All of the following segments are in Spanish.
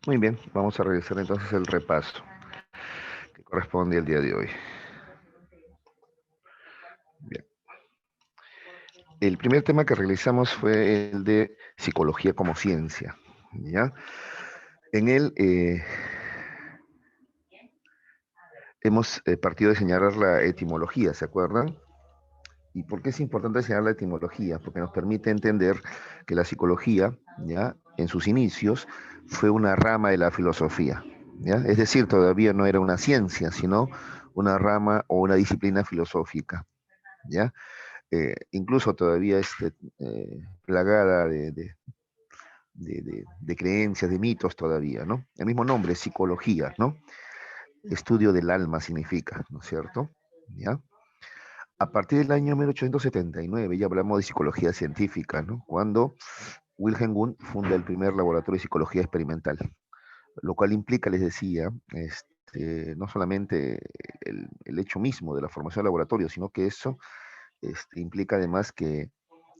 Muy bien, vamos a realizar entonces el repaso que corresponde al día de hoy. Bien. El primer tema que realizamos fue el de psicología como ciencia. ¿Ya? En él hemos partido de señalar la etimología, ¿se acuerdan? ¿Y por qué es importante señalar la etimología? Porque nos permite entender que la psicología, ¿ya? En sus inicios, fue una rama de la filosofía. ¿Ya? Es decir, todavía no era una ciencia, sino una rama o una disciplina filosófica. ¿Ya? Incluso todavía plagada de creencias, de mitos todavía, ¿no? El mismo nombre, psicología, ¿no? Estudio del alma significa, ¿no es cierto? ¿Ya? A partir del año 1879 ya hablamos de psicología científica, ¿no? Cuando Wilhelm Wundt funda el primer laboratorio de psicología experimental, lo cual implica, les decía, no solamente el hecho mismo de la formación de laboratorio, sino que eso implica además que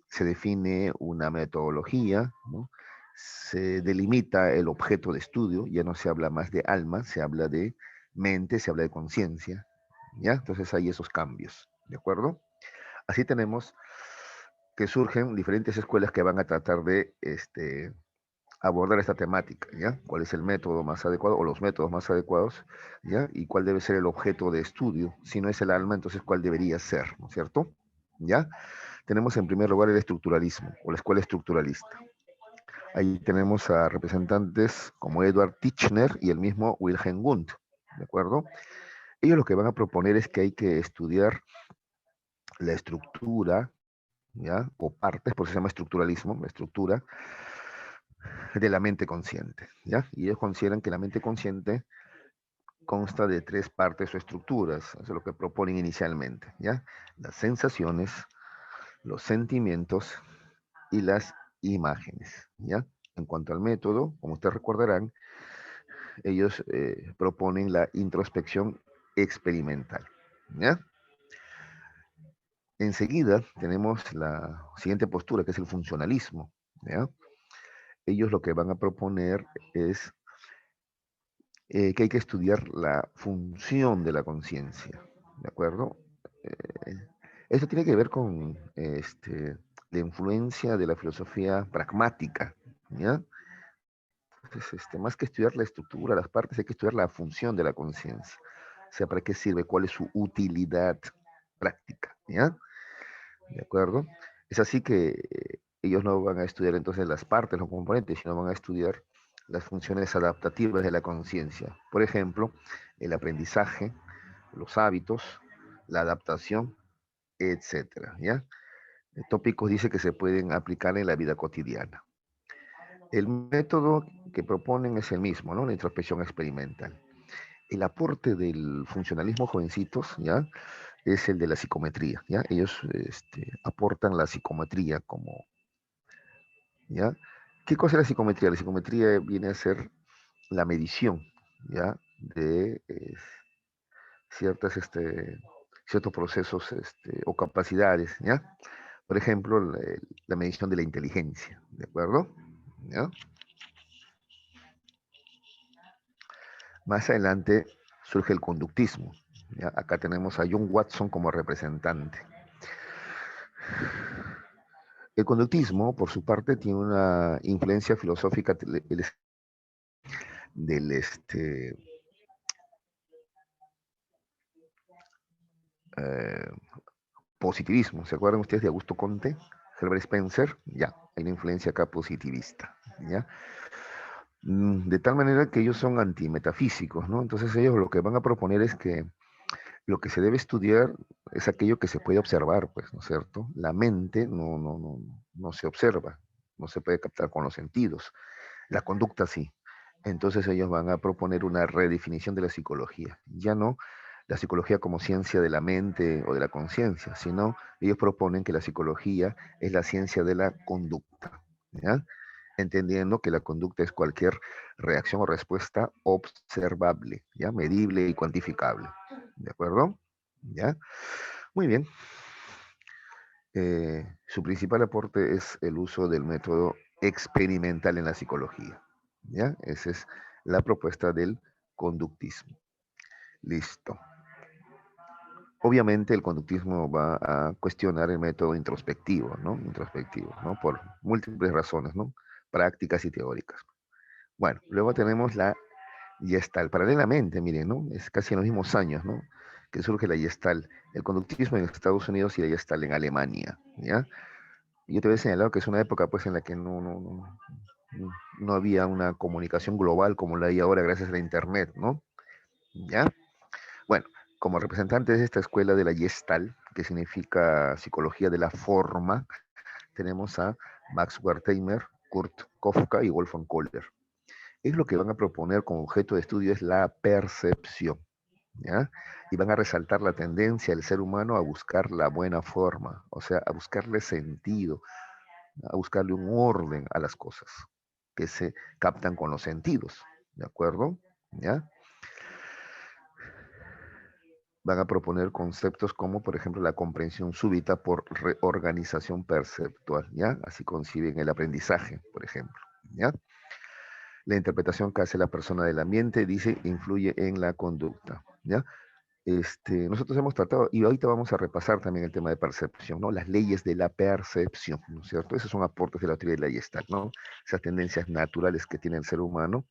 se define una metodología, ¿no? Se delimita el objeto de estudio, ya no se habla más de alma, se habla de mente, se habla de conciencia, ¿ya? Entonces hay esos cambios, ¿de acuerdo? Así tenemos que surgen diferentes escuelas que van a tratar de abordar esta temática, ¿ya? ¿Cuál es el método más adecuado o los métodos más adecuados, ¿ya? Y cuál debe ser el objeto de estudio. Si no es el alma, entonces cuál debería ser, ¿no es cierto? ¿Ya? Tenemos en primer lugar el estructuralismo o la escuela estructuralista. Ahí tenemos a representantes como Edward Titchener y el mismo Wilhelm Wundt, ¿de acuerdo? Ellos lo que van a proponer es que hay que estudiar la estructura, ¿ya? O partes, por eso se llama estructuralismo, la estructura de la mente consciente, ¿ya? Y ellos consideran que la mente consciente consta de tres partes o estructuras, eso es lo que proponen inicialmente, ¿ya? Las sensaciones, los sentimientos y las imágenes, ¿ya? En cuanto al método, como ustedes recordarán, ellos proponen la introspección experimental, ¿ya? Enseguida tenemos la siguiente postura, que es el funcionalismo, ¿ya? Ellos lo que van a proponer es que hay que estudiar la función de la conciencia, ¿de acuerdo? Eh, Esto tiene que ver con la influencia de la filosofía pragmática, ¿ya? Entonces, más que estudiar la estructura, las partes, hay que estudiar la función de la conciencia. O sea, ¿para qué sirve? ¿Cuál es su utilidad práctica? ¿Ya? ¿De acuerdo? Es así que ellos no van a estudiar entonces las partes, los componentes, sino van a estudiar las funciones adaptativas de la conciencia. Por ejemplo, el aprendizaje, los hábitos, la adaptación, etcétera, ¿ya? Tópicos dice que se pueden aplicar en la vida cotidiana. El método que proponen es el mismo, ¿no? La introspección experimental. El aporte del funcionalismo jovencitos, ¿ya? Es el de la psicometría, ¿ya? Ellos aportan la psicometría como, ¿ya? ¿Qué cosa es la psicometría? La psicometría viene a ser la medición, ¿ya? De ciertas, ciertos procesos o capacidades, ¿ya? Por ejemplo, la medición de la inteligencia, ¿de acuerdo? ¿Ya? Más adelante surge el conductismo. ¿Ya? Acá tenemos a John Watson como representante. El conductismo, por su parte, tiene una influencia filosófica del eh, positivismo. ¿Se acuerdan ustedes de Augusto Comte? Herbert Spencer, ya, hay una influencia acá positivista, ¿ya? De tal manera que ellos son antimetafísicos, ¿no? Entonces ellos lo que van a proponer es que lo que se debe estudiar es aquello que se puede observar, pues, ¿no es cierto? La mente no se observa, no se puede captar con los sentidos. La conducta sí. Entonces ellos van a proponer una redefinición de la psicología. Ya no la psicología como ciencia de la mente o de la conciencia, sino ellos proponen que la psicología es la ciencia de la conducta, ¿ya? Entendiendo que la conducta es cualquier reacción o respuesta observable, ¿ya? Medible y cuantificable. ¿De acuerdo? ¿Ya? Muy bien. Su principal aporte es el uso del método experimental en la psicología. ¿Ya? Esa es la propuesta del conductismo. Listo. Obviamente el conductismo va a cuestionar el método introspectivo, ¿no? Introspectivo, ¿no? Por múltiples razones, ¿no? Prácticas y teóricas. Bueno, luego tenemos la Gestalt. Paralelamente, miren, ¿no? Es casi en los mismos años, ¿no? Que surge la Gestalt. El conductismo en Estados Unidos y la Gestalt en Alemania, ¿ya? Y yo te había señalado que es una época, pues, en la que no había una comunicación global como la hay ahora gracias a la Internet, ¿no? ¿Ya? Bueno, como representantes de esta escuela de la Gestalt, que significa psicología de la forma, tenemos a Max Wertheimer, Kurt Kofka y Wolfgang Kohler. Es lo que van a proponer como objeto de estudio es la percepción, ¿ya? Y van a resaltar la tendencia del ser humano a buscar la buena forma, o sea, a buscarle sentido, a buscarle un orden a las cosas que se captan con los sentidos, ¿de acuerdo? ¿Ya? Van a proponer conceptos como, por ejemplo, la comprensión súbita por reorganización perceptual, ¿ya? Así conciben el aprendizaje, por ejemplo, ¿ya? La interpretación que hace la persona del ambiente, dice, influye en la conducta, ¿ya? Nosotros hemos tratado, y ahorita vamos a repasar también el tema de percepción, ¿no? Las leyes de la percepción, ¿no es cierto? Esos son aportes de la teoría de la Gestalt, ¿no? Esas tendencias naturales que tiene el ser humano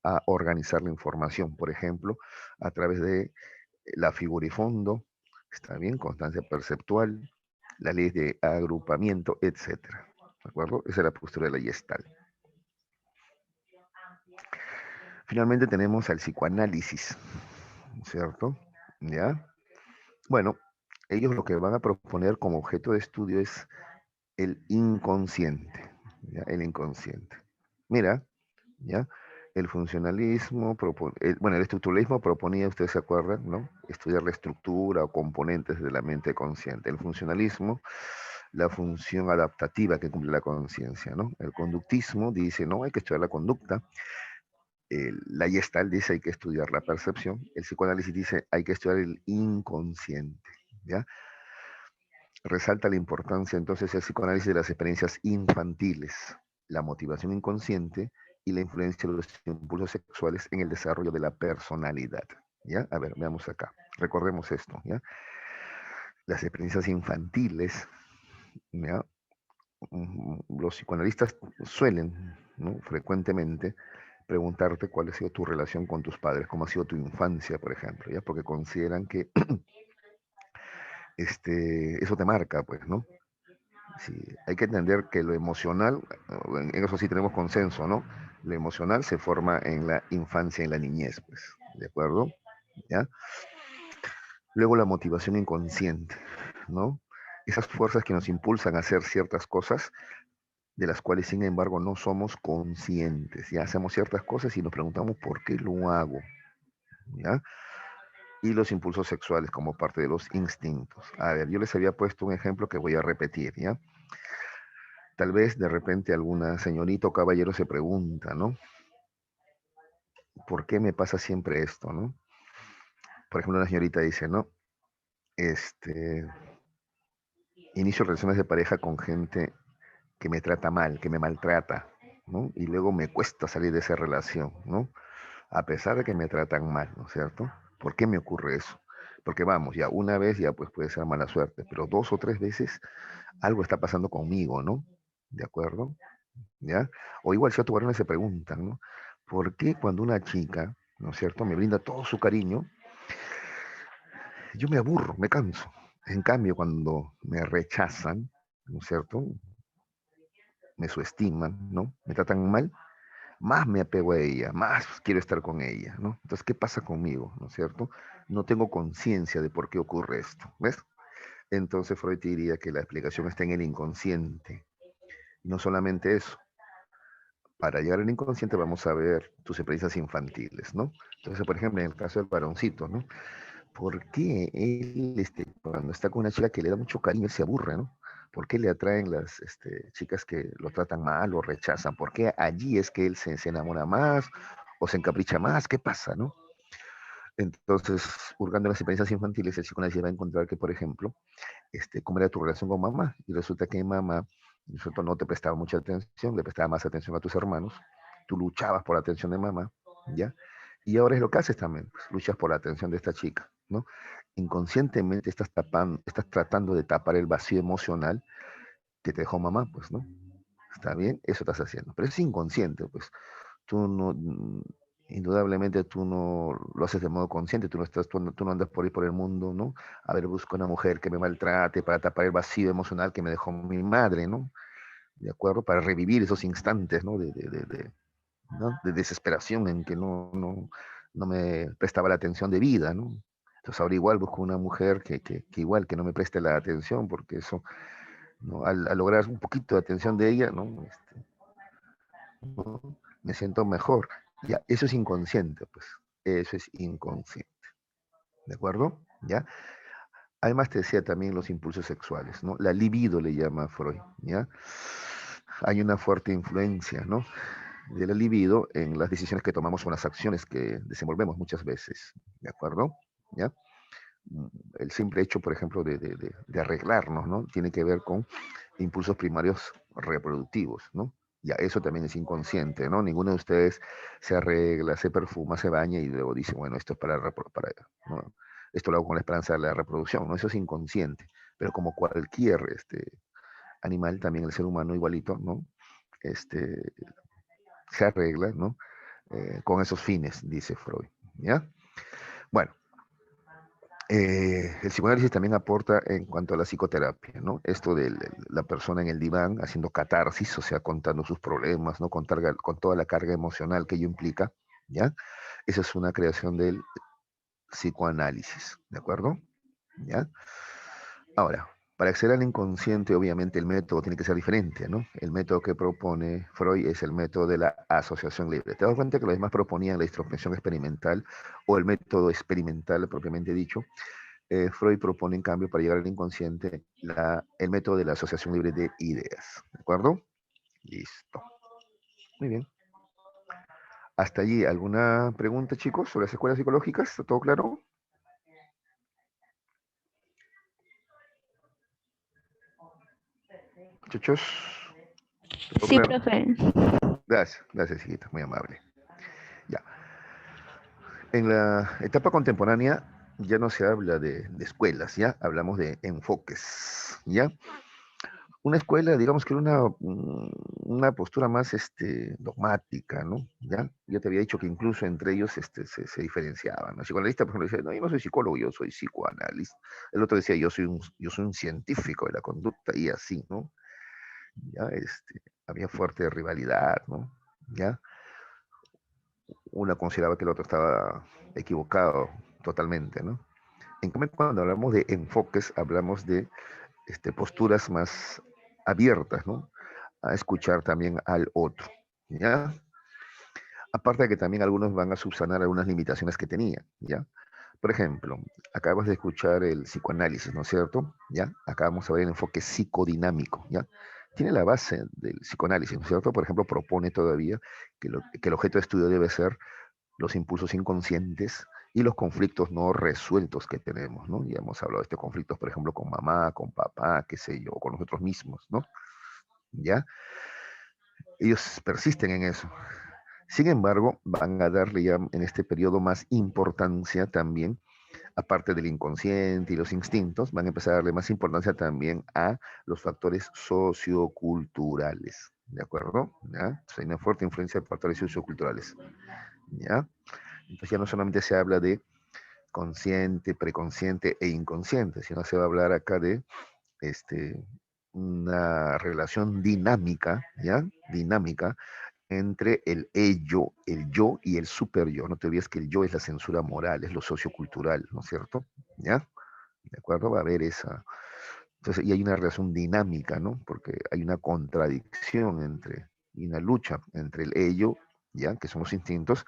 a organizar la información, por ejemplo, a través de la figura y fondo, está bien, constancia perceptual, la ley de agrupamiento, etcétera. ¿De acuerdo? Esa es la postura de la Gestalt. Finalmente tenemos al psicoanálisis, ¿cierto? ¿Ya? Bueno, ellos lo que van a proponer como objeto de estudio es el inconsciente, ¿ya? El inconsciente. Mira, ¿ya? El funcionalismo, bueno, el estructuralismo proponía, ustedes se acuerdan, ¿no? Estudiar la estructura o componentes de la mente consciente. El funcionalismo, la función adaptativa que cumple la conciencia, ¿no? El conductismo dice, no, hay que estudiar la conducta. La Gestalt dice, hay que estudiar la percepción. El psicoanálisis dice, hay que estudiar el inconsciente, ¿ya? Resalta la importancia entonces del psicoanálisis de las experiencias infantiles, la motivación inconsciente y la influencia de los impulsos sexuales en el desarrollo de la personalidad. ¿Ya? A ver, veamos acá. Recordemos esto, ¿ya? Las experiencias infantiles, ¿ya? Los psicoanalistas suelen, ¿no? Frecuentemente preguntarte cuál ha sido tu relación con tus padres, cómo ha sido tu infancia, por ejemplo, ¿ya? Porque consideran que eso te marca, pues, ¿no? Sí, hay que entender que lo emocional, en eso sí tenemos consenso, ¿no? Lo emocional se forma en la infancia, en la niñez, pues, ¿de acuerdo? ¿Ya? Luego la motivación inconsciente, ¿no? Esas fuerzas que nos impulsan a hacer ciertas cosas, de las cuales, sin embargo, no somos conscientes. Ya hacemos ciertas cosas y nos preguntamos por qué lo hago, ¿ya? Y los impulsos sexuales como parte de los instintos. A ver, yo les había puesto un ejemplo que voy a repetir, ¿ya? Tal vez de repente alguna señorita o caballero se pregunta, ¿no? ¿Por qué me pasa siempre esto, no? Por ejemplo, una señorita dice, ¿no? Este, inicio relaciones de pareja con gente que me trata mal, que me maltrata, ¿no? Y luego me cuesta salir de esa relación, ¿no? A pesar de que me tratan mal, ¿no es cierto? ¿Por qué me ocurre eso? Porque vamos, ya una vez ya pues puede ser mala suerte, pero dos o tres veces algo está pasando conmigo, ¿no? ¿De acuerdo? ¿Ya? O igual si otros varones se preguntan, ¿no? ¿Por qué cuando una chica, ¿no es cierto?, me brinda todo su cariño, yo me aburro, me canso? En cambio, cuando me rechazan, ¿no es cierto?, me subestiman, ¿no? Me tratan mal, más me apego a ella, más quiero estar con ella, ¿no? Entonces, ¿qué pasa conmigo, ¿no es cierto? No tengo conciencia de por qué ocurre esto, ¿ves? Entonces Freud diría que la explicación está en el inconsciente. No solamente eso, para llegar al inconsciente vamos a ver tus experiencias infantiles, ¿no? Entonces, por ejemplo, en el caso del varoncito, ¿no? ¿Por qué él, cuando está con una chica que le da mucho cariño, él se aburre, ¿no? ¿Por qué le atraen las chicas que lo tratan mal o rechazan? ¿Por qué allí es que él se enamora más o se encapricha más? ¿Qué pasa, no? Entonces, hurgando las experiencias infantiles, el psicoanálisis va a encontrar que, por ejemplo, cómo era tu relación con mamá. Y resulta que mamá, no te prestaba mucha atención, le prestaba más atención a tus hermanos. Tú luchabas por la atención de mamá. ¿ya? Y ahora es lo que haces también, pues, luchas por la atención de esta chica, ¿no? Inconscientemente estás tratando de tapar el vacío emocional que te dejó mamá, pues, ¿no? Está bien, eso estás haciendo, pero es inconsciente, pues. Tú no, indudablemente tú no lo haces de modo consciente, tú no andas por ahí por el mundo, ¿no? A ver, busco una mujer que me maltrate para tapar el vacío emocional que me dejó mi madre, ¿no? ¿De acuerdo? Para revivir esos instantes, ¿no? ¿no? De desesperación en que no me prestaba la atención de vida, ¿no? Entonces ahora igual busco una mujer que igual que no me preste la atención, porque eso, ¿no? Al lograr un poquito de atención de ella, ¿no? ¿no? Me siento mejor. Ya, eso es inconsciente, pues. Eso es inconsciente. ¿De acuerdo? ¿Ya? Además te decía también los impulsos sexuales, ¿no? La libido le llama Freud, ¿ya? Hay una fuerte influencia, ¿no? De la libido en las decisiones que tomamos o las acciones que desenvolvemos muchas veces, ¿de acuerdo? ¿Ya? El simple hecho, por ejemplo, de arreglarnos, ¿no? Tiene que ver con impulsos primarios reproductivos, ¿no? Ya, eso también es inconsciente, ¿no? Ninguno de ustedes se arregla, se perfuma, se baña y luego dice, bueno, esto es para ¿no? Esto lo hago con la esperanza de la reproducción, ¿no? Eso es inconsciente. Pero como cualquier animal, también el ser humano igualito, ¿no? Este, se arregla, ¿no? Con esos fines, dice Freud, ¿ya? Bueno, el psicoanálisis también aporta en cuanto a la psicoterapia, ¿no? Esto de la persona en el diván haciendo catarsis, o sea, contando sus problemas, ¿no? Con toda la carga emocional que ello implica, ¿ya? Esa es una creación del psicoanálisis, ¿de acuerdo? ¿Ya? Ahora, para acceder al inconsciente, obviamente el método tiene que ser diferente, ¿no? El método que propone Freud es el método de la asociación libre. ¿Te das cuenta que los demás proponían la introspección experimental o el método experimental propiamente dicho? Freud propone, en cambio, para llegar al inconsciente, el método de la asociación libre de ideas. ¿De acuerdo? Listo. Muy bien. Hasta allí, ¿alguna pregunta, chicos, sobre las escuelas psicológicas? ¿Está todo claro? Muchachos, ¿está todo Sí, claro? profe. Gracias, gracias, hijita, muy amable. Ya. En la etapa contemporánea ya no se habla de escuelas, ya hablamos de enfoques, ¿ya? Una escuela, digamos que era una postura más dogmática, ¿no? ¿Ya? Yo te había dicho que incluso entre ellos se diferenciaban. El psicoanalista, por ejemplo, decía, no, yo no soy psicólogo, yo soy psicoanalista. El otro decía, yo soy un científico de la conducta y así, ¿no? Ya, había fuerte rivalidad, ¿no? ¿Ya? Uno consideraba que el otro estaba equivocado totalmente, ¿no? En cambio, cuando hablamos de enfoques, hablamos de posturas más abiertas, ¿no? A escuchar también al otro, ¿ya? Aparte de que también algunos van a subsanar algunas limitaciones que tenían, ¿ya? Por ejemplo, acabas de escuchar el psicoanálisis, ¿no es cierto? ¿Ya? Acá vamos a ver el enfoque psicodinámico, ¿ya? Tiene la base del psicoanálisis, ¿no es cierto? Por ejemplo, propone todavía que el objeto de estudio debe ser los impulsos inconscientes y los conflictos no resueltos que tenemos, ¿no? Ya hemos hablado de estos conflictos, por ejemplo, con mamá, con papá, qué sé yo, o con nosotros mismos, ¿no? ¿Ya? Ellos persisten en eso. Sin embargo, van a darle ya en este periodo más importancia también, aparte del inconsciente y los instintos, van a empezar a darle más importancia también a los factores socioculturales. ¿De acuerdo? ¿Ya? Entonces, hay una fuerte influencia de factores socioculturales. ¿Ya? Entonces ya no solamente se habla de consciente, preconsciente e inconsciente, sino se va a hablar acá de este, una relación dinámica, ¿ya? Dinámica entre el ello, el yo y el super yo. No te olvides que el yo es la censura moral, es lo sociocultural, ¿no es cierto? ¿Ya? ¿De acuerdo? Va a haber esa. Entonces, y hay una relación dinámica, ¿no? Porque hay una contradicción y una lucha entre el ello, ¿ya? Que son los instintos,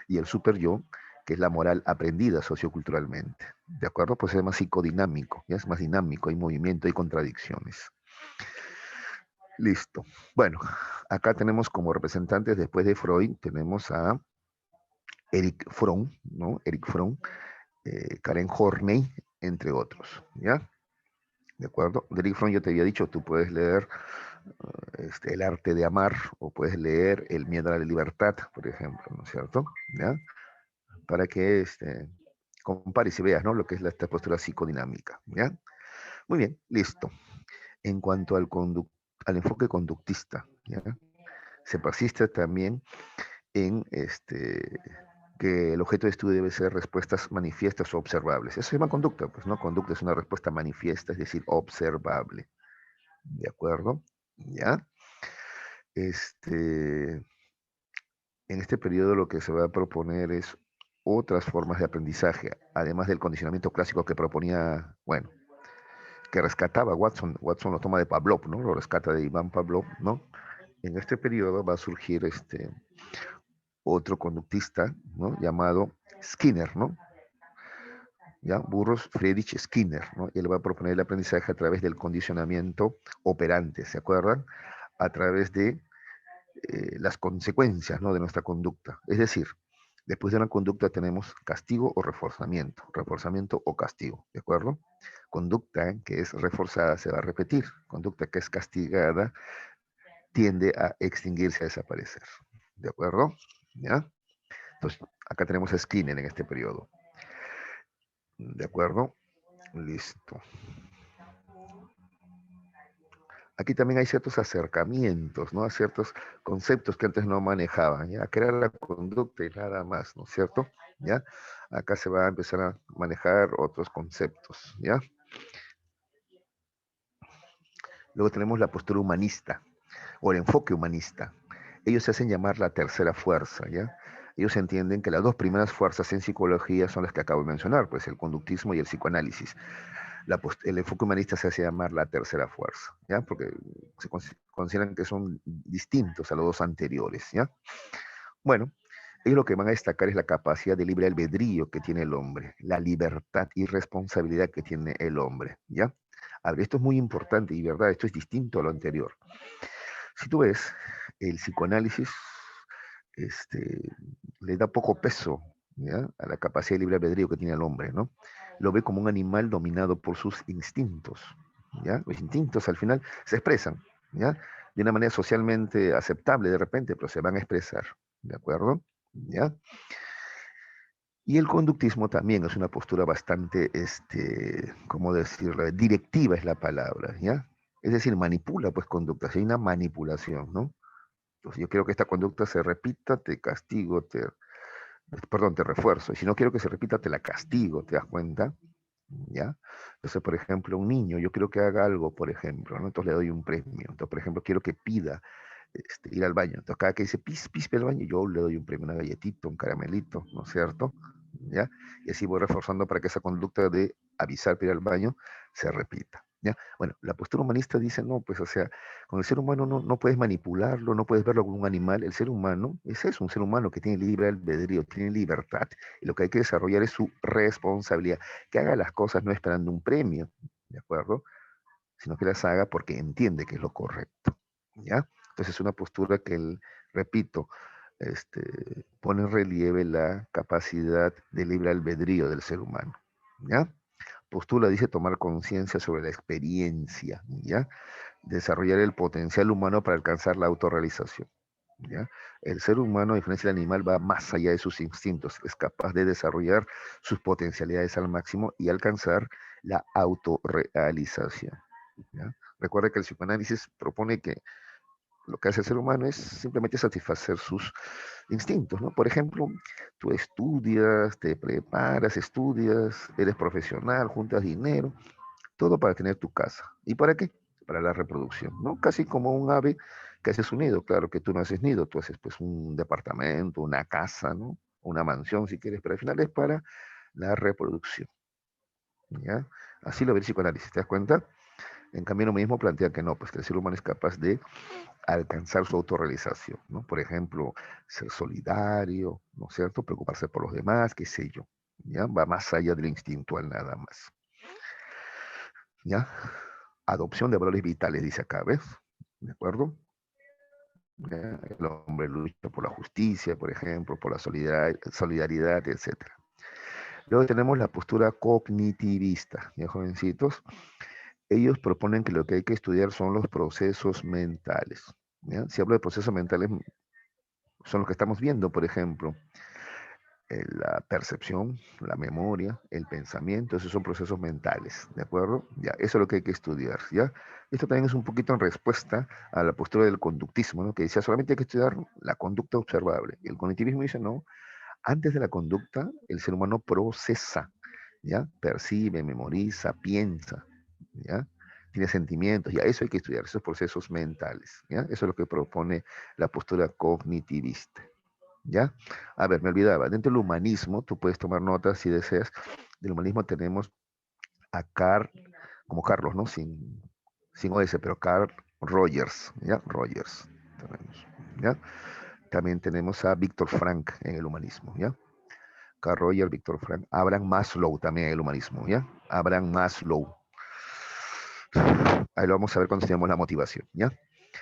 y el super yo, que es la moral aprendida socioculturalmente. ¿De acuerdo? Pues es más psicodinámico, ya es más dinámico, hay movimiento, hay contradicciones. Listo. Bueno, acá tenemos como representantes, después de Freud, tenemos a Eric Fromm, ¿no? Eric Fromm, Karen Horney, entre otros, ¿ya? ¿De acuerdo? De Eric Fromm yo te había dicho, tú puedes leer El arte de amar, o puedes leer El miedo a la libertad, por ejemplo, ¿no es cierto? ¿Ya? Para que compares y veas, ¿no? Lo que es esta postura psicodinámica, ¿ya? Muy bien, listo. En cuanto al enfoque conductista, ¿ya? Se persiste también en que el objeto de estudio debe ser respuestas manifiestas o observables. Eso se llama conducta, pues, ¿no? Conducta es una respuesta manifiesta, es decir, observable. ¿De acuerdo? ¿Ya? En este periodo lo que se va a proponer es otras formas de aprendizaje, además del condicionamiento clásico que proponía, bueno, que rescataba Watson. Watson lo toma de Pavlov, ¿no? Lo rescata de Iván Pavlov, ¿no? En este periodo va a surgir otro conductista, ¿no? Llamado Skinner, ¿no? ¿Ya? Burroughs Friedrich Skinner, ¿no? Y él va a proponer el aprendizaje a través del condicionamiento operante, ¿se acuerdan? A través de las consecuencias, ¿no? De nuestra conducta. Es decir, después de una conducta tenemos castigo o reforzamiento o castigo, ¿de acuerdo? Conducta que es reforzada se va a repetir, conducta que es castigada tiende a extinguirse, a desaparecer, ¿de acuerdo? ¿Ya? Entonces, acá tenemos a Skinner en este periodo, ¿de acuerdo? Listo. Aquí también hay ciertos acercamientos, ¿no? A ciertos conceptos que antes no manejaban, ¿ya? Que era la conducta y nada más, ¿no es cierto? ¿Ya? Acá se va a empezar a manejar otros conceptos, ¿ya? Luego tenemos la postura humanista o el enfoque humanista. Ellos se hacen llamar la tercera fuerza, ¿ya? Ellos entienden que las dos primeras fuerzas en psicología son las que acabo de mencionar, pues el conductismo y el psicoanálisis. El enfoque humanista se hace llamar la tercera fuerza, ¿ya? Porque se consideran que son distintos a los dos anteriores, ¿ya? Bueno, ellos lo que van a destacar es la capacidad de libre albedrío que tiene el hombre, la libertad y responsabilidad que tiene el hombre, ¿ya? A ver, esto es muy importante y verdad, esto es distinto a lo anterior. Si tú ves, el psicoanálisis este, le da poco peso, ¿ya? A la capacidad de libre albedrío que tiene el hombre, ¿no? Lo ve como un animal dominado por sus instintos, ¿ya? Los instintos al final se expresan, ¿ya? De una manera socialmente aceptable de repente, pero se van a expresar, ¿de acuerdo? ¿Ya? Y el conductismo también es una postura bastante, ¿cómo decirlo? Directiva es la palabra, ¿ya? Es decir, manipula pues conductas, hay una manipulación, ¿no? Entonces yo quiero que esta conducta se repita, te castigo, perdón, te refuerzo. Y si no quiero que se repita, te la castigo, ¿te das cuenta? ¿Ya? Entonces, por ejemplo, un niño, yo quiero que haga algo, por ejemplo, ¿no? Entonces le doy un premio. Entonces, por ejemplo, quiero que pida ir al baño. Entonces, cada que dice pis, pis, ve al baño, yo le doy un premio, una galletita, un caramelito, ¿no es cierto? ¿Ya? Y así voy reforzando para que esa conducta de avisar para ir al baño se repita. ¿Ya? Bueno, la postura humanista dice, no, pues, o sea, con el ser humano no puedes manipularlo, no puedes verlo como un animal. El ser humano es eso, un ser humano que tiene libre albedrío, tiene libertad, y lo que hay que desarrollar es su responsabilidad, que haga las cosas no esperando un premio, ¿de acuerdo? Sino que las haga porque entiende que es lo correcto, ¿ya? Entonces es una postura que, repito, pone en relieve la capacidad de libre albedrío del ser humano, ¿ya? Postura dice tomar conciencia sobre la experiencia, ¿ya? Desarrollar el potencial humano para alcanzar la autorrealización, ¿ya? El ser humano, a diferencia del animal, va más allá de sus instintos, es capaz de desarrollar sus potencialidades al máximo y alcanzar la autorrealización, ¿ya? Recuerda que el psicoanálisis propone que lo que hace el ser humano es simplemente satisfacer sus instintos, ¿no? Por ejemplo, tú estudias, te preparas, estudias, eres profesional, juntas dinero, todo para tener tu casa. ¿Y para qué? Para la reproducción, ¿no? Casi como un ave que hace su nido. Claro que tú no haces nido, tú haces pues un departamento, una casa, ¿no? Una mansión si quieres, pero al final es para la reproducción, ¿ya? Así lo ve el psicoanálisis, ¿te das cuenta? En cambio, lo mismo plantea que no, pues que el ser humano es capaz de alcanzar su autorrealización, ¿no? Por ejemplo, ser solidario, ¿no es cierto? Preocuparse por los demás, qué sé yo, ¿ya? Va más allá del instintual nada más, ¿ya? Adopción de valores vitales, dice acá, ¿ves? ¿De acuerdo? ¿Ya? El hombre lucha por la justicia, por ejemplo, por la solidaridad, etcétera. Luego tenemos la postura cognitivista, ¿ya, jovencitos? ellos proponen que lo que hay que estudiar son los procesos mentales. ¿Ya? Si hablo de procesos mentales, son los que estamos viendo, por ejemplo, la percepción, la memoria, el pensamiento, esos son procesos mentales, ¿de acuerdo? Ya, eso es lo que hay que estudiar, ¿ya? Esto también es un poquito en respuesta a la postura del conductismo, ¿no? Que decía solamente hay que estudiar la conducta observable. Y el cognitivismo dice, no, antes de la conducta, el ser humano procesa, ¿ya? Percibe, memoriza, piensa, ¿ya? Tiene sentimientos, ya, eso hay que estudiar, esos procesos mentales, ¿ya? Eso es lo que propone la postura cognitivista. ¿Ya? A ver, me olvidaba, dentro del humanismo, tú puedes tomar notas si deseas, del humanismo tenemos a Carl, como Carlos, ¿no? Sin OS, pero Carl Rogers, ¿ya? Rogers, tenemos, ¿ya? También tenemos a Víctor Frank en el humanismo, ¿ya? Carl Rogers, Víctor Frank, Abraham Maslow también en el humanismo, ¿ya? Abraham Maslow. Ahí lo vamos a ver cuando estudiamos la motivación, ¿ya?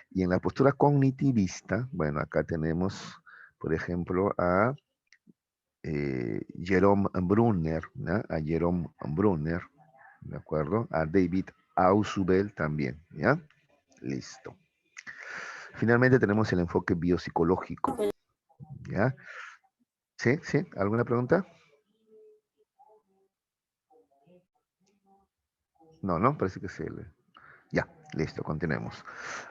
Y en la postura cognitivista, bueno, acá tenemos, por ejemplo, a Jerome Brunner, ¿no? A Jerome Brunner, ¿de acuerdo? A David Ausubel también, ¿ya? Listo. Finalmente tenemos el enfoque biopsicológico, ¿ya? ¿Sí? ¿Sí? ¿Alguna pregunta? No, no, parece que se le... Ya, listo, continuemos.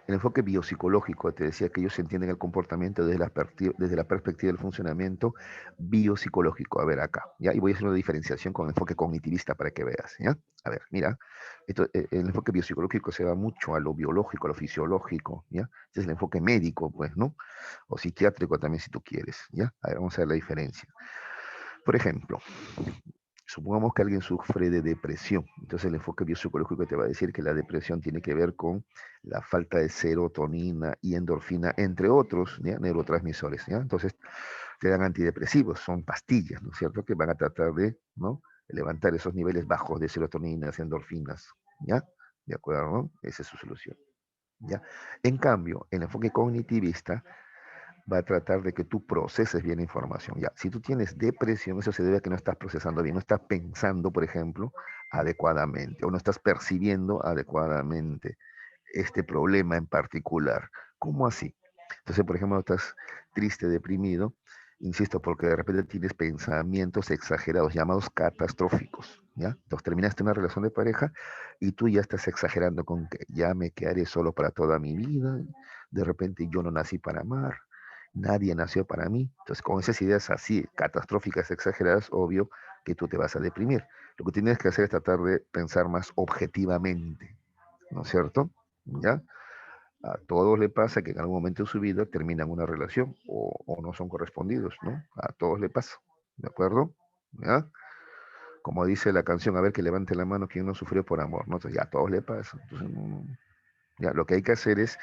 El enfoque biopsicológico, te decía que ellos entienden el comportamiento desde la perspectiva del funcionamiento biopsicológico. A ver acá, ¿ya? Y voy a hacer una diferenciación con el enfoque cognitivista para que veas, ¿ya? A ver, mira, el enfoque biopsicológico se va mucho a lo biológico, a lo fisiológico, ¿ya? Este es el enfoque médico, pues, ¿no? O psiquiátrico también, si tú quieres, ¿ya? A ver, vamos a ver la diferencia. Por ejemplo, supongamos que alguien sufre de depresión. Entonces el enfoque biopsicológico te va a decir que la depresión tiene que ver con la falta de serotonina y endorfina, entre otros, ¿ya? Neurotransmisores. ¿Ya? Entonces te dan antidepresivos, son pastillas, ¿no es cierto? Que van a tratar de, ¿no? levantar esos niveles bajos de serotoninas, endorfinas. ¿Ya? ¿De acuerdo? ¿No? Esa es su solución. ¿Ya? En cambio, el enfoque cognitivista va a tratar de que tú proceses bien la información. Ya, si tú tienes depresión, eso se debe a que no estás procesando bien, no estás pensando, por ejemplo, adecuadamente o no estás percibiendo adecuadamente este problema en particular. ¿Cómo así? Entonces, por ejemplo, estás triste, deprimido, insisto, porque de repente tienes pensamientos exagerados, llamados catastróficos, ¿ya? Entonces terminaste una relación de pareja y tú ya estás exagerando con que ya me quedaré solo para toda mi vida, de repente yo no nací para amar, nadie nació para mí. Entonces, con esas ideas así catastróficas, exageradas, obvio que tú te vas a deprimir. Lo que tienes que hacer es tratar de pensar más objetivamente, ¿no es cierto? ¿Ya? A todos le pasa que en algún momento de su vida terminan una relación o no son correspondidos, ¿no? A todos le pasa, ¿de acuerdo? ¿Ya? Como dice la canción, a ver que levante la mano quien no sufrió por amor, ¿no? Entonces ya a todos le pasa. Entonces, ya, lo que hay que hacer es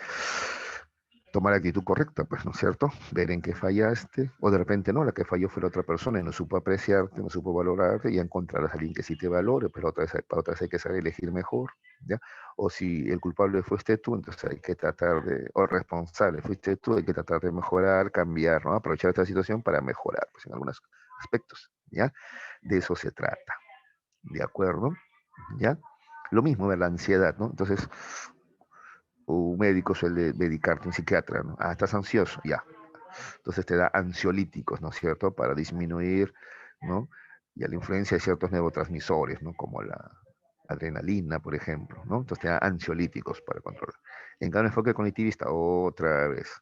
tomar la actitud correcta, pues, ¿no es cierto? Ver en qué fallaste, o de repente no, la que falló fue la otra persona y no supo apreciarte, no supo valorarte, y encontrarás a alguien que sí te valore, pero para otras hay que saber elegir mejor, ¿ya? O si el culpable fuiste tú, entonces hay que tratar de, o el responsable fuiste tú, hay que tratar de mejorar, cambiar, ¿no? Aprovechar esta situación para mejorar, pues, en algunos aspectos, ¿ya? De eso se trata, ¿de acuerdo? ¿Ya? Lo mismo de la ansiedad, ¿no? Entonces, un médico suele medicarte, un psiquiatra, ¿no? Ah, estás ansioso, ya. Entonces te da ansiolíticos, ¿no es cierto? Para disminuir, ¿no? Y a la influencia de ciertos neurotransmisores, ¿no? Como la adrenalina, por ejemplo, ¿no? Entonces te da ansiolíticos para controlar. En cambio, el enfoque cognitivista, otra vez.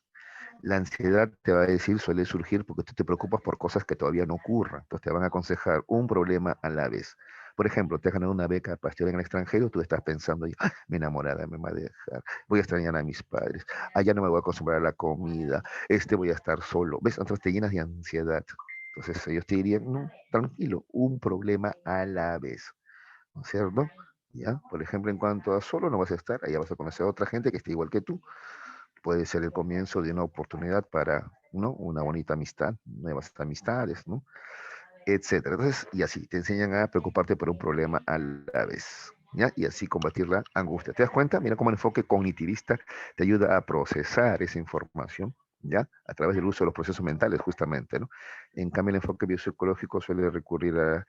La ansiedad te va a decir, suele surgir porque tú te preocupas por cosas que todavía no ocurran. Entonces te van a aconsejar un problema a la vez. Por ejemplo, te has ganado una beca para estudiar en el extranjero, tú estás pensando, "Ah, mi enamorada me va a dejar, voy a extrañar a mis padres, allá no me voy a acostumbrar a la comida, voy a estar solo. ¿Ves? Entonces te llenas de ansiedad. Entonces ellos te dirían, no, tranquilo, un problema a la vez, ¿no es cierto? ¿Ya? Por ejemplo, en cuanto a solo no vas a estar, allá vas a conocer a otra gente que esté igual que tú, puede ser el comienzo de una oportunidad para, ¿no? Una bonita amistad, nuevas amistades, ¿no? Etcétera. Entonces, y así, te enseñan a preocuparte por un problema a la vez, ¿ya? Y así combatir la angustia. ¿Te das cuenta? Mira cómo el enfoque cognitivista te ayuda a procesar esa información, ¿ya? A través del uso de los procesos mentales, justamente, ¿no? En cambio, el enfoque biopsicológico suele recurrir a,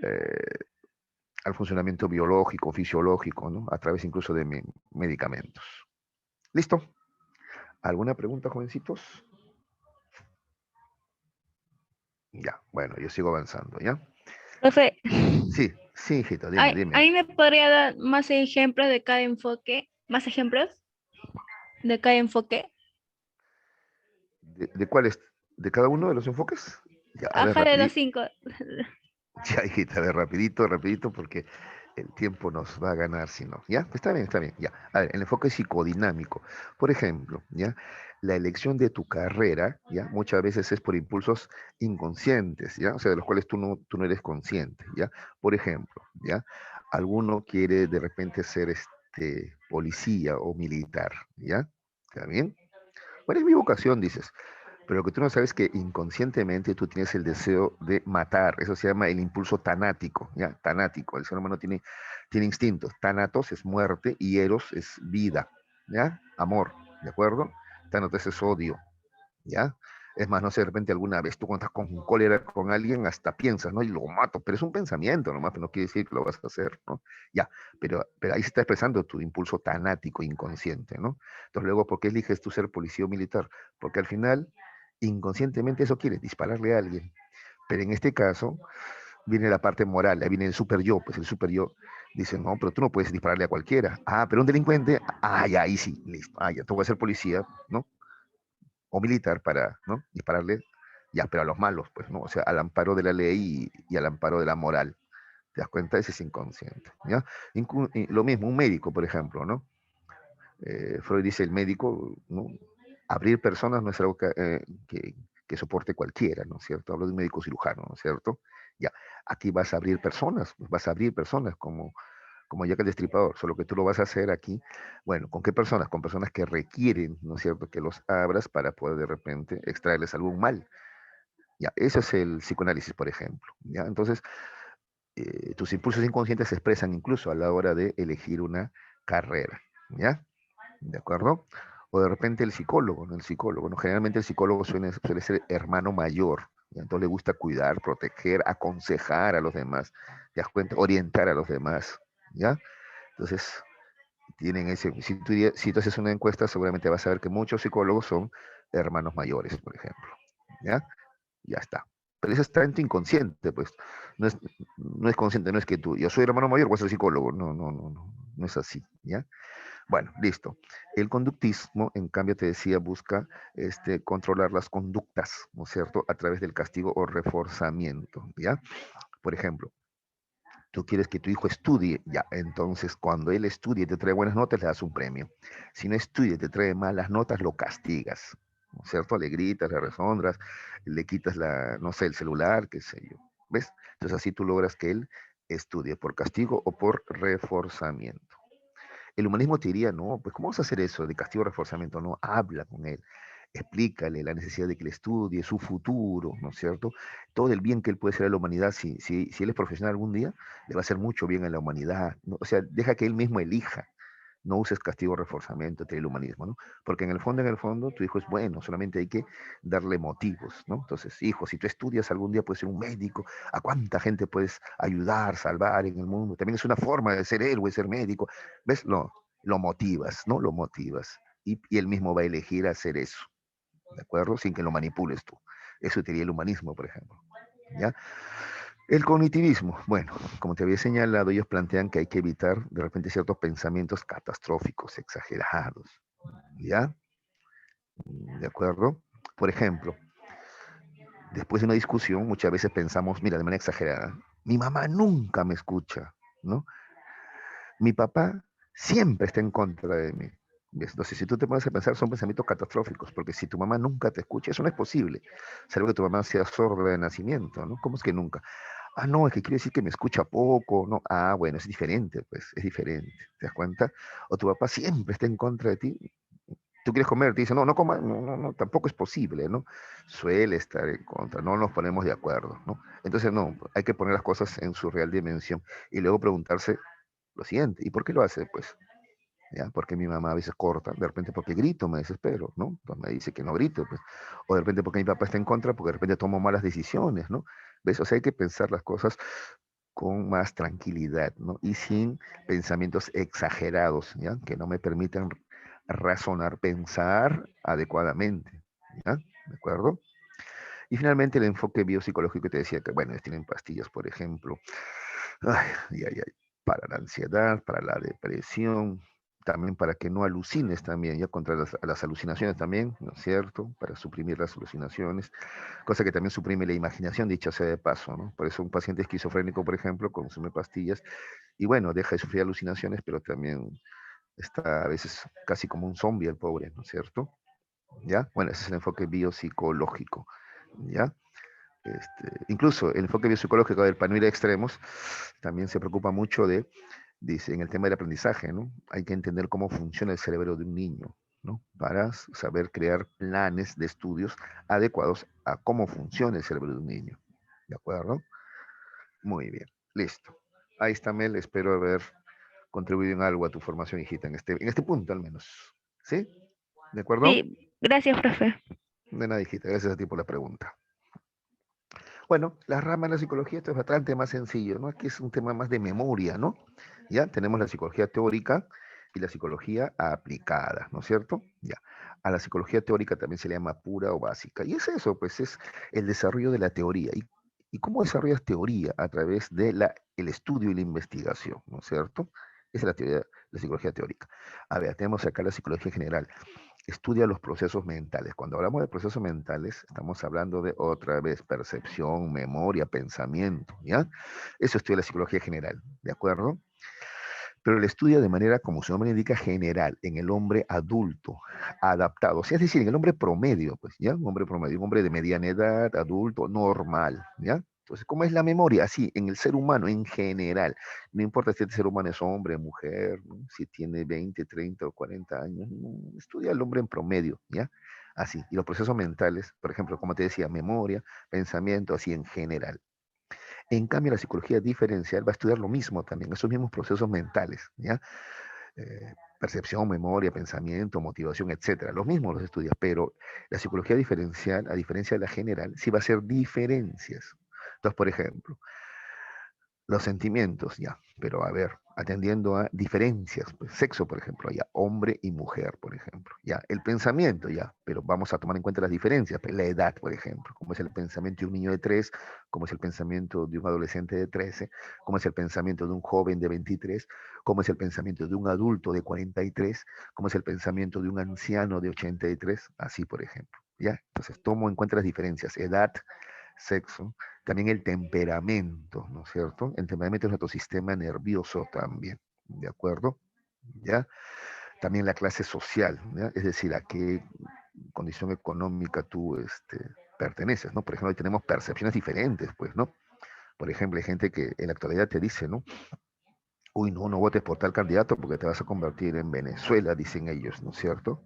eh, al funcionamiento biológico, fisiológico, ¿no? A través incluso de medicamentos. ¿Listo? ¿Alguna pregunta, jovencitos? Ya, bueno, yo sigo avanzando, ¿ya? Profe, Sí, sí, hijito, dime, ¿a dime. mí me podría dar más ejemplos de cada enfoque? ¿Más ejemplos de cada enfoque? ¿De cuáles? ¿De cada uno de los enfoques? Ya, a ver, Ajá, de los rapidito. 5. Ya, hijita, a ver, rapidito, rapidito, porque el tiempo nos va a ganar si no. ¿Ya? Está bien, ya. A ver, el enfoque psicodinámico. Por ejemplo, ¿ya? La elección de tu carrera, ¿ya? Muchas veces es por impulsos inconscientes, ¿ya? O sea, de los cuales tú no eres consciente, ¿ya? Por ejemplo, ¿ya? Alguno quiere de repente ser policía o militar, ¿ya? ¿Está bien? ¿Cuál es mi vocación, dices? Pero lo que tú no sabes es que inconscientemente tú tienes el deseo de matar. Eso se llama el impulso tanático, ¿ya? Tanático. El ser humano tiene instintos. Thanatos es muerte y eros es vida, ¿ya? Amor, ¿de acuerdo? Thanatos es odio, ¿ya? Es más, no sé, de repente alguna vez tú cuando estás con cólera con alguien, hasta piensas, ¿no? Y lo mato, pero es un pensamiento nomás, pero no quiere decir que lo vas a hacer, ¿no? Ya, pero ahí se está expresando tu impulso tanático inconsciente, ¿no? Entonces luego, ¿por qué eliges tú ser policía o militar? Porque al final, inconscientemente eso quieres, dispararle a alguien. Pero en este caso, viene la parte moral, ahí viene el super yo, pues el super yo dice, no, pero tú no puedes dispararle a cualquiera. Ah, pero un delincuente, ah, ya, ahí sí, listo. Ah, ya, tú vas a ser policía, ¿no? O militar para, ¿no? Dispararle, ya, pero a los malos, pues, ¿no? O sea, al amparo de la ley y al amparo de la moral. ¿Te das cuenta? Ese es inconsciente, ¿ya? Lo mismo, un médico, por ejemplo, ¿no? Freud dice, el médico, ¿no? Abrir personas no es algo que soporte cualquiera, ¿no es cierto? Hablo de un médico cirujano, ¿no es cierto? Ya, aquí vas a abrir personas, pues vas a abrir personas como Jack el Destripador, solo que tú lo vas a hacer aquí, bueno, ¿con qué personas? Con personas que requieren, ¿no es cierto?, que los abras para poder de repente extraerles algún mal. Ya, eso es el psicoanálisis, por ejemplo. Ya, entonces, tus impulsos inconscientes se expresan incluso a la hora de elegir una carrera. ¿Ya? ¿De acuerdo? O de repente el psicólogo, ¿no? El psicólogo, ¿no? Generalmente el psicólogo suele ser hermano mayor. ¿Ya? Entonces le gusta cuidar, proteger, aconsejar a los demás. ¿Te das cuenta? Orientar a los demás. ¿Ya? Entonces, tienen ese, si tú haces una encuesta, seguramente vas a ver que muchos psicólogos son hermanos mayores, por ejemplo. ¿Ya? Ya está. Pero eso está en tu inconsciente, pues. No es, no es consciente, no es que tú, yo soy hermano mayor, voy a ser psicólogo. No, no, no, no. No es así, ¿ya? Bueno, listo. El conductismo, en cambio, te decía, busca controlar las conductas, ¿no es cierto?, a través del castigo o reforzamiento, ¿ya? Por ejemplo, tú quieres que tu hijo estudie, ya, entonces cuando él estudie y te trae buenas notas, le das un premio. Si no estudia y te trae malas notas, lo castigas, ¿no es cierto? Le gritas, le resondras, le quitas no sé, el celular, qué sé yo. ¿Ves? Entonces así tú logras que él estudie por castigo o por reforzamiento. El humanismo te diría, no, pues ¿cómo vas a hacer eso de castigo o reforzamiento? No, habla con él, explícale la necesidad de que él estudie, su futuro, ¿no es cierto? Todo el bien que él puede hacer a la humanidad, si él es profesional algún día, le va a hacer mucho bien a la humanidad, ¿no? O sea, deja que él mismo elija. No uses castigo o reforzamiento del humanismo, ¿no? Porque en el fondo, tu hijo es bueno, solamente hay que darle motivos, ¿no? Entonces, hijo, si tú estudias algún día puedes ser un médico, ¿a cuánta gente puedes ayudar, salvar en el mundo? También es una forma de ser héroe, ser médico, ¿ves? Lo motivas, ¿no? Lo motivas. Y él mismo va a elegir hacer eso, ¿de acuerdo? Sin que lo manipules tú. Eso sería el humanismo, por ejemplo, ¿ya? El cognitivismo, bueno, como te había señalado, ellos plantean que hay que evitar de repente ciertos pensamientos catastróficos, exagerados, ¿ya? ¿De acuerdo? Por ejemplo, después de una discusión, muchas veces pensamos, mira, de manera exagerada, mi mamá nunca me escucha, ¿no? Mi papá siempre está en contra de mí. ¿Ves? Entonces, si tú te pones a pensar, son pensamientos catastróficos, porque si tu mamá nunca te escucha, eso no es posible, salvo que tu mamá sea sorda de nacimiento, ¿no? ¿Cómo es que nunca? Ah, no, es que quiere decir que me escucha poco, ¿no? Ah, bueno, es diferente, pues, es diferente, ¿te das cuenta? O tu papá siempre está en contra de ti. Tú quieres comer, te dice, no, no coma, no, no, no, tampoco es posible, ¿no? Suele estar en contra, no nos ponemos de acuerdo, ¿no? Entonces, no, hay que poner las cosas en su real dimensión y luego preguntarse lo siguiente, ¿y por qué lo hace? Pues, ¿ya? Porque mi mamá a veces corta, de repente porque grito, me desespero, ¿no? Entonces me dice que no grito, pues, o de repente porque mi papá está en contra, porque de repente tomo malas decisiones, ¿no? ¿Ves? O sea, hay que pensar las cosas con más tranquilidad, ¿no? Y sin pensamientos exagerados, ¿ya? Que no me permitan razonar, pensar adecuadamente, ¿ya? ¿De acuerdo? Y finalmente el enfoque biopsicológico que te decía que, bueno, ellos tienen pastillas, por ejemplo, ay, ay, ay, para la ansiedad, para la depresión, también para que no alucines también, ya contra las alucinaciones también, ¿no es cierto? Para suprimir las alucinaciones, cosa que también suprime la imaginación, dicha sea de paso, ¿no? Por eso un paciente esquizofrénico, por ejemplo, consume pastillas y bueno, deja de sufrir alucinaciones, pero también está a veces casi como un zombie el pobre, ¿no es cierto? ¿Ya? Bueno, ese es el enfoque biopsicológico, ¿ya? Incluso el enfoque biopsicológico del para no ir a extremos también se preocupa mucho de, dice, en el tema del aprendizaje, ¿no? Hay que entender cómo funciona el cerebro de un niño, ¿no? Para saber crear planes de estudios adecuados a cómo funciona el cerebro de un niño. ¿De acuerdo? Muy bien, listo. Ahí está, Mel, espero haber contribuido en algo a tu formación, hijita, en este punto al menos. ¿Sí? ¿De acuerdo? Sí, gracias, profe. De nada, hijita, gracias a ti por la pregunta. Bueno, la rama de la psicología esto es bastante más sencillo, ¿no? Aquí es un tema más de memoria, ¿no? Ya tenemos la psicología teórica y la psicología aplicada, ¿no es cierto? Ya. A la psicología teórica también se le llama pura o básica. Y es eso, pues es el desarrollo de la teoría. ¿Y cómo desarrollas teoría? A través de el estudio y la investigación, ¿no es cierto? Esa es la teoría, la psicología teórica. A ver, tenemos acá la psicología general, estudia los procesos mentales. Cuando hablamos de procesos mentales, estamos hablando de otra vez percepción, memoria, pensamiento, ¿ya? Eso estudia la psicología general, ¿de acuerdo? Pero el estudia de manera, como su nombre indica, general, en el hombre adulto, adaptado, o sea, es decir, en el hombre promedio, pues, ¿ya? Un hombre de mediana edad, adulto, normal, ¿ya? Entonces, ¿cómo es la memoria? Así, en el ser humano en general. No importa si este ser humano es hombre, mujer, ¿no? Si tiene 20, 30 o 40 años, no, estudia al hombre en promedio, ¿ya? Así. Y los procesos mentales, por ejemplo, como te decía, memoria, pensamiento, así en general. En cambio, la psicología diferencial va a estudiar lo mismo también, esos mismos procesos mentales, ¿ya? Percepción, memoria, pensamiento, motivación, etcétera. Los mismos los estudia, pero la psicología diferencial, a diferencia de la general, sí va a hacer diferencias. Entonces, por ejemplo, los sentimientos, ya, pero a ver, atendiendo a diferencias, pues, sexo, por ejemplo, ya, hombre y mujer, por ejemplo, ya, el pensamiento, ya, pero vamos a tomar en cuenta las diferencias, pues, la edad, por ejemplo, cómo es el pensamiento de un niño de 3, cómo es el pensamiento de un adolescente de 13, cómo es el pensamiento de un joven de 23, cómo es el pensamiento de un adulto de 43, cómo es el pensamiento de un anciano de 83, así, por ejemplo, ya, entonces tomo en cuenta las diferencias, edad, sexo, también el temperamento, ¿no es cierto? El temperamento es nuestro sistema nervioso también, ¿de acuerdo? ¿Ya? También la clase social, ¿ya? Es decir, a qué condición económica tú perteneces, ¿no? Por ejemplo, hoy tenemos percepciones diferentes, pues, ¿no? Por ejemplo, hay gente que en la actualidad te dice, ¿no? Uy, no, no votes por tal candidato porque te vas a convertir en Venezuela, dicen ellos, ¿no es cierto?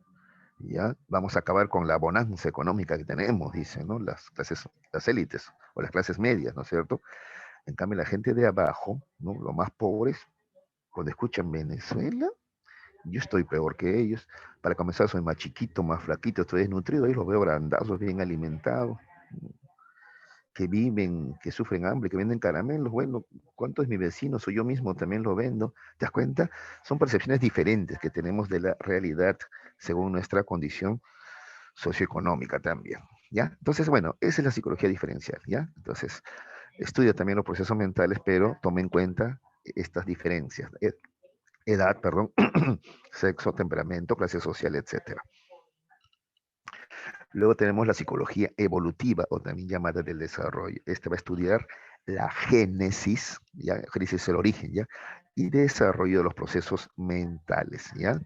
Ya vamos a acabar con la bonanza económica que tenemos, dicen, ¿no? Las clases, las élites o las clases medias, ¿no es cierto? En cambio, la gente de abajo, ¿no? Los más pobres, cuando escuchan Venezuela, yo estoy peor que ellos. Para comenzar, soy más chiquito, más flaquito, estoy desnutrido, ahí los veo grandazos, bien alimentados, que viven, que sufren hambre, que venden caramelos. Bueno, ¿cuánto es mi vecino? Soy yo mismo, también lo vendo. ¿Te das cuenta? Son percepciones diferentes que tenemos de la realidad según nuestra condición socioeconómica también, ¿ya? Entonces, bueno, esa es la psicología diferencial, ¿ya? Entonces, estudia también los procesos mentales, pero toma en cuenta estas diferencias, edad, perdón, sexo, temperamento, clase social, etcétera. Luego tenemos la psicología evolutiva, o también llamada del desarrollo. Esta va a estudiar la génesis, ¿ya? Génesis es el origen, ¿ya? Y desarrollo de los procesos mentales, ¿ya?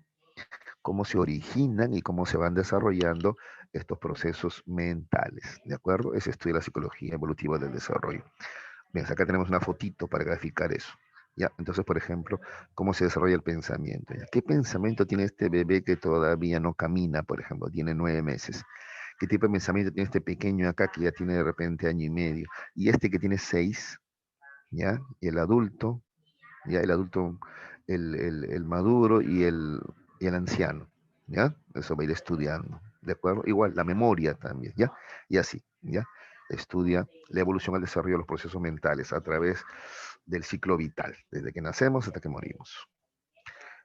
Cómo se originan y cómo se van desarrollando estos procesos mentales, ¿de acuerdo? Ese estudia la psicología evolutiva del desarrollo. Bien, acá tenemos una fotito para graficar eso. ¿Ya? Entonces, por ejemplo, ¿cómo se desarrolla el pensamiento? ¿Ya? ¿Qué pensamiento tiene este bebé que todavía no camina, por ejemplo, tiene 9 meses? ¿Qué tipo de pensamiento tiene este pequeño acá que ya tiene de repente año y medio? Y este que tiene 6, ¿ya? Y el adulto, ¿ya? El adulto, el maduro y el anciano, ¿ya? Eso va a ir estudiando, ¿de acuerdo? Igual, la memoria también, ¿ya? Y así, ¿ya? Estudia la evolución al desarrollo de los procesos mentales a través del ciclo vital, desde que nacemos hasta que morimos.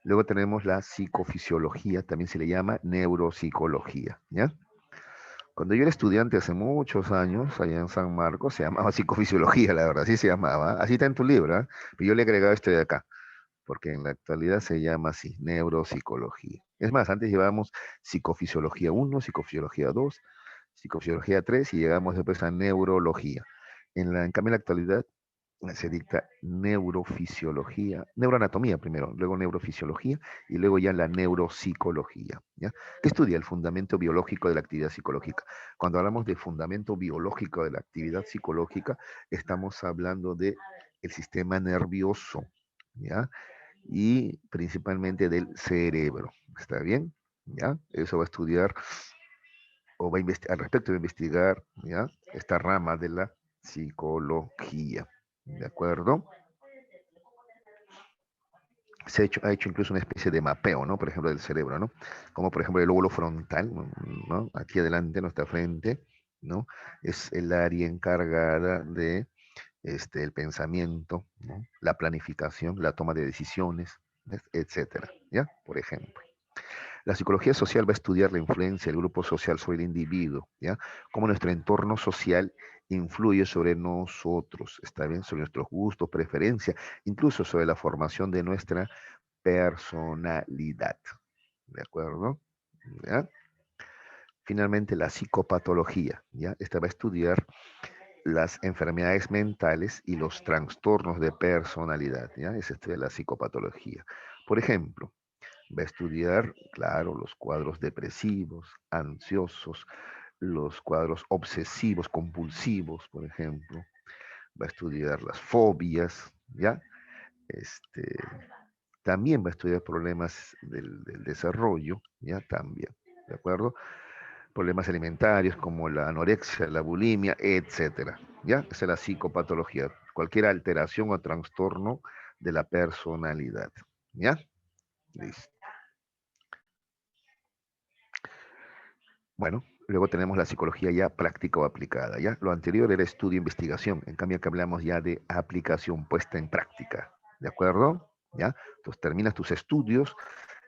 Luego tenemos la psicofisiología, también se le llama neuropsicología, ¿ya? Cuando yo era estudiante hace muchos años, allá en San Marcos, se llamaba psicofisiología, la verdad, así se llamaba. Así está en tu libro, ¿eh? Pero yo le he agregado este de acá, porque en la actualidad se llama así, neuropsicología. Es más, antes llevábamos psicofisiología 1, psicofisiología 2, psicofisiología 3 y llegamos después a neurología. En cambio, en la actualidad se dicta neurofisiología, neuroanatomía primero, luego neurofisiología y luego ya la neuropsicología, ¿ya? Que estudia el fundamento biológico de la actividad psicológica. Cuando hablamos de fundamento biológico de la actividad psicológica, estamos hablando de el sistema nervioso, ¿ya? Y principalmente del cerebro, ¿está bien? ¿Ya? Eso va a estudiar o va a investigar, al respecto va a investigar, ¿ya? Esta rama de la psicología. ¿De acuerdo? Ha hecho incluso una especie de mapeo, ¿no? Por ejemplo, del cerebro, ¿no? Como por ejemplo el lóbulo frontal, ¿no? Aquí adelante, nuestra frente, ¿no? Es el área encargada de el pensamiento, ¿no? La planificación, la toma de decisiones, etcétera, ¿ya? Por ejemplo. La psicología social va a estudiar la influencia del grupo social sobre el individuo, ¿ya? Cómo nuestro entorno social influye sobre nosotros, ¿está bien? Sobre nuestros gustos, preferencias, incluso sobre la formación de nuestra personalidad, ¿de acuerdo? ¿Ya? Finalmente, la psicopatología, ¿ya? Esta va a estudiar las enfermedades mentales y los trastornos de personalidad, ¿ya? Es de la psicopatología. Por ejemplo, va a estudiar, claro, los cuadros depresivos, ansiosos, los cuadros obsesivos, compulsivos, por ejemplo. Va a estudiar las fobias, ¿ya? Este, también va a estudiar problemas del desarrollo, ¿ya? También, ¿de acuerdo? Problemas alimentarios como la anorexia, la bulimia, etcétera, ¿ya? Esa es la psicopatología, cualquier alteración o trastorno de la personalidad, ¿ya? Listo. Bueno, luego tenemos la psicología ya práctica o aplicada, ¿ya? Lo anterior era estudio e investigación, en cambio que hablamos ya de aplicación puesta en práctica, ¿de acuerdo? ¿Ya? Entonces terminas tus estudios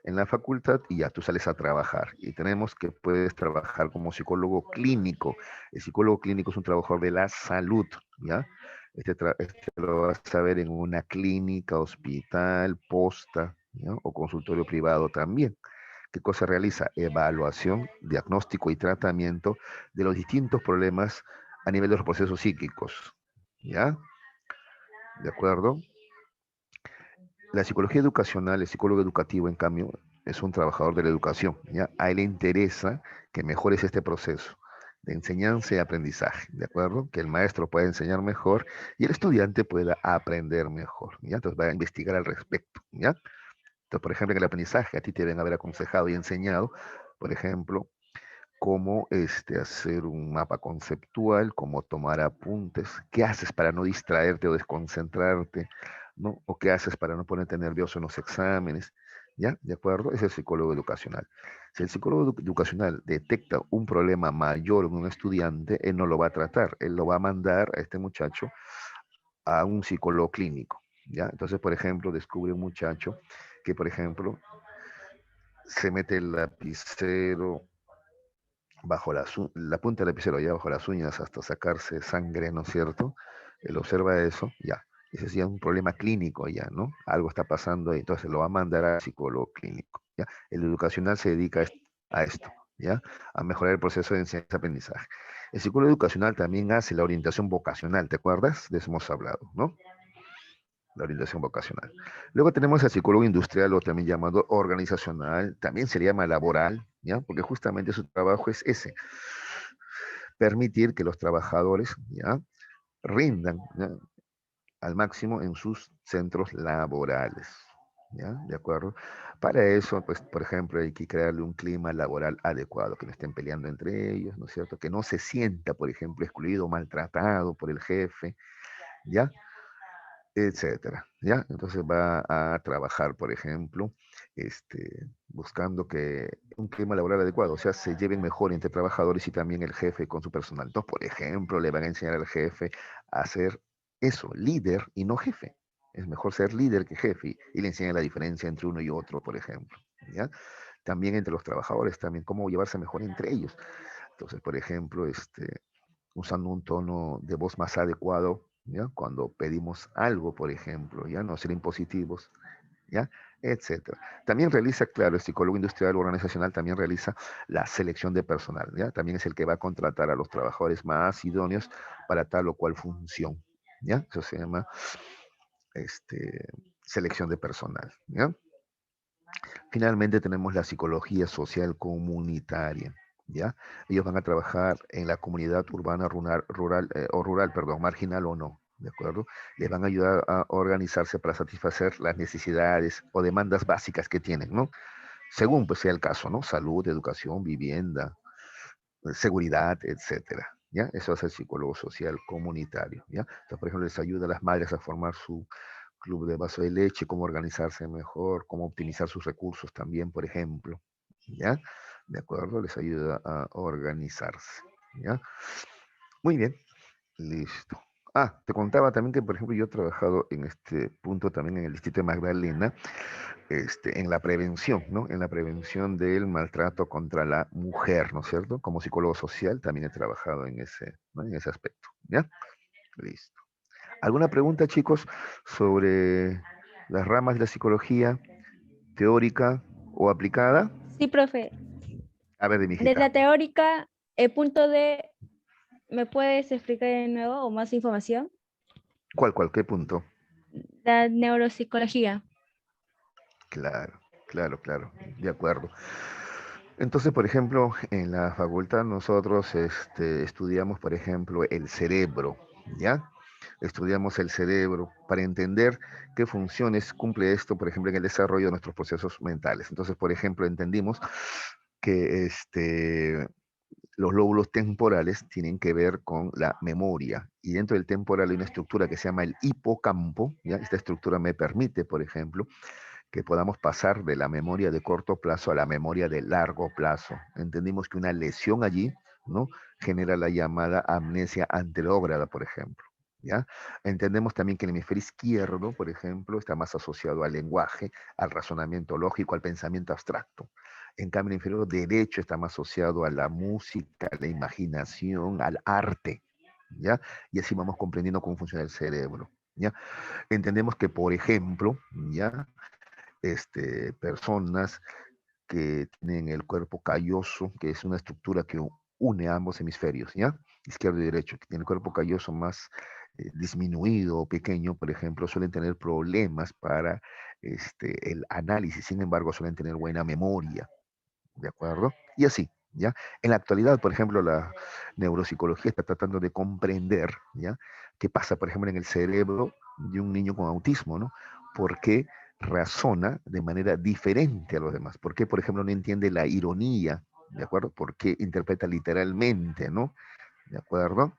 en la facultad y ya tú sales a trabajar. Y tenemos que puedes trabajar como psicólogo clínico. El psicólogo clínico es un trabajador de la salud, ¿ya? Este lo vas a ver en una clínica, hospital, posta, ¿ya? O consultorio privado también. ¿Qué cosa realiza? Evaluación, diagnóstico y tratamiento de los distintos problemas a nivel de los procesos psíquicos. ¿Ya? ¿De acuerdo? La psicología educacional, el psicólogo educativo, en cambio, es un trabajador de la educación. ¿Ya? A él le interesa que mejores este proceso de enseñanza y aprendizaje, ¿de acuerdo? Que el maestro pueda enseñar mejor y el estudiante pueda aprender mejor, ¿ya? Entonces va a investigar al respecto, ¿ya? Entonces, por ejemplo, en el aprendizaje a ti te deben haber aconsejado y enseñado, por ejemplo, cómo hacer un mapa conceptual, cómo tomar apuntes, qué haces para no distraerte o desconcentrarte, ¿no? O qué haces para no ponerte nervioso en los exámenes, ¿ya? ¿De acuerdo? Es el psicólogo educacional. Si el psicólogo educacional detecta un problema mayor en un estudiante, él no lo va a tratar, él lo va a mandar a este muchacho a un psicólogo clínico, ¿ya? Entonces, por ejemplo, descubre un muchacho que, por ejemplo, se mete el lapicero bajo la punta del lapicero, ya bajo las uñas hasta sacarse sangre, ¿no es cierto? Él observa eso, ya. Ese sí es un problema clínico ya, ¿no? Algo está pasando y entonces lo va a mandar al psicólogo clínico, ¿ya? El educacional se dedica a esto, ¿ya? A mejorar el proceso de enseñanza-aprendizaje. El psicólogo educacional también hace la orientación vocacional, ¿te acuerdas? De eso hemos hablado, ¿no? La orientación vocacional. Luego tenemos al psicólogo industrial o también llamado organizacional, también se le llama laboral, ¿ya? Porque justamente su trabajo es ese, permitir que los trabajadores, ¿ya? Rindan, ¿ya? Al máximo en sus centros laborales, ¿ya? ¿De acuerdo? Para eso, pues, por ejemplo, hay que crearle un clima laboral adecuado, que no estén peleando entre ellos, ¿no es cierto? Que no se sienta, por ejemplo, excluido, maltratado por el jefe, ¿ya? Etcétera, ¿ya? Entonces va a trabajar, por ejemplo, buscando que un clima laboral adecuado, o sea, se lleven mejor entre trabajadores y también el jefe con su personal. Entonces, por ejemplo, le van a enseñar al jefe a ser eso, líder y no jefe, Es mejor ser líder que jefe y le enseña la diferencia entre uno y otro, por ejemplo. ¿Ya? También entre los trabajadores, también cómo llevarse mejor entre ellos. Entonces, por ejemplo, usando un tono de voz más adecuado, ¿ya? Cuando pedimos algo, por ejemplo, ya no ser impositivos, ¿ya? Etcétera. También realiza, claro, el psicólogo industrial organizacional también realiza la selección de personal, ¿ya? También es el que va a contratar a los trabajadores más idóneos para tal o cual función, ¿ya? Eso se llama este, selección de personal, ¿ya? Finalmente tenemos la psicología social comunitaria, ¿ya? Ellos van a trabajar en la comunidad urbana, rural, perdón, marginal o no, ¿de acuerdo? Les van a ayudar a organizarse para satisfacer las necesidades o demandas básicas que tienen, ¿no? Según pues sea el caso, ¿no? Salud, educación, vivienda, seguridad, etcétera. ¿Ya? Eso es el psicólogo social comunitario, ¿ya? Entonces, por ejemplo, les ayuda a las madres a formar su club de vaso de leche, cómo organizarse mejor, cómo optimizar sus recursos también, por ejemplo, ¿ya? De acuerdo, les ayuda a organizarse, ¿ya? Muy bien, listo. Ah, te contaba también que, por ejemplo, yo he trabajado en este punto también en el distrito de Magdalena, en la prevención, ¿no? En la prevención del maltrato contra la mujer, ¿no es cierto? Como psicólogo social también he trabajado en ese, ¿no? En ese aspecto, ¿ya? Listo. ¿Alguna pregunta, chicos, sobre las ramas de la psicología teórica o aplicada? Sí, profe. A ver, de mi De hijita. la teórica, el punto de, ¿me puedes explicar de nuevo o más información? ¿Cuál? ¿Qué punto? La neuropsicología. Claro, claro, de acuerdo. Entonces, por ejemplo, en la facultad nosotros estudiamos, por ejemplo, el cerebro, ¿ya? Estudiamos el cerebro para entender qué funciones cumple esto, por ejemplo, en el desarrollo de nuestros procesos mentales. Entonces, por ejemplo, entendimos que los lóbulos temporales tienen que ver con la memoria y dentro del temporal hay una estructura que se llama el hipocampo, ¿ya? Esta estructura me permite, por ejemplo, que podamos pasar de la memoria de corto plazo a la memoria de largo plazo. Entendimos que una lesión allí, ¿no? Genera la llamada amnesia anterógrada, por ejemplo. ¿Ya? Entendemos también que el hemisferio izquierdo, por ejemplo, está más asociado al lenguaje, al razonamiento lógico, al pensamiento abstracto. En cambio, el hemisferio derecho está más asociado a la música, a la imaginación, al arte. ¿Ya? Y así vamos comprendiendo cómo funciona el cerebro. ¿Ya? Entendemos que, por ejemplo, ¿ya? Personas que tienen el cuerpo calloso, que es una estructura que une ambos hemisferios, ¿ya? Izquierdo y derecho, que tiene el cuerpo calloso más disminuido o pequeño, por ejemplo, suelen tener problemas para el análisis, sin embargo, suelen tener buena memoria, ¿de acuerdo? Y así, ¿ya? En la actualidad, por ejemplo, la neuropsicología está tratando de comprender, ¿ya? ¿Qué pasa, por ejemplo, en el cerebro de un niño con autismo, ¿no? ¿Por qué razona de manera diferente a los demás? ¿Por qué, por ejemplo, no entiende la ironía? ¿De acuerdo? ¿Por qué interpreta literalmente, ¿no? ¿De acuerdo?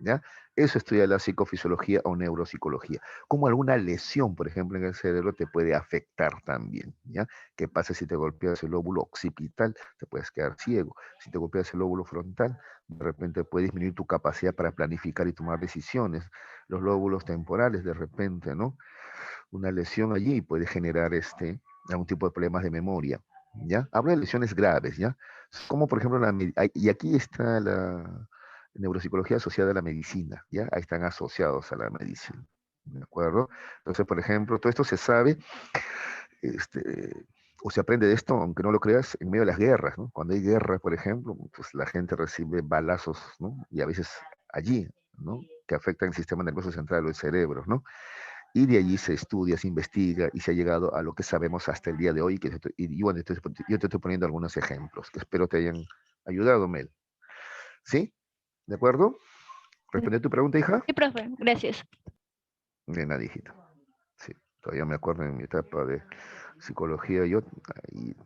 ¿Ya? Eso estudia la psicofisiología o neuropsicología. Como alguna lesión, por ejemplo, en el cerebro te puede afectar también, ¿ya? ¿Qué pasa si te golpeas el lóbulo occipital? Te puedes quedar ciego. Si te golpeas el lóbulo frontal, de repente puede disminuir tu capacidad para planificar y tomar decisiones. Los lóbulos temporales, de repente, ¿no? Una lesión allí puede generar algún tipo de problemas de memoria, ¿ya? Hablo de lesiones graves, ¿ya? Como por ejemplo, y aquí está la neuropsicología asociada a la medicina, ¿ya? Ahí están asociados a la medicina, ¿de acuerdo? Entonces, por ejemplo, todo esto se sabe, o se aprende de esto, aunque no lo creas, en medio de las guerras, ¿no? Cuando hay guerra, por ejemplo, pues la gente recibe balazos, ¿no? Y a veces allí, ¿no? Que afectan el sistema nervioso central o el cerebro, ¿no? Y de allí se estudia, se investiga y se ha llegado a lo que sabemos hasta el día de hoy. Y bueno, yo te estoy poniendo algunos ejemplos que espero te hayan ayudado, Mel. ¿Sí? ¿De acuerdo? ¿Respondió tu pregunta, hija? Sí, profe, gracias. De nada, hijita. Sí, todavía me acuerdo en mi etapa de psicología, yo ahí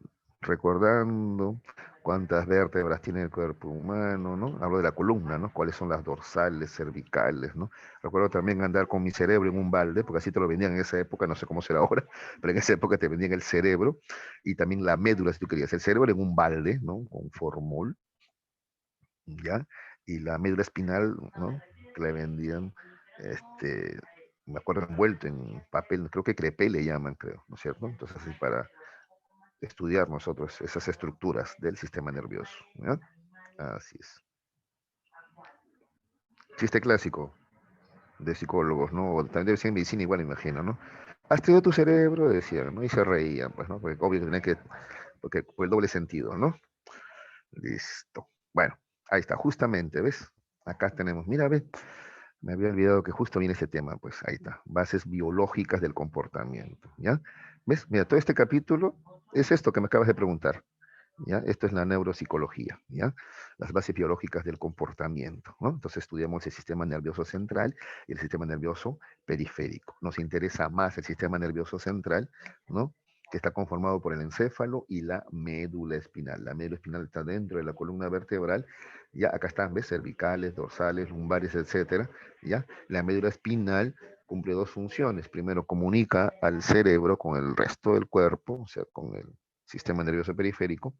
recordando cuántas vértebras tiene el cuerpo humano, ¿no? Hablo de la columna, ¿no? Cuáles son las dorsales, cervicales, ¿no? Recuerdo también andar con mi cerebro en un balde, porque así te lo vendían en esa época, no sé cómo será ahora, pero en esa época te vendían el cerebro y también la médula, si tú querías, el cerebro en un balde, ¿no? Con formol, ¿ya? Y la médula espinal, ¿no? Que le vendían, este, me acuerdo, envuelto en papel, creo que crepé le llaman, creo, ¿no es cierto? Entonces, así para estudiar nosotros esas estructuras del sistema nervioso, ¿ya? Así es. Chiste clásico de psicólogos, ¿no? O también debe ser en medicina igual, imagino, ¿no? ¿Has estudiado tu cerebro? Decían, ¿no? Y se reían, pues, ¿no? Porque obvio que tenía que, porque por el doble sentido, ¿no? Listo. Bueno, ahí está, justamente, ¿ves? Acá tenemos, mira, ve, me había olvidado que justo viene ese tema, pues ahí está, bases biológicas del comportamiento, ¿ya? ¿Ves? Mira, todo este capítulo es esto que me acabas de preguntar. ¿Ya? Esto es la neuropsicología, ¿ya? Las bases biológicas del comportamiento, ¿no? Entonces estudiamos el sistema nervioso central y el sistema nervioso periférico. Nos interesa más el sistema nervioso central, ¿no? Que está conformado por el encéfalo y la médula espinal. La médula espinal está dentro de la columna vertebral, ya acá están, ¿ves? Cervicales, dorsales, lumbares, etcétera, ¿ya? La médula espinal cumple dos funciones. Primero, comunica al cerebro con el resto del cuerpo, o sea, con el sistema nervioso periférico,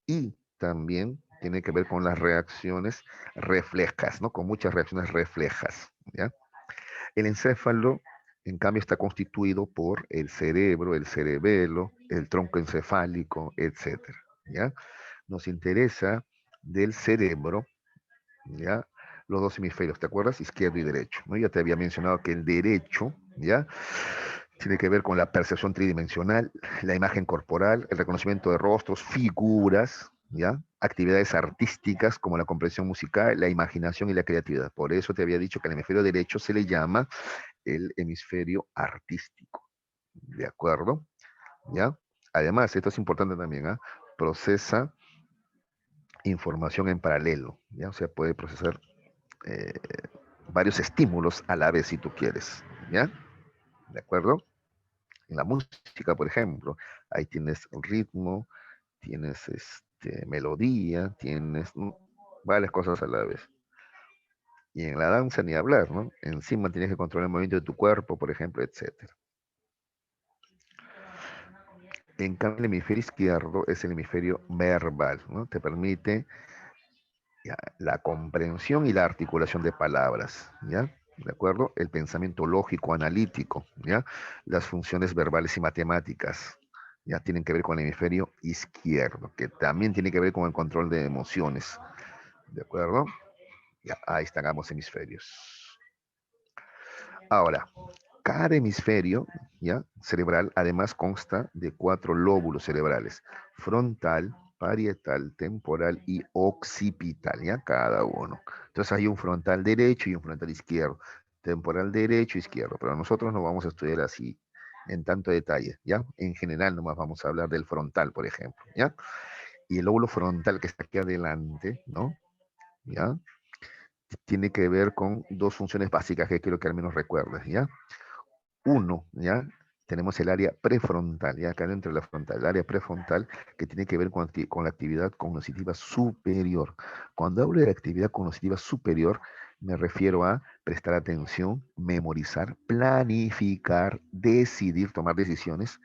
y también tiene que ver con las reacciones reflejas, ¿no? Con muchas reacciones reflejas, ¿ya? El encéfalo, en cambio, está constituido por el cerebro, el cerebelo, el tronco encefálico, etcétera, ¿ya? Nos interesa del cerebro, ¿ya? Los dos hemisferios, ¿te acuerdas? Izquierdo y derecho, ¿no? Ya te había mencionado que el derecho, ¿ya? Tiene que ver con la percepción tridimensional, la imagen corporal, el reconocimiento de rostros, figuras, ¿ya? Actividades artísticas como la comprensión musical, la imaginación y la creatividad. Por eso te había dicho que al hemisferio derecho se le llama el hemisferio artístico. ¿De acuerdo? ¿Ya? Además, esto es importante también, ¿ah? Procesa información en paralelo, ¿ya? O sea, puede procesar eh, varios estímulos a la vez si tú quieres, ¿ya? ¿De acuerdo? En la música, por ejemplo, ahí tienes ritmo, tienes melodía, tienes varias cosas a la vez. Y en la danza ni hablar, ¿no? Encima tienes que controlar el movimiento de tu cuerpo, por ejemplo, etcétera. En cambio, el hemisferio izquierdo es el hemisferio verbal, ¿no? Te permite ya, la comprensión y la articulación de palabras, ¿ya? ¿De acuerdo? El pensamiento lógico, analítico, ¿ya? Las funciones verbales y matemáticas, ya tienen que ver con el hemisferio izquierdo, que también tiene que ver con el control de emociones, ¿de acuerdo? Ya, ahí están ambos hemisferios. Ahora, cada hemisferio, ¿ya? Cerebral, además consta de 4 lóbulos cerebrales: frontal, parietal, temporal y occipital, ¿ya? Cada uno. Entonces hay un frontal derecho y un frontal izquierdo, temporal derecho y izquierdo, pero nosotros no vamos a estudiar así en tanto detalle, ¿ya? En general nomás vamos a hablar del frontal, por ejemplo, ¿ya? Y el lóbulo frontal que está aquí adelante, ¿no? ¿Ya? Tiene que ver con dos funciones básicas que quiero que al menos recuerdes, ¿ya? Uno, ¿ya? Tenemos el área prefrontal, ya acá dentro de la frontal, el área prefrontal que tiene que ver con la actividad cognitiva superior. Cuando hablo de la actividad cognitiva superior, me refiero a prestar atención, memorizar, planificar, decidir, tomar decisiones.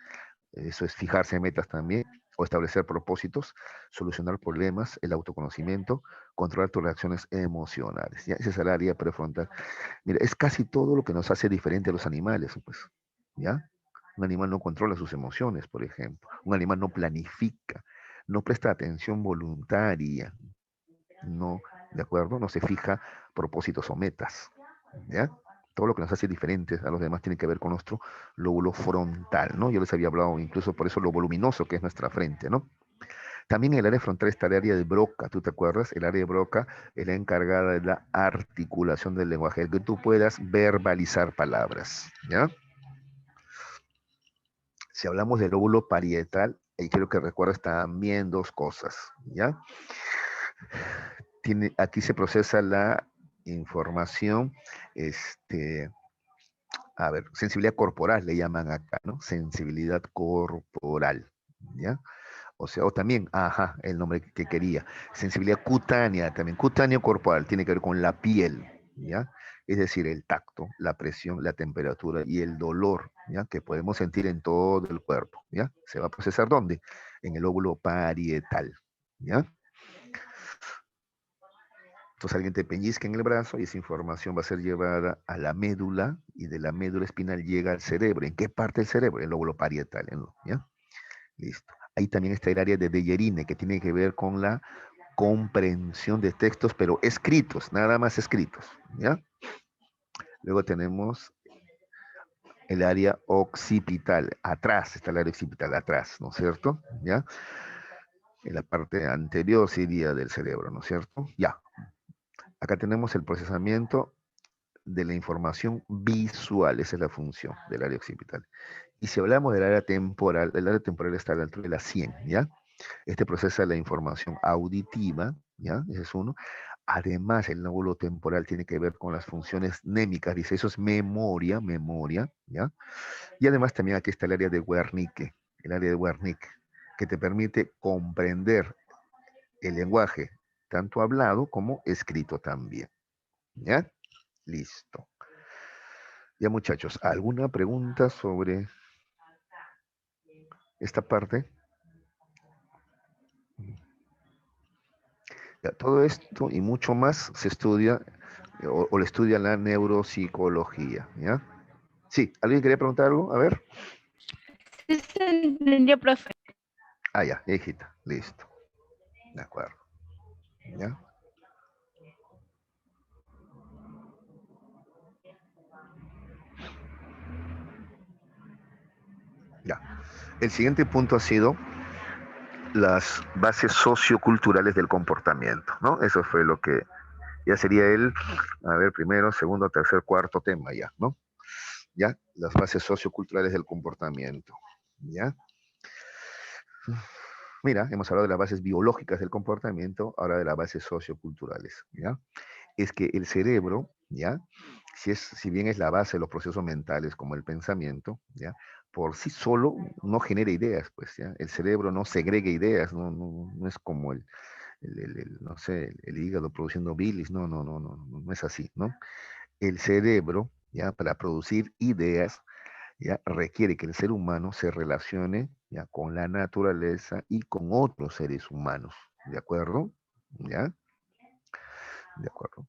Eso es fijarse en metas también, o establecer propósitos, solucionar problemas, el autoconocimiento, controlar tus reacciones emocionales. ¿Ya? Esa es el área prefrontal. Mira, es casi todo lo que nos hace diferente a los animales, pues, ¿ya? Un animal no controla sus emociones, por ejemplo. Un animal no planifica, no presta atención voluntaria, no, ¿de acuerdo? No se fija propósitos o metas, ¿ya? Todo lo que nos hace diferentes a los demás tiene que ver con nuestro lóbulo frontal, ¿no? Yo les había hablado incluso por eso lo voluminoso que es nuestra frente, ¿no? También en el área frontal está el área de Broca, ¿tú te acuerdas? El área de Broca es la encargada de la articulación del lenguaje, de que tú puedas verbalizar palabras, ¿ya? Si hablamos del lóbulo parietal, y quiero que recuerdes también dos cosas, ¿ya? Aquí se procesa la información, este, a ver, sensibilidad corporal le llaman acá, ¿no? Sensibilidad corporal, ¿ya? O sea, o también, ajá, el nombre que quería. Sensibilidad cutánea también. Cutáneo corporal tiene que ver con la piel, ¿ya? Es decir, el tacto, la presión, la temperatura y el dolor, ¿ya? Que podemos sentir en todo el cuerpo, ¿ya? ¿Se va a procesar dónde? En el óvulo parietal, ¿ya? Entonces alguien te pellizca en el brazo y esa información va a ser llevada a la médula y de la médula espinal llega al cerebro. ¿En qué parte del cerebro? El lóbulo parietal, ¿ya? Listo. Ahí también está el área de Bellerine, que tiene que ver con la comprensión de textos, pero escritos, nada más escritos, ¿ya? Luego tenemos el área occipital, atrás está el área occipital, atrás, ¿no es cierto? ¿Ya? En la parte anterior sería del cerebro, ¿no es cierto? Ya. Acá tenemos el procesamiento de la información visual, esa es la función del área occipital. Y si hablamos del área temporal, el área temporal está a la altura de la 100, ¿ya? Este procesa la información auditiva, ¿ya? Ese es uno. Además, el lóbulo temporal tiene que ver con las funciones némicas, dice, eso es memoria, memoria, ¿ya? Y además también aquí está el área de Wernicke, el área de Wernicke, que te permite comprender el lenguaje, tanto hablado como escrito también, ¿ya? Listo. Ya muchachos, ¿alguna pregunta sobre esta parte? Ya, todo esto y mucho más se estudia o lo estudia la neuropsicología, ¿ya? Sí, ¿alguien quería preguntar algo? A ver. Sí se entendió, profe. Ah, ya, hijita, listo. De acuerdo. ¿Ya? Ya. El siguiente punto ha sido las bases socioculturales del comportamiento, ¿no? Eso fue lo que ya sería el, a ver, primero, segundo, tercer, cuarto tema ya, ¿no? Ya, las bases socioculturales del comportamiento, ¿ya? Mira, hemos hablado de las bases biológicas del comportamiento, ahora de las bases socioculturales, ¿ya? Es que el cerebro, ¿ya? Si bien es la base de los procesos mentales como el pensamiento, ¿ya? Por sí solo no genera ideas, pues, ¿ya? El cerebro no segrega ideas, no es como no sé, el hígado produciendo bilis, no es así, ¿no? El cerebro, ¿ya? Para producir ideas, ¿ya? Requiere que el ser humano se relacione, ¿ya? Con la naturaleza y con otros seres humanos, ¿de acuerdo? ¿Ya? De acuerdo.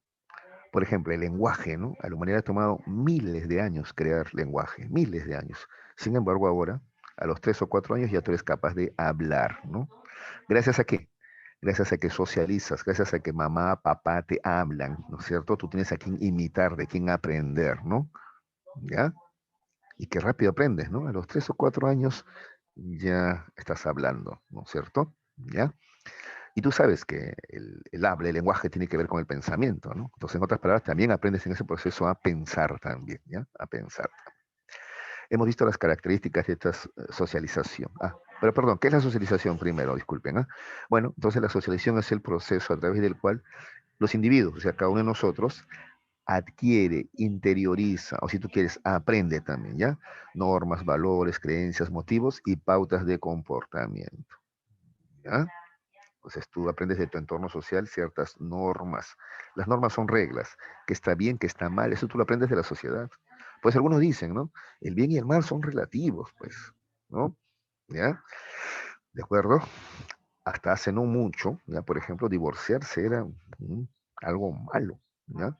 Por ejemplo, el lenguaje, ¿no? A la humanidad ha tomado miles de años crear lenguaje, miles de años. Sin embargo, ahora, a los 3 o 4 años ya tú eres capaz de hablar, ¿no? ¿Gracias a qué? Gracias a que socializas, gracias a que mamá, papá te hablan, ¿no es cierto? Tú tienes a quien imitar, de quien aprender, ¿no? ¿Ya? Y qué rápido aprendes, ¿no? A los 3 o 4 años ya estás hablando, ¿no es cierto? ¿Ya? Y tú sabes que el habla, el lenguaje tiene que ver con el pensamiento, ¿no? Entonces, en otras palabras, también aprendes en ese proceso a pensar también, ¿ya? A pensar. Hemos visto las características de esta socialización. Ah, pero perdón, ¿qué es la socialización primero? Disculpen, ¿ah? Bueno, entonces la socialización es el proceso a través del cual los individuos, o sea, cada uno de nosotros, adquiere, interioriza, o si tú quieres, aprende también, ¿ya? Normas, valores, creencias, motivos y pautas de comportamiento, ¿ya? Entonces tú aprendes de tu entorno social ciertas normas. Las normas son reglas, que está bien, que está mal, eso tú lo aprendes de la sociedad. Pues algunos dicen, ¿no? El bien y el mal son relativos, pues, ¿no? ¿Ya? ¿De acuerdo? Hasta hace no mucho, ya por ejemplo, divorciarse era algo malo, ¿ya?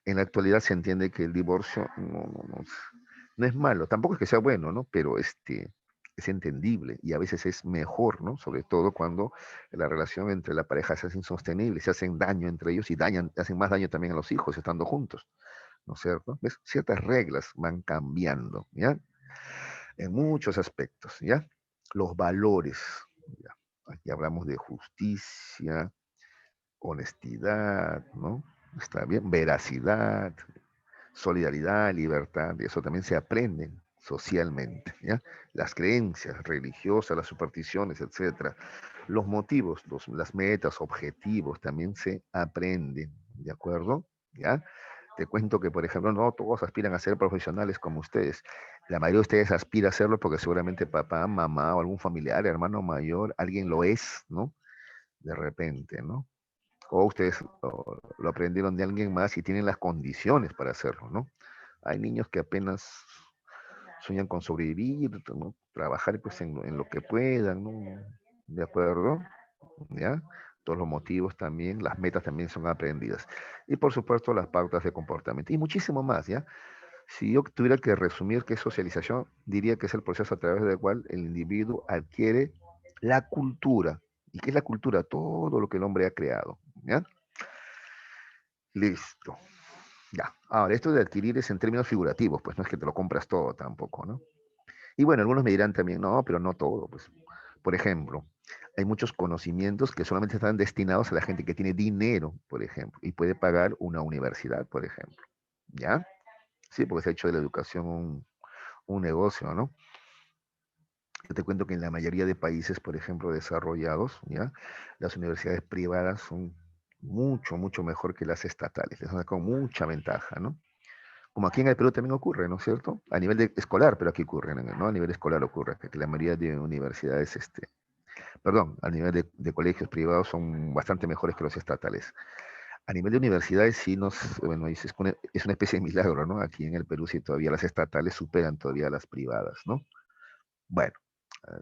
En la actualidad se entiende que el divorcio no es malo, tampoco es que sea bueno, ¿no? Pero es entendible y a veces es mejor, ¿no? Sobre todo cuando la relación entre la pareja se hace insostenible, se hacen daño entre ellos y hacen más daño también a los hijos estando juntos, ¿no es cierto? ¿Ves? Ciertas reglas van cambiando, ¿ya? En muchos aspectos, ¿ya? Los valores, ¿ya? Aquí hablamos de justicia, honestidad, ¿no? Está bien, veracidad, solidaridad, libertad, y eso también se aprende socialmente, ¿ya? Las creencias religiosas, las supersticiones, etcétera. Los motivos, las metas, objetivos también se aprenden, ¿de acuerdo? ¿Ya? Te cuento que, por ejemplo, no todos aspiran a ser profesionales como ustedes. La mayoría de ustedes aspira a hacerlo porque seguramente papá, mamá o algún familiar, hermano mayor, alguien lo es, ¿no? De repente, ¿no? O ustedes lo aprendieron de alguien más y tienen las condiciones para hacerlo, ¿no? Hay niños que apenas sueñan con sobrevivir, ¿no? Trabajar pues en lo que puedan, ¿no? ¿De acuerdo? ¿Ya? Todos los motivos también, las metas también son aprendidas. Y por supuesto las pautas de comportamiento y muchísimo más, ¿ya? Si yo tuviera que resumir qué es socialización, diría que es el proceso a través del cual el individuo adquiere la cultura. ¿Y qué es la cultura? Todo lo que el hombre ha creado, ¿ya? Listo. Ya. Ahora, esto de adquirir es en términos figurativos, pues no es que te lo compras todo tampoco, ¿no? Y bueno, algunos me dirán también, no, pero no todo, pues. Por ejemplo, hay muchos conocimientos que solamente están destinados a la gente que tiene dinero, por ejemplo, y puede pagar una universidad, por ejemplo. ¿Ya? Sí, porque se ha hecho de la educación un negocio, ¿no? Yo te cuento que en la mayoría de países, por ejemplo, desarrollados, ¿ya? Las universidades privadas son mucho mejor que las estatales. Les dan con mucha ventaja, ¿no? Como aquí en el Perú también ocurre, ¿no es cierto? A nivel de escolar, pero aquí ocurre, ¿no? A nivel escolar ocurre, que la mayoría de universidades, perdón, a nivel de colegios privados son bastante mejores que los estatales. A nivel de universidades sí bueno, es una especie de milagro, ¿no? Aquí en el Perú sí todavía las estatales superan todavía a las privadas, ¿no? Bueno,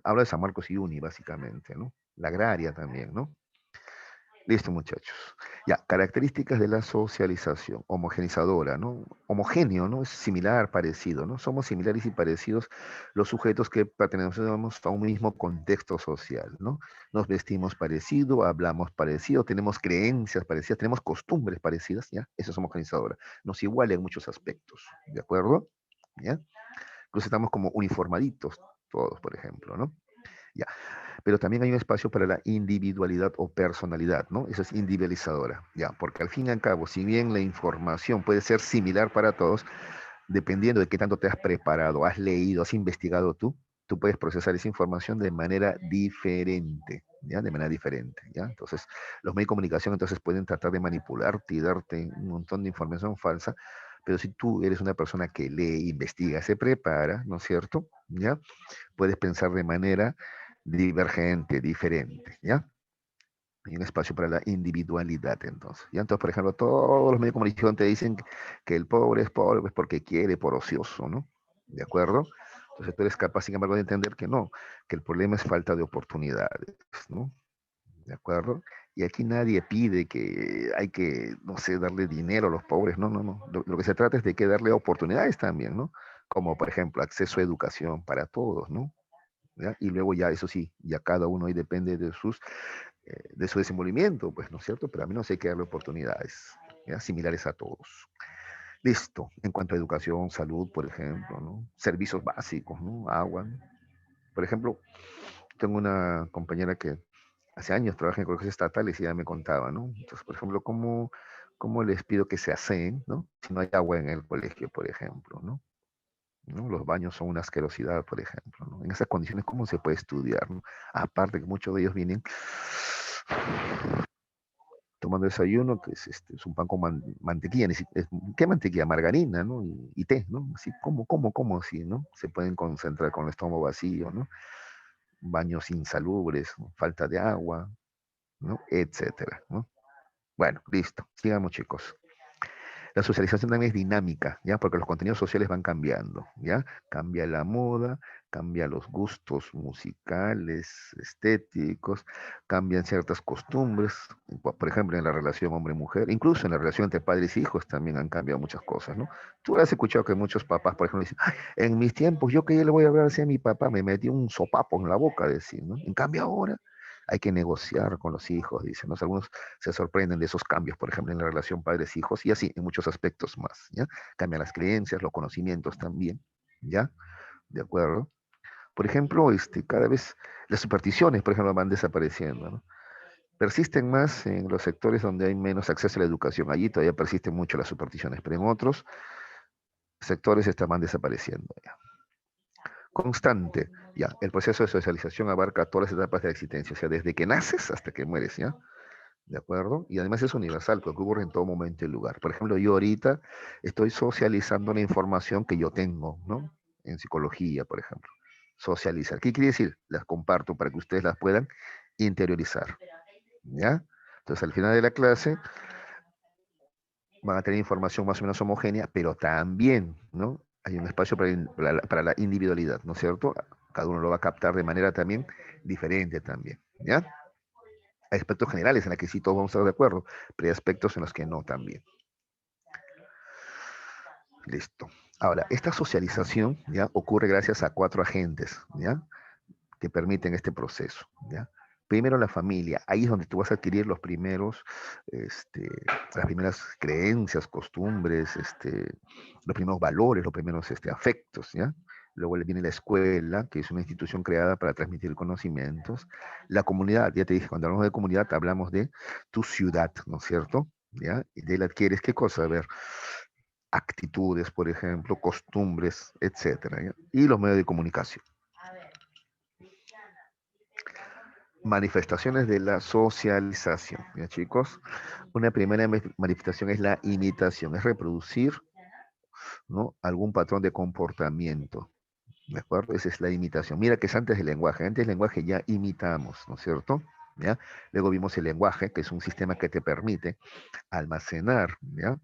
hablo de San Marcos y Uni, básicamente, ¿no? La agraria también, ¿no? Listo, muchachos. Ya, características de la socialización, homogenizadora, ¿no? Homogéneo, ¿no? Es similar, parecido, ¿no? Somos similares y parecidos los sujetos que pertenecemos a un mismo contexto social, ¿no? Nos vestimos parecido, hablamos parecido, tenemos creencias parecidas, tenemos costumbres parecidas, ¿ya? Eso es homogenizadora. Nos iguala en muchos aspectos, ¿de acuerdo? ¿Ya? Incluso estamos como uniformaditos todos, por ejemplo, ¿no? Ya. Pero también hay un espacio para la individualidad o personalidad, ¿no? Eso es individualizadora, ya, porque al fin y al cabo, si bien la información puede ser similar para todos, dependiendo de qué tanto te has preparado, has leído, has investigado tú puedes procesar esa información de manera diferente, ¿ya? De manera diferente, ¿ya? Entonces, los medios de comunicación entonces pueden tratar de manipularte y darte un montón de información falsa, pero si tú eres una persona que lee, investiga, se prepara, ¿no es cierto? ¿Ya? Puedes pensar de manera divergente, diferente, ¿ya? Hay un espacio para la individualidad, entonces. ¿Ya? Entonces, por ejemplo, todos los medios de comunicación te dicen que el pobre es pobre pues porque quiere, por ocioso, ¿no? ¿De acuerdo? Entonces tú eres capaz, sin embargo, de entender que no, que el problema es falta de oportunidades, ¿no? ¿De acuerdo? Y aquí nadie pide que hay que, no sé, darle dinero a los pobres, no, no, no. Lo que se trata es de que darle oportunidades también, ¿no? Como, por ejemplo, acceso a educación para todos, ¿no? ¿Ya? Y luego ya, eso sí, ya cada uno ahí depende de su desenvolvimiento, pues, ¿no es cierto? Pero a mí no sé, hay que darle oportunidades, ¿ya? Similares a todos. Listo, en cuanto a educación, salud, por ejemplo, ¿no? Servicios básicos, ¿no? Agua, ¿no? Por ejemplo, tengo una compañera que hace años trabaja en colegios estatales y ella me contaba, ¿no? Entonces, por ejemplo, ¿cómo les pido que se aseen, ¿no? Si no hay agua en el colegio, por ejemplo, ¿no? ¿No? Los baños son una asquerosidad, por ejemplo, ¿no? En esas condiciones, ¿cómo se puede estudiar, ¿no? Aparte que muchos de ellos vienen tomando desayuno, que es un pan con mantequilla, ¿qué mantequilla? Margarina, ¿no? Y té, ¿no? Así, ¿cómo así, ¿no? Se pueden concentrar con el estómago vacío, ¿no? Baños insalubres, ¿no? Falta de agua, ¿no? Etcétera, ¿no? Bueno, listo. Sigamos, chicos. La socialización también es dinámica, ¿ya? Porque los contenidos sociales van cambiando, ¿ya? Cambia la moda, cambian los gustos musicales, estéticos, cambian ciertas costumbres, por ejemplo, en la relación hombre-mujer, incluso en la relación entre padres e hijos también han cambiado muchas cosas, ¿no? Tú has escuchado que muchos papás, por ejemplo, dicen, "Ay, en mis tiempos, yo que le voy a hablar así a mi papá, me metió un sopapo en la boca", decir, ¿no? En cambio ahora hay que negociar con los hijos, dicen, ¿no? Algunos se sorprenden de esos cambios, por ejemplo, en la relación padres-hijos, y así en muchos aspectos más, ¿ya? Cambian las creencias, los conocimientos también, ¿ya? ¿De acuerdo? Por ejemplo, cada vez las supersticiones, por ejemplo, van desapareciendo, ¿no? Persisten más en los sectores donde hay menos acceso a la educación. Allí todavía persisten mucho las supersticiones, pero en otros sectores van desapareciendo ya. Constante, ya. El proceso de socialización abarca todas las etapas de la existencia, o sea, desde que naces hasta que mueres, ¿ya? ¿De acuerdo? Y además es universal, porque ocurre en todo momento y lugar. Por ejemplo, yo ahorita estoy socializando la información que yo tengo, ¿no? En psicología, por ejemplo. Socializar. ¿Qué quiere decir? Las comparto para que ustedes las puedan interiorizar, ¿ya? Entonces, al final de la clase van a tener información más o menos homogénea, pero también, ¿no? Hay un espacio para la individualidad, ¿no es cierto? Cada uno lo va a captar de manera también diferente también, ¿ya? Hay aspectos generales en los que sí todos vamos a estar de acuerdo, pero hay aspectos en los que no también. Listo. Ahora, esta socialización ya ocurre gracias a 4 agentes, ¿ya? Que permiten este proceso, ¿ya? Primero la familia, ahí es donde tú vas a adquirir los primeros, las primeras creencias, costumbres, los primeros valores, los primeros afectos, ¿ya? Luego le viene la escuela, que es una institución creada para transmitir conocimientos. La comunidad, ya te dije, cuando hablamos de comunidad hablamos de tu ciudad, ¿no es cierto? ¿Ya? Y de él adquieres qué cosa, a ver, actitudes, por ejemplo, costumbres, etcétera, ¿ya? Y los medios de comunicación. Manifestaciones de la socialización, ¿ya chicos? Una primera manifestación es la imitación, es reproducir, ¿no? Algún patrón de comportamiento, ¿de acuerdo? Esa es la imitación. Mira que es antes del lenguaje. Antes del lenguaje ya imitamos, ¿no es cierto? ¿Ya? Luego vimos el lenguaje, que es un sistema que te permite almacenar, ¿ya?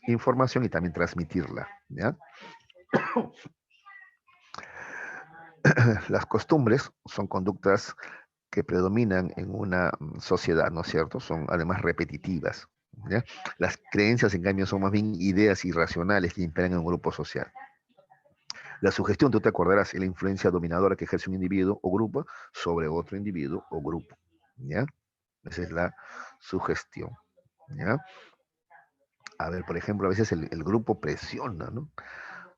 Información y también transmitirla, ¿ya? Las costumbres son conductas que predominan en una sociedad, ¿no es cierto? Son además repetitivas, ¿ya? Las creencias, en cambio, son más bien ideas irracionales que imperan en un grupo social. La sugestión, tú te acordarás, es la influencia dominadora que ejerce un individuo o grupo sobre otro individuo o grupo, ¿ya? Esa es la sugestión, ¿ya? A ver, por ejemplo, a veces el grupo presiona, ¿no?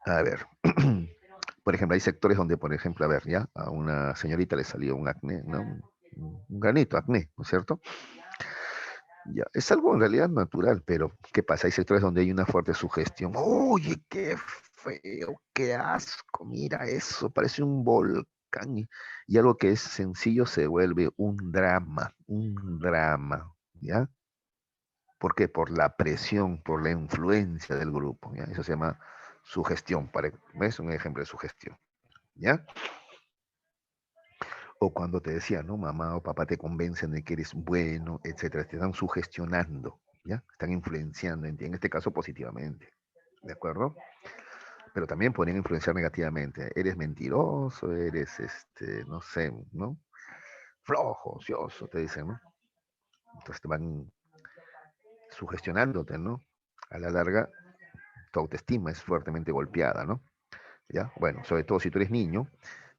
A ver, por ejemplo, hay sectores donde, por ejemplo, a ver, ya, a una señorita le salió un acné, ¿no? Un granito, acné, ¿no es cierto? Ya, es algo en realidad natural, pero ¿qué pasa? Hay sectores donde hay una fuerte sugestión. Oye, qué feo, qué asco, mira eso, parece un volcán. Y algo que es sencillo se vuelve un drama, ¿ya? ¿Por qué? Por la presión, por la influencia del grupo, ¿ya? Eso se llama sugestión, ¿ves? Un ejemplo de sugestión, ¿ya? O cuando te decía, ¿no? Mamá o papá te convencen de que eres bueno, etcétera, te están sugestionando, ¿ya? Están influenciando en ti, en este caso positivamente, ¿de acuerdo? Pero también pueden influenciar negativamente. Eres mentiroso, eres, no sé, ¿no? Flojo, ocioso, te dicen, ¿no? Entonces te van sugestionándote, ¿no? A la larga, tu autoestima es fuertemente golpeada, ¿no? ¿Ya? Bueno, sobre todo si tú eres niño,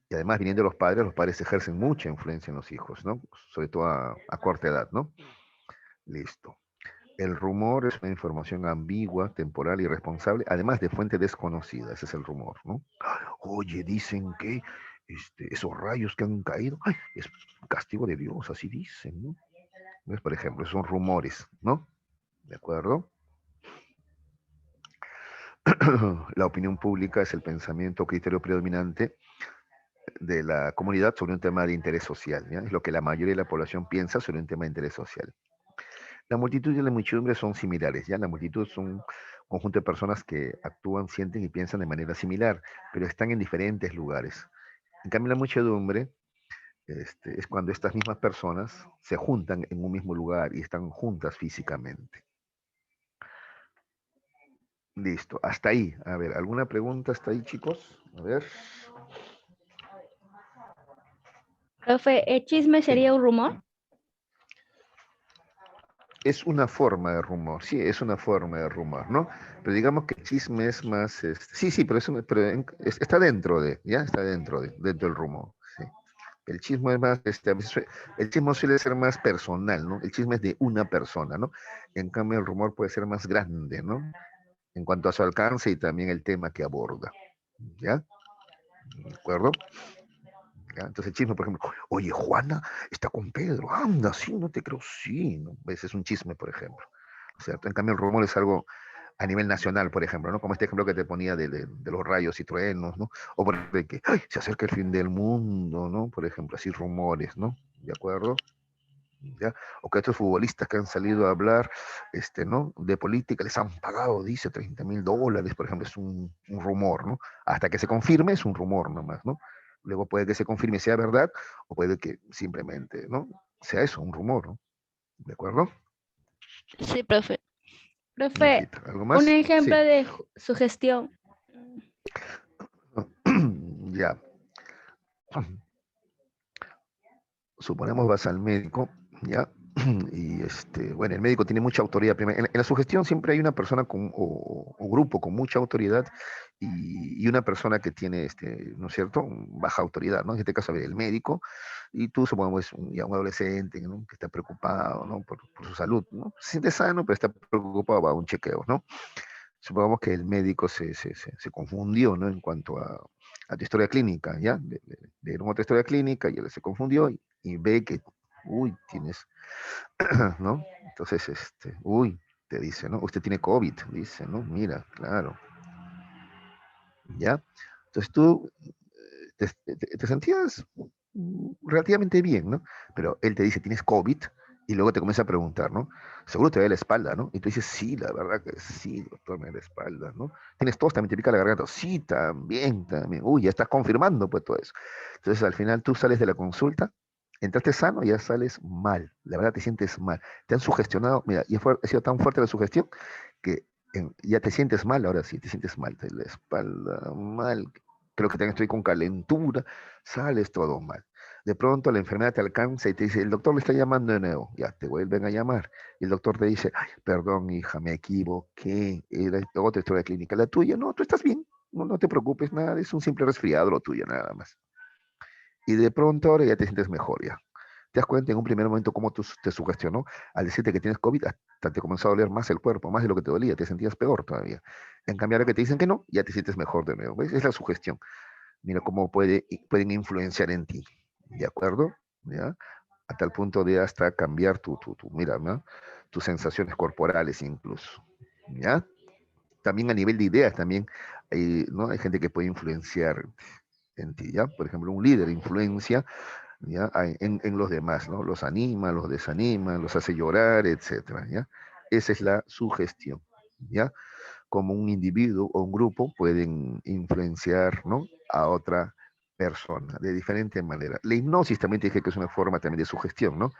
y además viniendo de los padres ejercen mucha influencia en los hijos, ¿no? Sobre todo a corta edad, ¿no? Listo. El rumor es una información ambigua, temporal y irresponsable, además de fuente desconocida. Ese es el rumor, ¿no? Oye, dicen que esos rayos que han caído, ay, es castigo de Dios, así dicen, ¿no? ¿Ves? Por ejemplo, son rumores, ¿no? ¿De acuerdo? La opinión pública es el pensamiento o criterio predominante de la comunidad sobre un tema de interés social, ¿ya? Es lo que la mayoría de la población piensa sobre un tema de interés social. La multitud y la muchedumbre son similares, ¿ya? La multitud es un conjunto de personas que actúan, sienten y piensan de manera similar, pero están en diferentes lugares. En cambio, la muchedumbre es cuando estas mismas personas se juntan en un mismo lugar y están juntas físicamente. Listo, hasta ahí. A ver, ¿alguna pregunta hasta ahí, chicos? A ver. Profe, ¿el chisme Sí. sería un rumor? Es una forma de rumor, sí, es una forma de rumor, ¿no? Pero digamos que el chisme es más, sí, sí, pero, está dentro de, ya está dentro del rumor, sí. El chisme es más, a veces el chisme suele ser más personal, ¿no? El chisme es de una persona, ¿no? En cambio, el rumor puede ser más grande, ¿no? En cuanto a su alcance y también el tema que aborda, ¿ya? ¿De acuerdo? ¿Ya? Entonces el chisme, por ejemplo, oye, Juana está con Pedro, anda, sí, no te creo, sí, ¿no? Ese es un chisme, por ejemplo. O sea, en cambio el rumor es algo a nivel nacional, por ejemplo, ¿no? Como este ejemplo que te ponía de los rayos y truenos, ¿no? O por ejemplo, de que ay, se acerca el fin del mundo, ¿no? Por ejemplo, así rumores, ¿no? ¿De acuerdo? ¿Ya? O que estos futbolistas que han salido a hablar, ¿no? De política, les han pagado, dice, $30,000, por ejemplo, es un rumor, ¿no? Hasta que se confirme es un rumor nomás, ¿no? Luego puede que se confirme sea verdad, o puede que simplemente, ¿no? Sea eso, un rumor, ¿no? ¿De acuerdo? Sí, profe. Profe, Hijita, ¿algo un más? ejemplo Sí. de sugestión. Ya. Suponemos vas al médico ¿ya? Y bueno, el médico tiene mucha autoridad. En la sugestión siempre hay una persona o grupo con mucha autoridad y una persona que tiene, ¿no es cierto?, baja autoridad, ¿no? En este caso, a ver, el médico, y tú, supongamos, ya un adolescente, ¿no?, que está preocupado, ¿no?, por su salud, ¿no? Se siente sano, pero está preocupado, va a un chequeo, ¿no? Supongamos que el médico se confundió, ¿no?, en cuanto a tu historia clínica, ¿ya? De otra historia clínica y él se confundió y ve que, uy, tienes, ¿no? Entonces, uy, te dice, ¿no? Usted tiene COVID, dice, ¿no? Mira, claro, ¿ya? Entonces tú te sentías relativamente bien, ¿no? Pero él te dice, tienes COVID, y luego te comienza a preguntar, ¿no? Seguro te duele la espalda, ¿no? Y tú dices, sí, la verdad que sí, doctor, me duele la espalda, ¿no? Tienes tos, también te pica la garganta, sí, también, también. Uy, ya estás confirmando, pues, todo eso. Entonces, al final tú sales de la consulta, entraste sano y ya sales mal, la verdad te sientes mal. Te han sugestionado, mira, y ha sido tan fuerte la sugestión que ya te sientes mal, ahora sí, te sientes mal, de la espalda mal, creo que también estoy con calentura, sales todo mal. De pronto la enfermedad te alcanza y te dice, el doctor le está llamando de nuevo, ya te vuelven a llamar. Y el doctor te dice, ay, perdón, hija, me equivoqué, era otra historia clínica, la tuya, no, tú estás bien, no, no te preocupes, nada, es un simple resfriado lo tuyo, nada más. Y de pronto ahora ya te sientes mejor ya. Te das cuenta en un primer momento cómo tú te sugestionó al decirte que tienes COVID, hasta te comenzó a doler más el cuerpo, más de lo que te dolía, te sentías peor todavía. En cambio, ahora que te dicen que no, ya te sientes mejor de nuevo. ¿Ves? Es la sugestión. Mira cómo pueden influenciar en ti. ¿De acuerdo? ¿Ya? A tal punto de hasta cambiar mira, ¿no?, tus sensaciones corporales incluso. ¿Ya? También a nivel de ideas, también ¿no?, hay gente que puede influenciar en ti, ¿ya? Por ejemplo, un líder influencia, ¿ya?, en los demás, ¿no? Los anima, los desanima, los hace llorar, etcétera, ¿ya? Esa es la sugestión, ¿ya? Como un individuo o un grupo pueden influenciar, ¿no?, a otra persona de diferente manera. La hipnosis también te dije que es una forma también de sugestión, ¿no?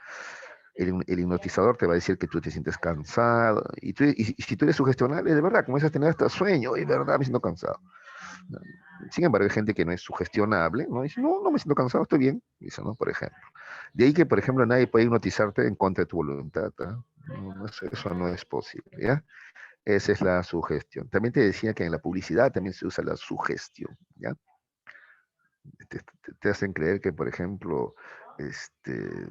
El hipnotizador te va a decir que tú te sientes cansado y si tú eres sugestionable, de verdad, comienzas a tener hasta sueño y de verdad me siento cansado. Sin embargo, hay gente que no es sugestionable, ¿no? Dice, no, no me siento cansado, estoy bien, dice, ¿no? Por ejemplo. De ahí que, por ejemplo, nadie puede hipnotizarte en contra de tu voluntad, ¿ah? No, eso no es posible, ¿ya? Esa es la sugestión. También te decía que en la publicidad también se usa la sugestión, ¿ya? Te hacen creer que, por ejemplo, este,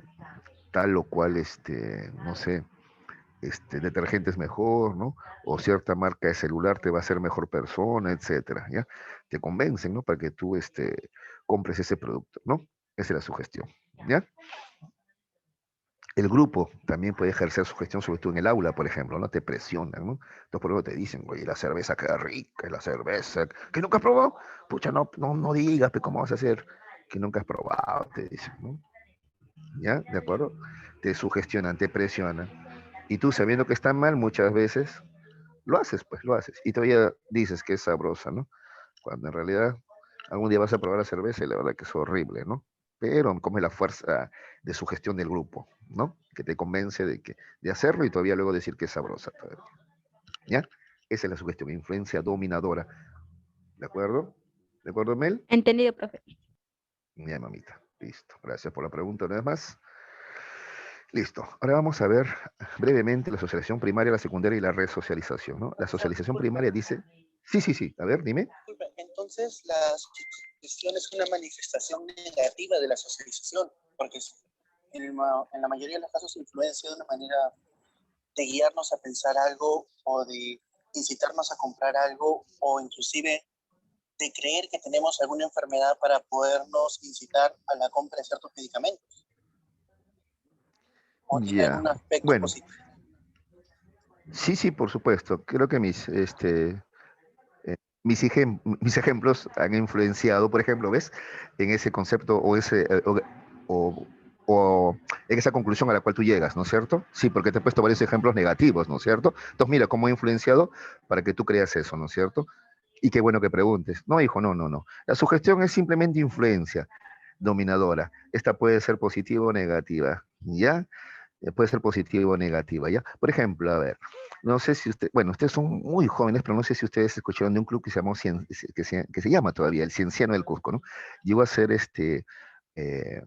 tal o cual, no sé, detergente es mejor, ¿no? O cierta marca de celular te va a hacer mejor persona, etcétera, ¿ya? Te convencen, ¿no? Para que tú, compres ese producto, ¿no? Esa es la sugestión, ¿ya? El grupo también puede ejercer sugestión, sobre todo en el aula, por ejemplo, ¿no? Te presionan, ¿no? Entonces, por ejemplo, te dicen, oye, la cerveza queda rica, la cerveza, ¿que nunca has probado? Pucha, no, no, no digas, pero ¿cómo vas a hacer que nunca has probado? Te dicen, ¿no? ¿Ya? ¿De acuerdo? Te sugestionan, te presionan. Y tú, sabiendo que está mal, muchas veces lo haces, pues, lo haces. Y todavía dices que es sabrosa, ¿no? Cuando en realidad algún día vas a probar la cerveza y la verdad que es horrible, ¿no? Pero como es la fuerza de sugestión del grupo, ¿no? Que te convence de hacerlo y todavía luego decir que es sabrosa todavía, ¿ya? Esa es la sugestión, influencia dominadora, ¿de acuerdo? ¿De acuerdo, Mel? Entendido, profe. Ya, mamita, listo. Gracias por la pregunta, una vez más. Listo. Ahora vamos a ver brevemente la asociación primaria, la secundaria y la resocialización, ¿no? La Profesor, socialización disculpe, primaria dice... Sí, sí, sí. A ver, dime. disculpe. Entonces, la sugestión es una manifestación negativa de la socialización, porque en la mayoría de los casos influencia de una manera de guiarnos a pensar algo o de incitarnos a comprar algo o inclusive de creer que tenemos alguna enfermedad para podernos incitar a la compra de ciertos medicamentos. ¿O tiene Ya. algún aspecto Bueno, positivo? sí, sí, por supuesto. Creo que mis ejemplos han influenciado, por ejemplo, ¿ves? En ese concepto o, o en esa conclusión a la cual tú llegas, ¿no es cierto? Sí, porque te he puesto varios ejemplos negativos, ¿no es cierto? Entonces, mira cómo ha influenciado para que tú creas eso, ¿no es cierto? Y qué bueno que preguntes. No, hijo, no, no, no. La sugestión es simplemente influencia dominadora. Esta puede ser positiva o negativa, ¿ya? Puede ser positiva o negativa, ¿ya? Por ejemplo, a ver, no sé si bueno, ustedes son muy jóvenes, pero no sé si ustedes escucharon de un club que se llamó, que se llama todavía el Cienciano del Cusco, ¿no? Llegó a ser eh,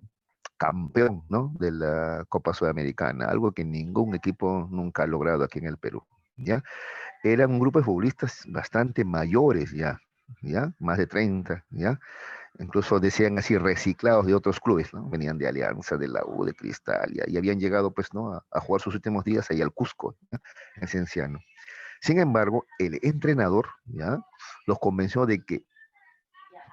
campeón, ¿no? De la Copa Sudamericana, algo que ningún equipo nunca ha logrado aquí en el Perú, ¿ya? Eran un grupo de futbolistas bastante mayores ya, ¿ya? Más de 30, ¿ya? Incluso decían así, reciclados de otros clubes, ¿no? Venían de Alianza, de la U, de Cristal, y habían llegado, pues, ¿no? A jugar sus últimos días ahí al Cusco, ¿ya? En Cienciano. Sin embargo, el entrenador, ¿ya? Los convenció de que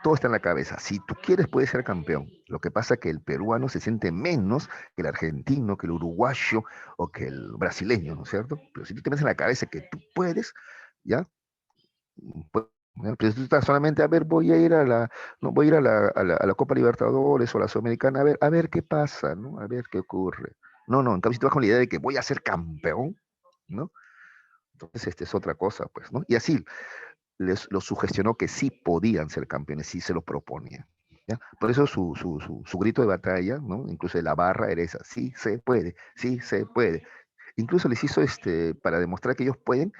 todo está en la cabeza. Si tú quieres, puedes ser campeón. Lo que pasa es que el peruano se siente menos que el argentino, que el uruguayo o que el brasileño, ¿no es cierto? Pero si tú te metes en la cabeza que tú puedes, ¿ya? Pues, ¿ya? Pero si tú estás solamente, a ver, voy a ir a la, no, voy a ir a la Copa Libertadores o a la Sudamericana, a ver qué pasa, ¿no? A ver qué ocurre. No, no, en cambio si tú vas con la idea de que voy a ser campeón, ¿no? Entonces, es otra cosa, pues, ¿no? Y así, los sugestionó que sí podían ser campeones, sí se lo proponían. ¿Ya? Por eso su grito de batalla, ¿no? Incluso de la barra era esa, sí se puede, sí se puede. Incluso les hizo, para demostrar que ellos pueden,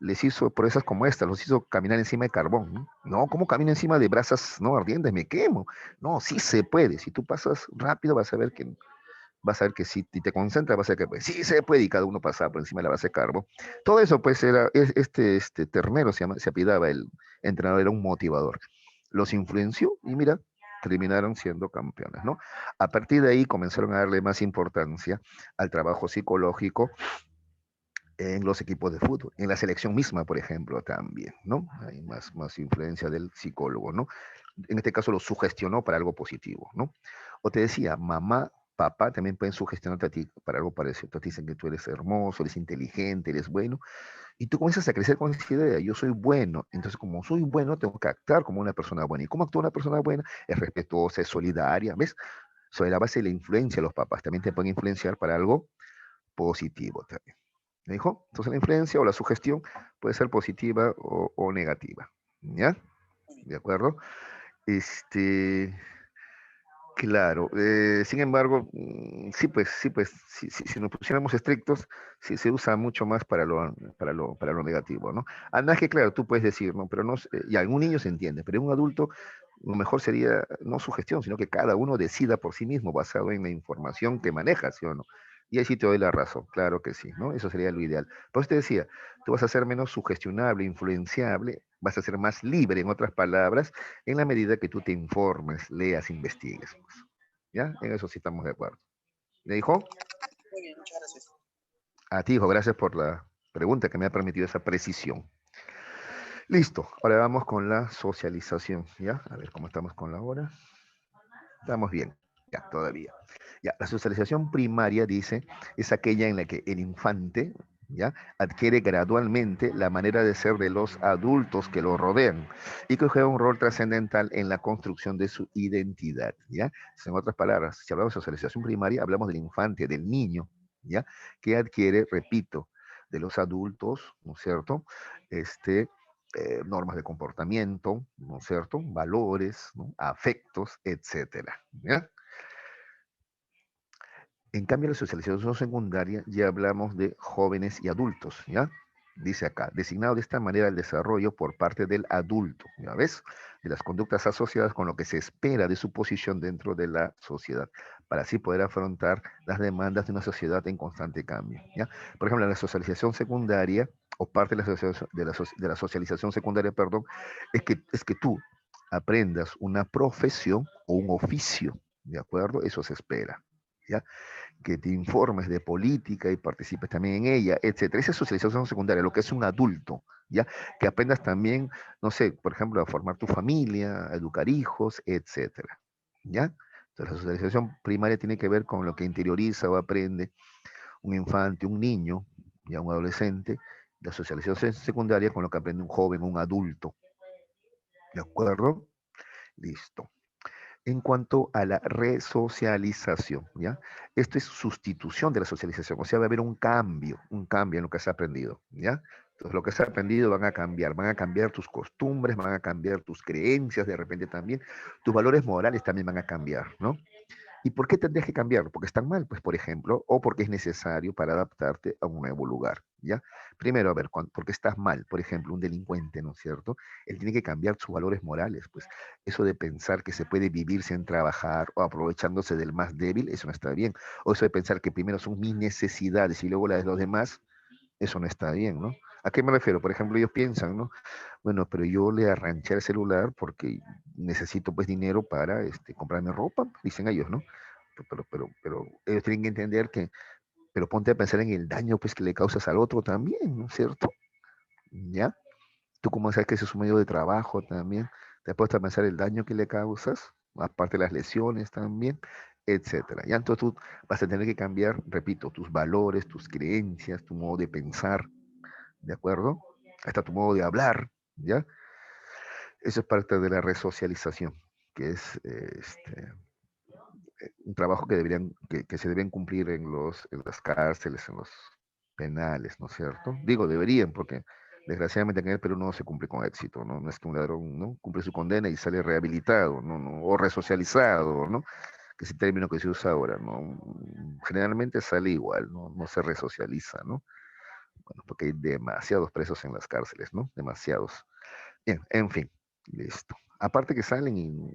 les hizo proezas como esta, los hizo caminar encima de carbón, ¿no? No, ¿cómo camino encima de brasas no ardientes? Me quemo. No, sí se puede. Si tú pasas rápido vas a ver que si te concentras, vas a ver que pues, sí se puede, y cada uno pasaba por encima de la base de carbo. Todo eso, pues, era, este Ternero se apellidaba, el entrenador era un motivador. Los influenció y mira, terminaron siendo campeones, ¿no? A partir de ahí comenzaron a darle más importancia al trabajo psicológico en los equipos de fútbol, en la selección misma, por ejemplo, también, ¿no? Hay más influencia del psicólogo, ¿no? En este caso lo sugestionó para algo positivo, ¿no? O te decía, mamá, papá también pueden sugestionarte a ti para algo parecido. Te dicen que tú eres hermoso, eres inteligente, eres bueno, y tú comienzas a crecer con esa idea, yo soy bueno, entonces como soy bueno, tengo que actuar como una persona buena. ¿Y cómo actúa una persona buena? Es respetuosa, es solidaria, ¿ves? Sobre la base de la influencia, los papás también te pueden influenciar para algo positivo también. ¿Me dijo? Entonces la influencia o la sugestión puede ser positiva o negativa. ¿Ya? ¿De acuerdo? Este, claro. Sin embargo, si nos pusiéramos estrictos, sí se usa mucho más para lo negativo, ¿no? Además que, claro, tú puedes decir, ¿no? Pero no, ya en un niño se entiende, pero en un adulto lo mejor sería no sugestión, sino que cada uno decida por sí mismo, basado en la información que maneja, ¿sí o no? Y ahí sí te doy la razón, claro que sí, ¿no? Eso sería lo ideal. Por eso te decía, tú vas a ser menos sugestionable, influenciable, vas a ser más libre, en otras palabras, en la medida que tú te informes, leas, investigues. Pues. ¿Ya? En eso sí estamos de acuerdo. ¿Le dijo? Muy bien, muchas gracias. A ti, hijo, gracias por la pregunta que me ha permitido esa precisión. Listo, ahora vamos con la socialización, ¿ya? A ver cómo estamos con la hora. Estamos bien, ya, todavía. Ya, la socialización primaria, dice, es aquella en la que el infante, ¿ya? Adquiere gradualmente la manera de ser de los adultos que lo rodean y que juega un rol trascendental en la construcción de su identidad, ¿ya? En otras palabras, si hablamos de socialización primaria, hablamos del infante, del niño, ¿ya? Que adquiere, repito, de los adultos, ¿no es cierto? Normas de comportamiento, ¿no es cierto? Valores, ¿no? Afectos, etcétera, ¿ya? En cambio, la socialización secundaria ya hablamos de jóvenes y adultos, ¿ya? Dice acá, designado de esta manera el desarrollo por parte del adulto, ¿ya ves? De las conductas asociadas con lo que se espera de su posición dentro de la sociedad, para así poder afrontar las demandas de una sociedad en constante cambio, ¿ya? Por ejemplo, la socialización secundaria, o parte de de la socialización secundaria, perdón, es que tú aprendas una profesión o un oficio, ¿de acuerdo? Eso se espera, ¿ya? Que te informes de política y participes también en ella, etcétera. Esa es socialización secundaria, lo que es un adulto, ¿ya? Que aprendas también, no sé, por ejemplo, a formar tu familia, a educar hijos, etcétera, ¿ya? Entonces, la socialización primaria tiene que ver con lo que interioriza o aprende un infante, un niño, ya un adolescente. La socialización secundaria con lo que aprende un joven, un adulto, ¿de acuerdo? Listo. En cuanto a la resocialización, ¿ya? Esto es sustitución de la socialización, o sea, va a haber un cambio en lo que has aprendido, ¿ya? Entonces, lo que has aprendido van a cambiar tus costumbres, van a cambiar tus creencias de repente también, tus valores morales también van a cambiar, ¿no? ¿Y por qué tendrías que cambiarlo? Porque están mal, pues, por ejemplo, o porque es necesario para adaptarte a un nuevo lugar, ¿ya? Primero, a ver, porque estás mal, por ejemplo, un delincuente, ¿no es cierto? Él tiene que cambiar sus valores morales, pues. Eso de pensar que se puede vivir sin trabajar o aprovechándose del más débil, eso no está bien. O eso de pensar que primero son mis necesidades y luego las de los demás, eso no está bien, ¿no? ¿A qué me refiero? Por ejemplo, ellos piensan, ¿no? Bueno, pero yo le arranché el celular porque necesito pues dinero para comprarme ropa, dicen ellos, ¿no? Pero ellos tienen que entender que, pero ponte a pensar en el daño pues que le causas al otro también, ¿no es cierto? ¿Ya? Tú como sabes que ese es un medio de trabajo también, te has puesto a pensar el daño que le causas, aparte de las lesiones también, etcétera. Ya entonces tú vas a tener que cambiar, repito, tus valores, tus creencias, tu modo de pensar, ¿de acuerdo? Hasta tu modo de hablar, ¿ya? Eso es parte de la resocialización, que es un trabajo que que se deben cumplir en las cárceles, en los penales, ¿no es cierto? Digo, deberían, porque desgraciadamente en el Perú no se cumple con éxito, ¿no? No es que un ladrón, ¿no?, cumple su condena y sale rehabilitado, ¿no? O resocializado, ¿no? Que es el término que se usa ahora, ¿no? Generalmente sale igual, ¿no? No se resocializa, ¿no? Bueno, porque hay demasiados presos en las cárceles, ¿no? Demasiados. Bien, en fin, listo. Aparte que salen y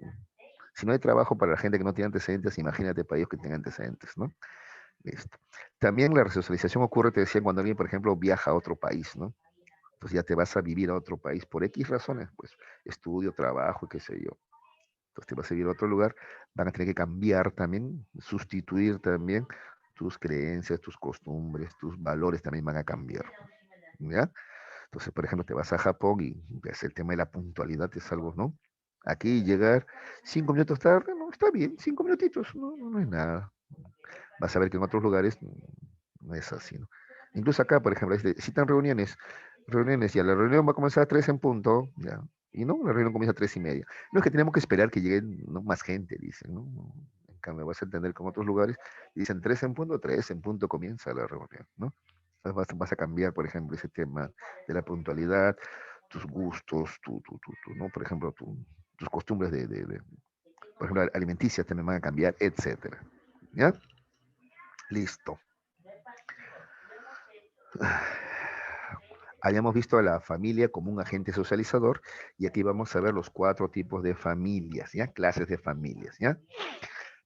si no hay trabajo para la gente que no tiene antecedentes, imagínate para ellos que tengan antecedentes, ¿no? Listo. También la resocialización ocurre, te decía, cuando alguien, por ejemplo, viaja a otro país, ¿no? Entonces ya te vas a vivir a otro país por X razones, pues estudio, trabajo, qué sé yo. Entonces te vas a vivir a otro lugar, van a tener que cambiar también, sustituir también tus creencias, tus costumbres, tus valores también van a cambiar, ¿ya? Entonces, por ejemplo, te vas a Japón y ves el tema de la puntualidad es algo, ¿no? Aquí llegar 5 minutos tarde, no, está bien, 5 minutitos, no es nada. Vas a ver que en otros lugares no es así, ¿no? Incluso acá, por ejemplo, citan reuniones, ya la reunión va a comenzar a 3 en punto, ya. Y no, la reunión comienza a 3:30. No es que tenemos que esperar que lleguen, ¿no?, más gente, dicen, ¿no? En cambio, vas a entender que en otros lugares dicen 3 en punto, 3 en punto comienza la reunión, ¿no? Entonces vas a cambiar, por ejemplo, ese tema de la puntualidad, tus gustos, ¿no? Por ejemplo, tus costumbres por ejemplo, alimenticias también van a cambiar, etcétera. ¿Ya? Listo. Hayamos visto a la familia como un agente socializador y aquí vamos a ver los 4 tipos de familias, ¿ya? Clases de familias, ¿ya?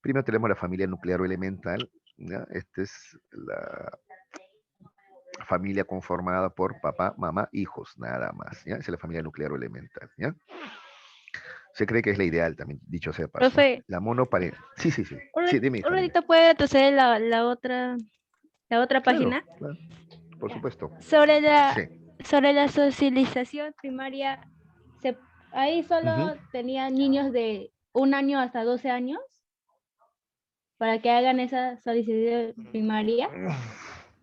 Primero tenemos la familia nuclear o elemental, ¿ya? Esta es la familia conformada por papá, mamá, hijos, nada más, ¿ya? Esa es la familia nuclear o elemental, ¿ya? Se cree que es la ideal también, dicho sea de paso. Profe, La monoparental. Sí, sí, sí. Sí, dime, un hija, dime. ratito puede retroceder la otra Claro, página. claro, por Ya. supuesto. Sobre la, Sí. sobre la socialización primaria, se, ahí Ujú. solo tenía niños de 1 año hasta 12 años para que hagan esa socialización primaria.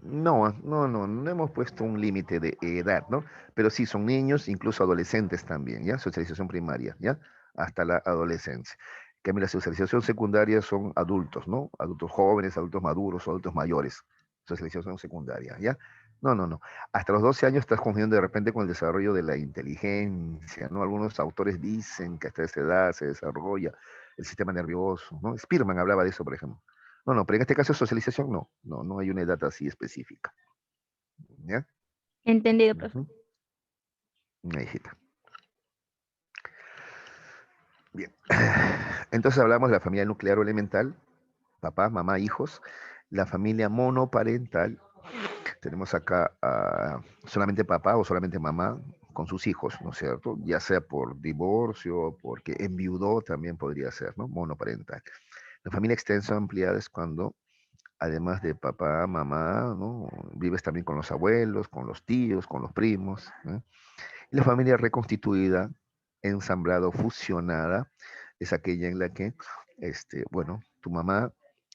No hemos puesto un límite de edad, ¿no? Pero sí, son niños, incluso adolescentes también, ¿ya? Socialización primaria, ¿ya? Hasta la adolescencia. En cambio, la socialización secundaria son adultos, ¿no? Adultos jóvenes, adultos maduros, adultos mayores. Socialización secundaria, ¿ya? No. Hasta los 12 años estás confundiendo de repente con el desarrollo de la inteligencia, ¿no? Algunos autores dicen que hasta esa edad se desarrolla el sistema nervioso, ¿no? Spearman hablaba de eso, por ejemplo. No, pero en este caso socialización no hay una edad así específica. ¿Ya? Entendido, profe. Ujú. Una hijita. Bien. Entonces hablamos de la familia nuclear o elemental, papá, mamá, hijos. La familia monoparental, tenemos acá solamente papá o solamente mamá con sus hijos, ¿no es cierto? Ya sea por divorcio, porque enviudó también podría ser, ¿no? Monoparental. La familia extensa o ampliada es cuando además de papá, mamá, ¿no? Vives también con los abuelos, con los tíos, con los primos, ¿no? Y la familia reconstituida, ensamblada o fusionada, es aquella en la que, bueno, tu mamá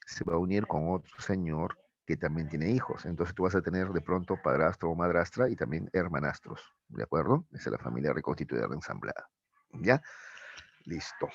se va a unir con otro señor que también tiene hijos. Entonces tú vas a tener de pronto padrastro o madrastra y también hermanastros, ¿de acuerdo? Esa es la familia reconstituida, ensamblada. ¿Ya? Listo.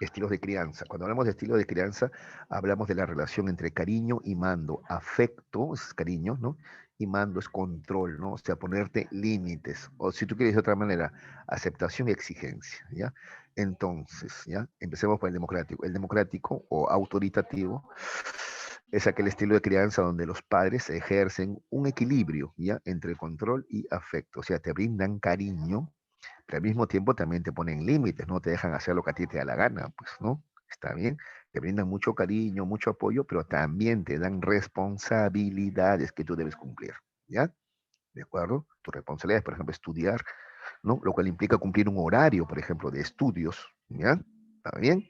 Estilos de crianza. Cuando hablamos de estilo de crianza, hablamos de la relación entre cariño y mando, afecto, es cariño, ¿no? y mando es control, ¿no? O sea, ponerte límites. O si tú quieres de otra manera, aceptación y exigencia, ¿ya? Entonces, ¿ya? Empecemos por el democrático. El democrático o autoritativo es aquel estilo de crianza donde los padres ejercen un equilibrio, ¿ya? Entre control y afecto. O sea, te brindan cariño, pero al mismo tiempo también te ponen límites, no te dejan hacer lo que a ti te da la gana, pues, ¿no? Está bien, te brindan mucho cariño, mucho apoyo, pero también te dan responsabilidades que tú debes cumplir, ¿ya? ¿De acuerdo? Tu responsabilidad es, por ejemplo, estudiar, ¿no? Lo cual implica cumplir un horario, por ejemplo, de estudios, ¿ya? ¿Está bien?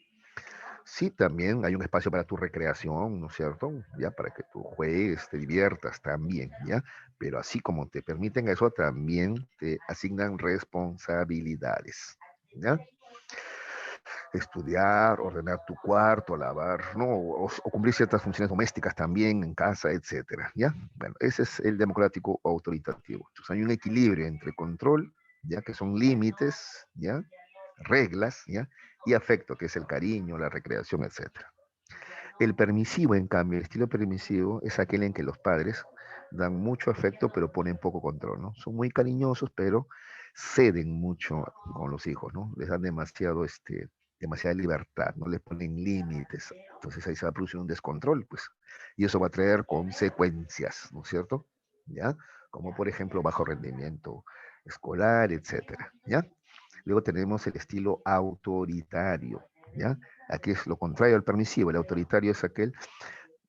Sí, también hay un espacio para tu recreación, ¿no es cierto? Ya, para que tú juegues, te diviertas también, ¿ya? Pero así como te permiten eso, también te asignan responsabilidades, ¿ya? Estudiar, ordenar tu cuarto, lavar, ¿no? O cumplir ciertas funciones domésticas también en casa, etcétera, ¿ya? Bueno, ese es el democrático autoritativo. Entonces hay un equilibrio entre control, ¿ya? Que son límites, ¿ya? Reglas, ¿ya? Y afecto, que es el cariño, la recreación, etcétera. El permisivo, en cambio, el estilo permisivo es aquel en que los padres dan mucho afecto pero ponen poco control, ¿no? Son muy cariñosos pero ceden mucho con los hijos, ¿no? Les dan demasiada libertad, no les ponen límites. Entonces ahí se va a producir un descontrol, pues. Y eso va a traer consecuencias, ¿no es cierto? ¿Ya? Como por ejemplo bajo rendimiento escolar, etcétera, ¿ya? Luego tenemos el estilo autoritario, ¿ya? Aquí es lo contrario al permisivo. El autoritario es aquel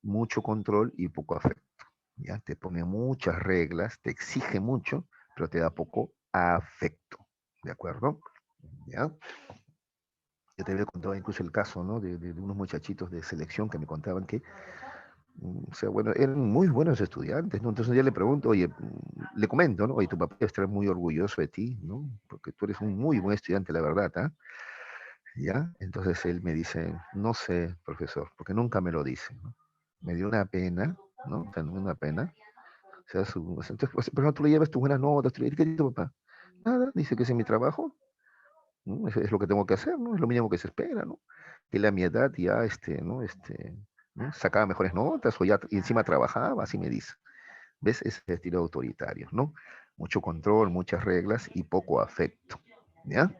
mucho control y poco afecto, ¿ya? Te pone muchas reglas, te exige mucho, pero te da poco afecto, ¿de acuerdo? ¿Ya? Yo te había contado incluso el caso, ¿no? De unos muchachitos de selección que me contaban que, o sea, bueno, eran muy buenos estudiantes, ¿no? Entonces un día le pregunto, oye, le comento, ¿no? Oye, tu papá estará muy orgulloso de ti, ¿no? Porque tú eres un muy buen estudiante, la verdad, ¿ah? ¿Ya? Entonces él me dice, no sé, profesor, porque nunca me lo dice, ¿no? Me dio una pena, ¿no? O sea, una pena. O sea, entonces, pues, por ejemplo, tú le llevas tus buenas notas, tú le dices, ¿qué dice tu papá? Nada, dice que ese es mi trabajo, ¿no? Es lo que tengo que hacer, ¿no? Es lo mínimo que se espera, ¿no? Él a mi edad ya, ¿no? ¿no? Sacaba mejores notas o ya y encima trabajaba, así me dice. ¿Ves? Ese estilo autoritario, ¿no? Mucho control, muchas reglas y poco afecto, ¿ya?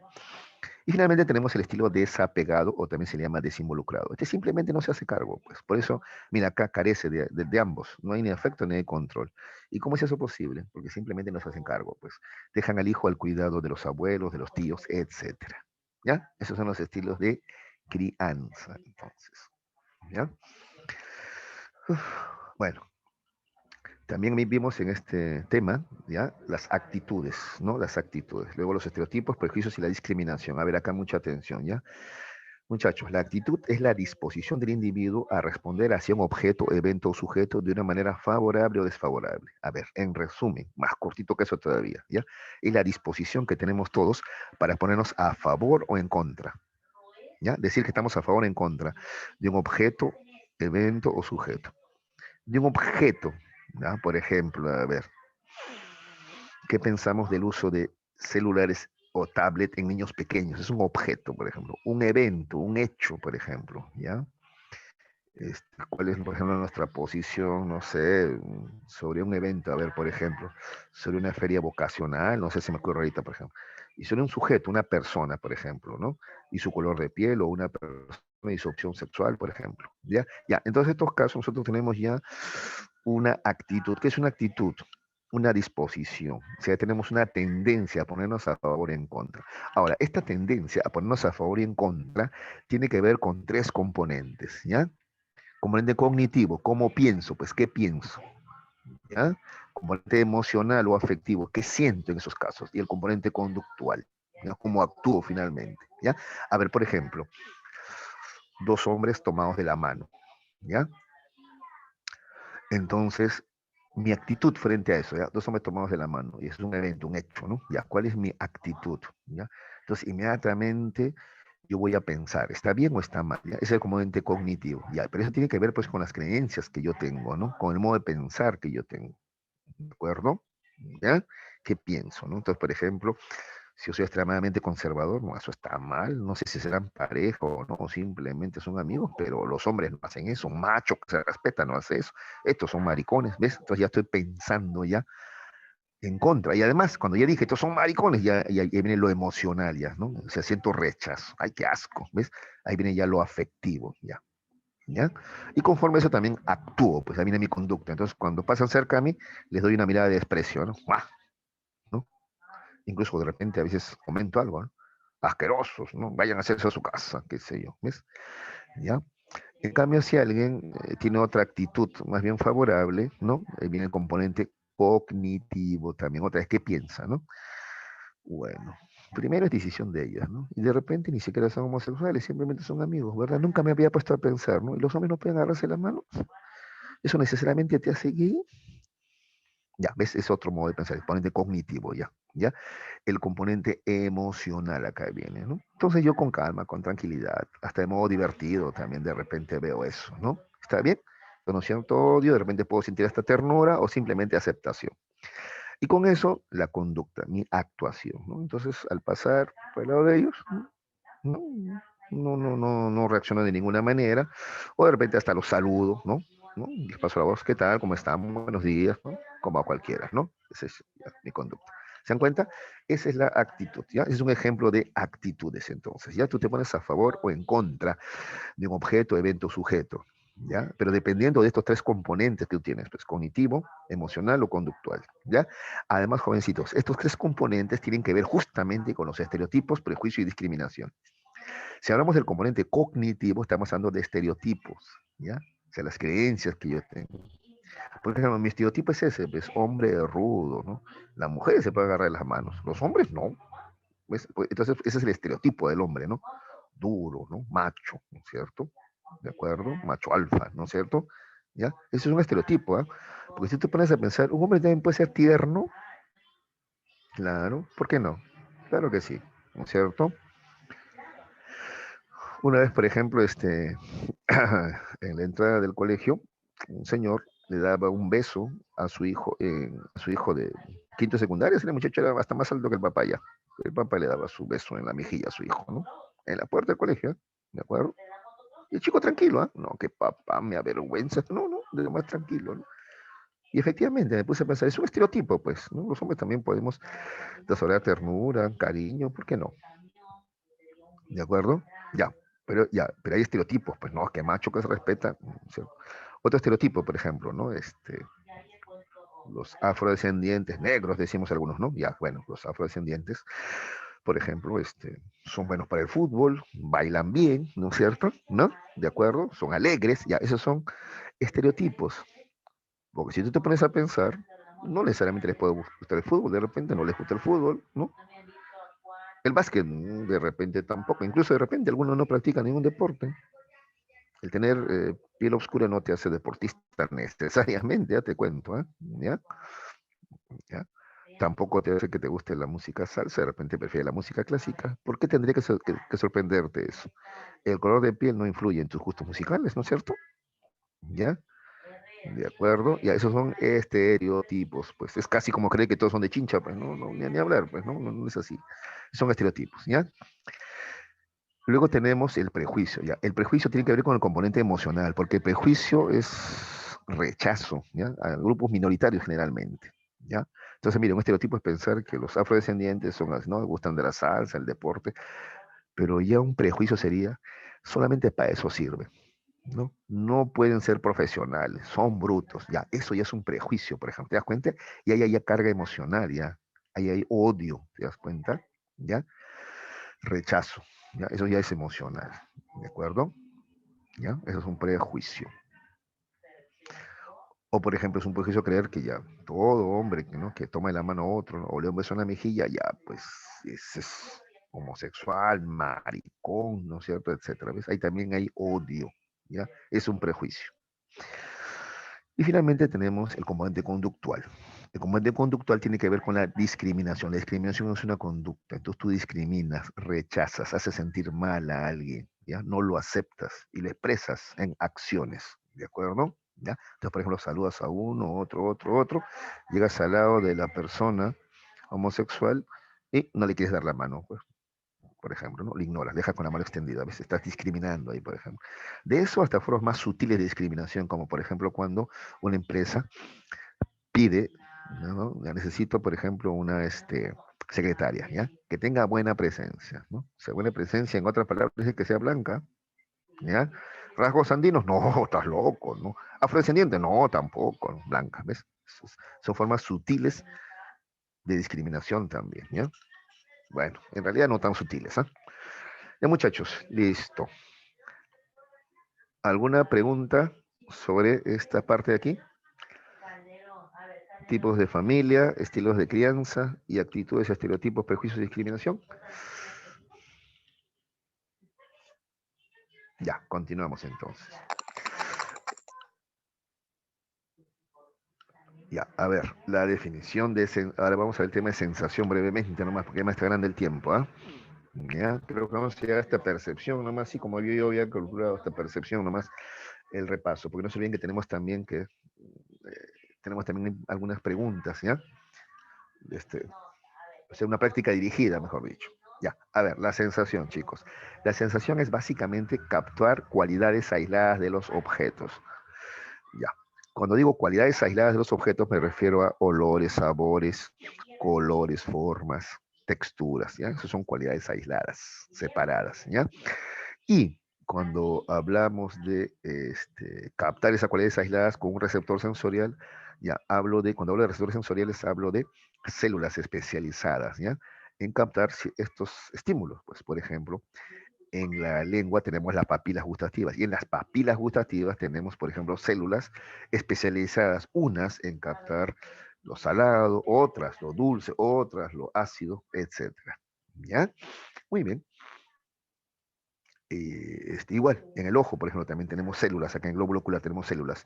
Y finalmente tenemos el estilo desapegado o también se le llama desinvolucrado. Este simplemente no se hace cargo, pues. Por eso, mira, acá carece de ambos. No hay ni afecto ni de control. ¿Y cómo es eso posible? Porque simplemente no se hacen cargo, pues. Dejan al hijo al cuidado de los abuelos, de los tíos, etcétera. ¿Ya? Esos son los estilos de crianza, entonces. ¿Ya? Uf, bueno, también vimos en este tema, ¿ya? Las actitudes, ¿no? Las actitudes. Luego los estereotipos, prejuicios y la discriminación. A ver, acá mucha atención, ¿ya? Muchachos, la actitud es la disposición del individuo a responder hacia un objeto, evento o sujeto de una manera favorable o desfavorable. A ver, en resumen, más cortito que eso todavía, ¿ya? Es la disposición que tenemos todos para ponernos a favor o en contra, ¿ya? Decir que estamos a favor o en contra de un objeto, evento o sujeto. De un objeto, ¿ya? Por ejemplo, a ver, ¿qué pensamos del uso de celulares o tablet en niños pequeños? Es un objeto, por ejemplo. Un evento, un hecho, por ejemplo, ¿ya? ¿Cuál es, por ejemplo, nuestra posición, no sé, sobre un evento? A ver, por ejemplo, sobre una feria vocacional, no sé si me ocurre ahorita, por ejemplo. Y sobre un sujeto, una persona, por ejemplo, ¿no? Y su color de piel o una persona y su opción sexual, por ejemplo. ¿Ya? Ya, entonces en estos casos nosotros tenemos ya una actitud. ¿Qué es una actitud? Una disposición, o sea, tenemos una tendencia a ponernos a favor y en contra. Ahora, esta tendencia a ponernos a favor y en contra tiene que ver con tres componentes, ¿ya? Componente cognitivo, ¿cómo pienso? Pues, ¿qué pienso? ¿Ya? Componente emocional o afectivo, ¿qué siento en esos casos? Y el componente conductual, ¿ya? ¿Cómo actúo finalmente? ¿Ya? A ver, por ejemplo, dos hombres tomados de la mano, ¿ya? Entonces, mi actitud frente a eso, ¿ya? Dos hombres tomados de la mano, y es un evento, un hecho, ¿no? ¿Ya? ¿Cuál es mi actitud? ¿Ya? Entonces, inmediatamente yo voy a pensar, ¿está bien o está mal? ¿Ya? Ese es el componente cognitivo, ¿ya? Pero eso tiene que ver, pues, con las creencias que yo tengo, ¿no? Con el modo de pensar que yo tengo, ¿de acuerdo? ¿Ya? ¿Qué pienso, no? Entonces, por ejemplo, Si yo soy extremadamente conservador, no, eso está mal. No sé si serán pareja o no, o simplemente son amigos, pero los hombres no hacen eso. Un macho que se respeta no hace eso. Estos son maricones, ¿ves? Entonces ya estoy pensando ya en contra. Y además, cuando ya dije, estos son maricones, ya viene lo emocional, ya, ¿no? O sea, siento rechazo. Ay, qué asco, ¿ves? Ahí viene ya lo afectivo, ya. ¿Ya? Y conforme a eso también actúo, pues ahí viene mi conducta. Entonces, cuando pasan cerca a mí, les doy una mirada de desprecio, ¿no? ¡Guau! ¿No? Incluso de repente a veces comento algo, ¿no? Asquerosos, ¿no? Vayan a hacerse a su casa, qué sé yo, ¿ves? ¿Ya? En cambio, si alguien tiene otra actitud más bien favorable, ¿no? Viene el componente cognitivo también, otra vez, ¿qué piensa, no? Bueno, primero es decisión de ellas, ¿no? Y de repente ni siquiera son homosexuales, simplemente son amigos, ¿verdad? Nunca me había puesto a pensar, ¿no? ¿Y los hombres no pueden agarrarse las manos? ¿Eso necesariamente te hace gay? Ya, ¿ves? Es otro modo de pensar, el componente cognitivo, ya, ¿ya? El componente emocional acá viene, ¿no? Entonces yo con calma, con tranquilidad, hasta de modo divertido también de repente veo eso, ¿no? ¿Está bien? Con un cierto odio, de repente puedo sentir esta ternura o simplemente aceptación. Y con eso, la conducta, mi actuación, ¿no? Entonces, al pasar por el lado de ellos, no, no reacciono de ninguna manera, o de repente hasta los saludo, ¿no? ¿No? Les paso la voz, ¿qué tal? ¿Cómo están? Buenos días, ¿no? Como a cualquiera, ¿no? Esa es ya, mi conducta. ¿Se dan cuenta? Esa es la actitud, ¿ya? Es un ejemplo de actitudes, entonces, ¿ya? Tú te pones a favor o en contra de un objeto, evento, sujeto, ¿ya? Pero dependiendo de estos tres componentes que tú tienes, pues cognitivo, emocional o conductual, ¿ya? Además, jovencitos, estos tres componentes tienen que ver justamente con los estereotipos, prejuicio y discriminación. Si hablamos del componente cognitivo, estamos hablando de estereotipos, ¿ya? O sea, las creencias que yo tengo. Por ejemplo, mi estereotipo es ese, pues, hombre rudo, ¿no? La mujer se puede agarrar las manos, los hombres no. ¿Ves? Pues, entonces, ese es el estereotipo del hombre, ¿no? Duro, ¿no? Macho, ¿no es cierto? ¿De acuerdo? Macho alfa, ¿no es cierto? ¿Ya? Ese es un estereotipo, ¿eh? Porque si te pones a pensar, un hombre también puede ser tierno, claro, ¿por qué no? Claro que sí, ¿no es cierto? Una vez, por ejemplo, en la entrada del colegio, un señor le daba un beso a su hijo de quinto secundaria, ese muchacho era hasta más alto que el papá ya. El papá le daba su beso en la mejilla a su hijo, ¿no? En la puerta del colegio, ¿eh? ¿De acuerdo? Y el chico tranquilo, ¿ah? No, que papá me avergüenza. No, no, de lo más tranquilo, ¿no? Y efectivamente me puse a pensar, es un estereotipo, pues, ¿no? Los hombres también podemos desarrollar ternura, cariño, ¿por qué no? ¿De acuerdo? Pero hay estereotipos, pues, no, que macho que se respeta. ¿Sí? Otro estereotipo, por ejemplo, ¿no? Los afrodescendientes, negros, decimos algunos, ¿no? Ya, bueno, los afrodescendientes, por ejemplo, son buenos para el fútbol, bailan bien, ¿no es cierto? ¿No? ¿De acuerdo? Son alegres, ya, esos son estereotipos. Porque si tú te pones a pensar, no necesariamente les puede gustar el fútbol, de repente no les gusta el fútbol, ¿no? El básquet, de repente tampoco, incluso de repente algunos no practican ningún deporte. El tener piel oscura no te hace deportista necesariamente, ya te cuento, ¿eh? ¿Ya? ¿Ya? Tampoco te hace que te guste la música salsa, de repente prefieres la música clásica. ¿Por qué tendría que sorprenderte eso? El color de piel no influye en tus gustos musicales, ¿no es cierto? ¿Ya? De acuerdo, ya esos son estereotipos, pues es casi como creer que todos son de Chincha, pues no, ni hablar, pues no es así. Son estereotipos, ¿ya? Luego tenemos el prejuicio, ¿ya? El prejuicio tiene que ver con el componente emocional, porque el prejuicio es rechazo, ¿ya? A grupos minoritarios generalmente, ¿ya? Entonces, mire, un estereotipo es pensar que los afrodescendientes son, ¿no? Gustan de la salsa, el deporte, pero ya un prejuicio sería, solamente para eso sirve, ¿no? No pueden ser profesionales, son brutos, ya, eso ya es un prejuicio, por ejemplo, ¿te das cuenta? Y ahí hay carga emocional, ya, ahí hay odio, ¿te das cuenta? ¿Ya? Rechazo, ¿ya? Eso ya es emocional, ¿de acuerdo? ¿Ya? Eso es un prejuicio. O, por ejemplo, es un prejuicio creer que ya todo hombre que, ¿no? que toma de la mano a otro, ¿no? O le da un beso en la mejilla, ya, pues, es homosexual, maricón, ¿no es cierto? Etcétera, ¿ves? Ahí también hay odio, ¿ya? Es un prejuicio. Y finalmente tenemos el componente conductual. El componente conductual tiene que ver con la discriminación. La discriminación es una conducta. Entonces tú discriminas, rechazas, haces sentir mal a alguien, ¿ya? No lo aceptas y lo expresas en acciones, ¿de acuerdo? ¿Ya? Entonces, por ejemplo, saludas a uno, otro, llegas al lado de la persona homosexual y no le quieres dar la mano, pues, por ejemplo, ¿no? Le ignoras, dejas con la mano extendida, a veces estás discriminando ahí, por ejemplo. De eso hasta formas más sutiles de discriminación, como por ejemplo cuando una empresa pide, ¿no? Ya necesito, por ejemplo, una secretaria, ¿ya? Que tenga buena presencia, ¿no? O sea, buena presencia, en otras palabras, es que sea blanca, ¿ya? Rasgos andinos, no, estás loco, ¿no? Afrodescendiente, no, tampoco, ¿no? Blanca, ¿ves? Son formas sutiles de discriminación también, ¿ya? Bueno, en realidad no tan sutiles, ¿ah? Ya, muchachos, listo. ¿Alguna pregunta sobre esta parte de aquí? Tipos de familia, estilos de crianza y actitudes, estereotipos, prejuicios y discriminación. Ya, continuamos entonces. Ya, a ver, la definición de... Ahora vamos a ver el tema de sensación brevemente, nomás, porque ya me está ganando el tiempo, ¿ah? Ya, creo que vamos a llegar a esta percepción, nomás, así como yo había calculado esta percepción, nomás, el repaso, porque no se olviden que tenemos también algunas preguntas, ¿ya? O sea, una práctica dirigida, mejor dicho. Ya, a ver, la sensación, chicos. La sensación es básicamente captar cualidades aisladas de los objetos. Ya. Cuando digo cualidades aisladas de los objetos, me refiero a olores, sabores, colores, formas, texturas, ¿ya? Esas son cualidades aisladas, separadas, ¿ya? Y cuando hablamos de captar esas cualidades aisladas con un receptor sensorial, ya cuando hablo de receptores sensoriales, hablo de células especializadas, ¿ya? En captar estos estímulos. Pues, por ejemplo, en la lengua tenemos las papilas gustativas y en las papilas gustativas tenemos, por ejemplo, células especializadas, unas en captar lo salado, otras lo dulce, otras lo ácido, etcétera. ¿Ya? Muy bien. Igual, en el ojo, por ejemplo, también tenemos células, acá en el glóbulo ocular tenemos células,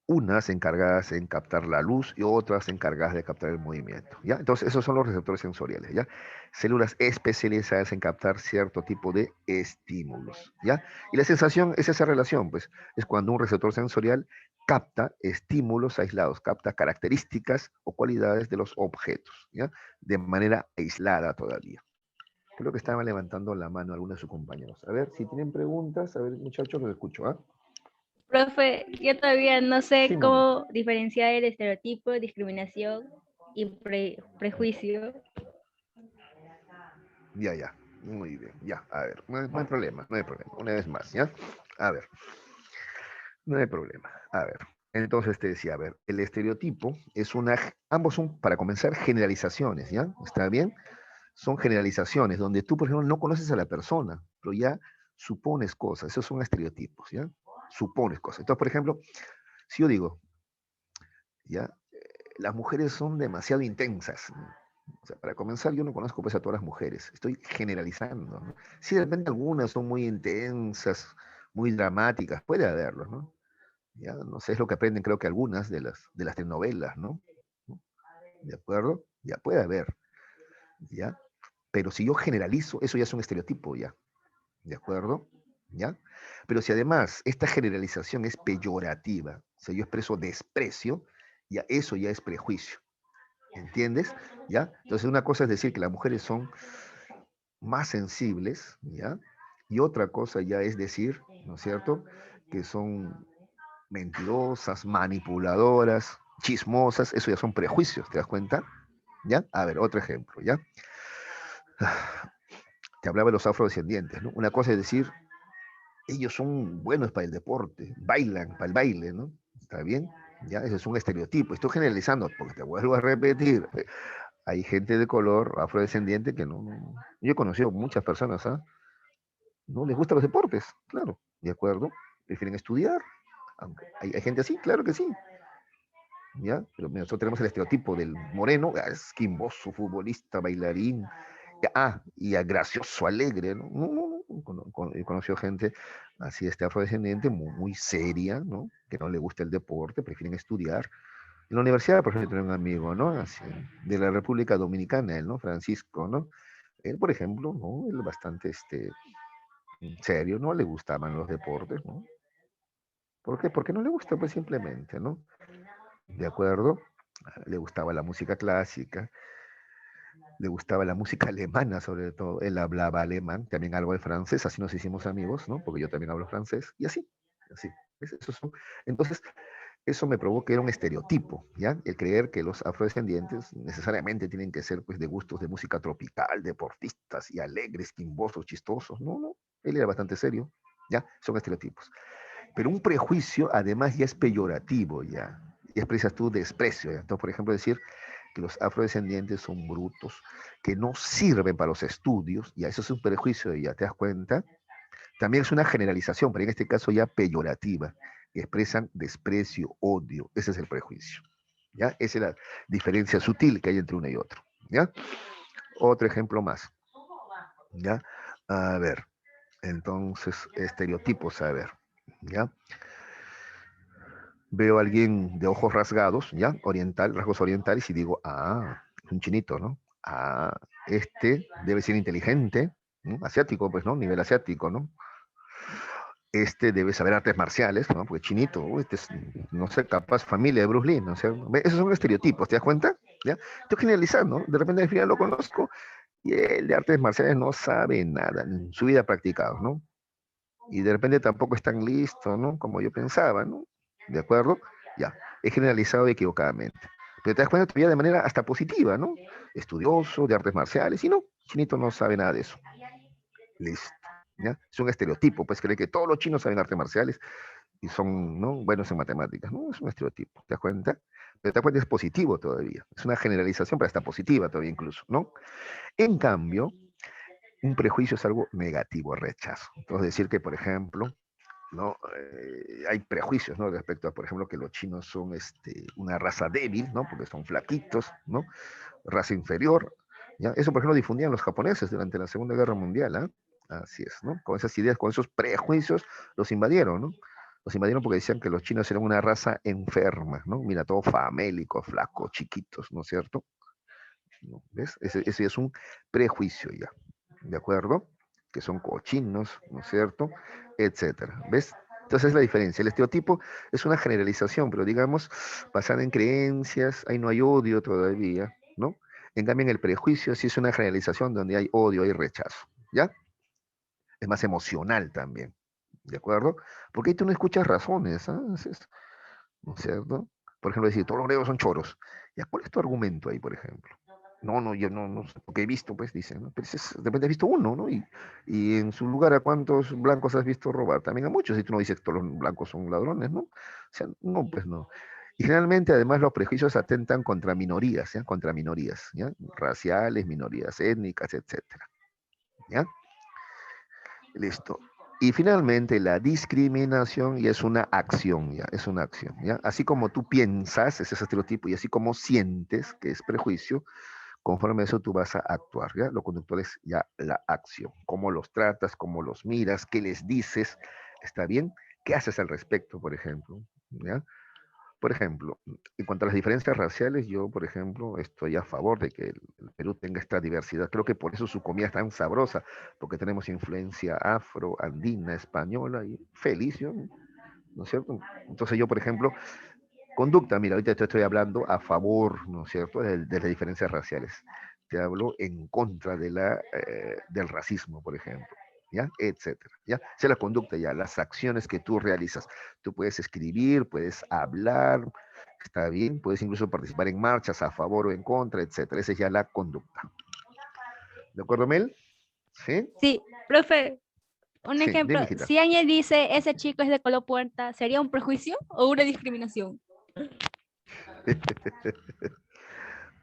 unas encargadas en captar la luz y otras encargadas de captar el movimiento, ¿ya? Entonces, esos son los receptores sensoriales, ¿ya? Células especializadas en captar cierto tipo de estímulos, ¿ya? Y la sensación es esa relación, pues, es cuando un receptor sensorial capta estímulos aislados, capta características o cualidades de los objetos, ¿ya? De manera aislada todavía. Creo que estaban levantando la mano algunos de sus compañeros. A ver, si tienen preguntas, a ver, muchachos, los escucho, ¿ah? Profe, yo todavía no Sí, sé mami. cómo diferenciar el estereotipo, discriminación y prejuicio. Ya, ya. Muy bien, ya. A ver, no hay problema, no hay problema. Una vez más, ¿ya? A ver, no hay problema. A ver. Entonces te decía, a ver, el estereotipo es ambos son, para comenzar, generalizaciones, ¿ya? ¿Está bien? Son generalizaciones donde tú, por ejemplo, no conoces a la persona, pero ya supones cosas. Esos son estereotipos, ¿ya? Supones cosas. Entonces, por ejemplo, si yo digo, ¿ya? Las mujeres son demasiado intensas. O sea, para comenzar, yo no conozco pues a todas las mujeres, estoy generalizando, ¿no? Sí, de repente algunas son muy intensas, muy dramáticas, puede haberlo, ¿no? Ya, no sé, es lo que aprenden creo que algunas de las telenovelas, ¿no? ¿No? ¿De acuerdo? Ya puede haber, ¿ya? Pero si yo generalizo, eso ya es un estereotipo, ¿ya? ¿De acuerdo? ¿Ya? Pero si además esta generalización es peyorativa, o sea, yo expreso desprecio, ya eso ya es prejuicio. ¿Entiendes? ¿Ya? Entonces una cosa es decir que las mujeres son más sensibles, ¿ya? Y otra cosa ya es decir, ¿no es cierto?, que son mentirosas, manipuladoras, chismosas, eso ya son prejuicios, ¿te das cuenta? ¿Ya? A ver, otro ejemplo, ¿ya? Te hablaba de los afrodescendientes, ¿no? Una cosa es decir, ellos son buenos para el deporte, bailan para el baile, ¿no? ¿Está bien? Ya, ese es un estereotipo. Estoy generalizando, porque te vuelvo a repetir. Hay gente de color afrodescendiente que no. Yo he conocido muchas personas, ¿ah? No les gustan los deportes, claro, ¿de acuerdo? Prefieren estudiar. Aunque hay gente así, claro que sí. ¿Ya? Pero nosotros tenemos el estereotipo del moreno, es quimboso, futbolista, bailarín, y gracioso, alegre, ¿no? No, no, no. He conocido gente así, afrodescendiente, muy seria, ¿no? Que no le gusta el deporte, prefieren estudiar. En la universidad, por ejemplo, tengo un amigo, ¿no? Así, de la República Dominicana, él, ¿no? Francisco, ¿no? Él, por ejemplo, ¿no? Él bastante serio, no le gustaban los deportes, ¿no? ¿Por qué? Porque no le gusta, pues simplemente, ¿no? ¿De acuerdo? Le gustaba la música clásica, Le gustaba la música alemana, sobre todo. Él hablaba alemán, también algo de francés, así nos hicimos amigos, ¿no? Porque yo también hablo francés, y así, así. Entonces, eso me provocó que era un estereotipo, ¿ya? El creer que los afrodescendientes necesariamente tienen que ser, pues, de gustos de música tropical, deportistas y alegres, quimbosos, chistosos. No, no, él era bastante serio, ¿ya? Son estereotipos. Pero un prejuicio, además, ya es peyorativo, ya. Y expresas tú desprecio, ¿ya? Entonces, por ejemplo, decir que los afrodescendientes son brutos, que no sirven para los estudios, y eso es un prejuicio, ya te das cuenta. También es una generalización, pero en este caso ya peyorativa, que expresan desprecio, odio, ese es el prejuicio. ¿Ya? Esa es la diferencia sutil que hay entre uno y otro. ¿Ya? Otro ejemplo más. ¿Ya? A ver, entonces, estereotipos, a ver. ¿Ya? Veo a alguien de ojos rasgados, ¿ya? Oriental, rasgos orientales, y digo, ah, es un chinito, ¿no? Ah, este debe ser inteligente, ¿no? Asiático, pues, ¿no? Nivel asiático, ¿no? Este debe saber artes marciales, ¿no? Porque chinito, este es, no sé, capaz familia de Bruce Lee, ¿no? O sea, esos son estereotipos, ¿te das cuenta? ¿Ya? Estoy generalizando, ¿no? De repente al final lo conozco y él de artes marciales no sabe nada, en su vida ha practicado, ¿no? Y de repente tampoco es tan listo, ¿no? Como yo pensaba, ¿no? ¿De acuerdo? Ya, he generalizado equivocadamente. Pero te das cuenta todavía de manera hasta positiva, ¿no? Estudioso de artes marciales, y no, chinito no sabe nada de eso. Listo. ¿Ya? Es un estereotipo, pues cree que todos los chinos saben artes marciales y son, ¿no?, buenos en matemáticas. No, es un estereotipo, ¿te das cuenta? Pero te das cuenta, es positivo todavía. Es una generalización, pero está positiva todavía incluso, ¿no? En cambio, un prejuicio es algo negativo, rechazo. Entonces, decir que, por ejemplo, ¿no? Hay prejuicios, ¿no? Respecto a, por ejemplo, que los chinos son una raza débil, ¿no? Porque son flaquitos, ¿no? Raza inferior, ¿ya? Eso, por ejemplo, difundían los japoneses durante la Segunda Guerra Mundial, ¿eh? Así es, ¿no? Con esas ideas, con esos prejuicios, los invadieron, ¿no? Los invadieron porque decían que los chinos eran una raza enferma, ¿no? Mira, todos famélicos, flacos, chiquitos, ¿no es cierto? ¿No? ¿Ves? Ese es un prejuicio ya, ¿de acuerdo? Que son cochinos, ¿no es cierto? Etcétera, ¿ves? Entonces es la diferencia. El estereotipo es una generalización, pero digamos, basada en creencias, ahí no hay odio todavía, ¿no? En cambio, en el prejuicio sí es una generalización donde hay odio, hay rechazo, ¿ya? Es más emocional también, ¿de acuerdo? Porque ahí tú no escuchas razones, ¿ah? ¿No es cierto? Por ejemplo, decir, todos los griegos son choros. ¿Ya cuál es tu argumento ahí, por ejemplo? No, no, yo no, no sé, porque he visto, pues, dicen, ¿no? Pero de repente has visto uno, ¿no? Y en su lugar, ¿a cuántos blancos has visto robar? También a muchos, y tú no dices que todos los blancos son ladrones, ¿no? O sea, no, pues no. Y generalmente, además, los prejuicios atentan contra minorías, ¿ya? Contra minorías, ¿ya? Raciales, minorías étnicas, etcétera, ¿ya? Listo. Y finalmente, la discriminación ya es una acción, ya, es una acción, ¿ya? Así como tú piensas, ese es estereotipo, y así como sientes, que es prejuicio, conforme a eso tú vas a actuar, ¿ya? Lo conductual es ya la acción. Cómo los tratas, cómo los miras, qué les dices, ¿está bien? ¿Qué haces al respecto, por ejemplo? ¿Ya? Por ejemplo, en cuanto a las diferencias raciales, yo, por ejemplo, estoy a favor de que el Perú tenga esta diversidad. Creo que por eso su comida es tan sabrosa, porque tenemos influencia afro, andina, española, y feliz yo, ¿no es cierto? Entonces yo, por ejemplo, conducta, mira, ahorita te estoy hablando a favor, ¿no es cierto?, de las diferencias raciales. Te hablo en contra del racismo, por ejemplo, ¿ya? Etcétera, ¿ya? Esa es la conducta ya, las acciones que tú realizas. Tú puedes escribir, puedes hablar, está bien, puedes incluso participar en marchas a favor o en contra, etcétera. Esa es ya la conducta. ¿De acuerdo, Mel? ¿Sí? Sí, profe, un Sí, ejemplo, dime, hijita. si alguien dice ese chico es de color puerta, ¿sería un prejuicio o una discriminación?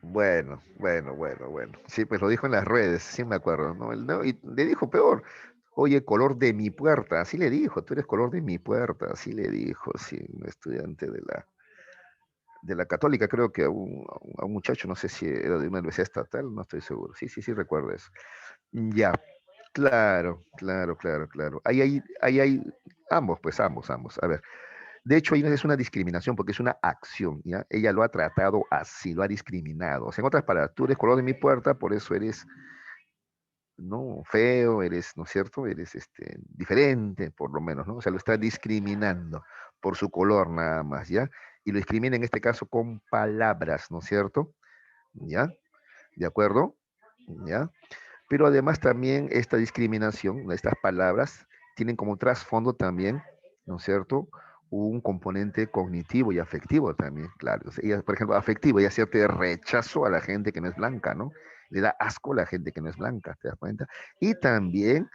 Bueno, bueno, bueno, bueno. Sí, pues lo dijo en las redes, sí me acuerdo, ¿no? No, y le dijo peor, oye, color de mi puerta, así le dijo, tú eres color de mi puerta, así le dijo, sí, un estudiante de la Católica, creo que a un muchacho, no sé si era de una universidad estatal, no estoy seguro. Sí, sí, sí, recuerdo eso. Ya, claro, claro, claro, claro. Ahí hay ambos, pues ambos. A ver, de hecho, ahí no es una discriminación porque es una acción, ¿ya? Ella lo ha tratado así, lo ha discriminado. O sea, en otras palabras, tú eres color de mi puerta, por eso eres, no, feo, eres, ¿no es cierto? Eres diferente, por lo menos, ¿no? O sea, lo está discriminando por su color nada más, ¿ya? Y lo discrimina en este caso con palabras, ¿no es cierto? ¿Ya? ¿De acuerdo? ¿ya? Pero además también esta discriminación, estas palabras, tienen como trasfondo también, ¿no es cierto?, un componente cognitivo y afectivo también, claro. O sea, ella, por ejemplo, afectivo, ella siente rechazo a la gente que no es blanca, ¿no? Le da asco a la gente que no es blanca, ¿te das cuenta? Y también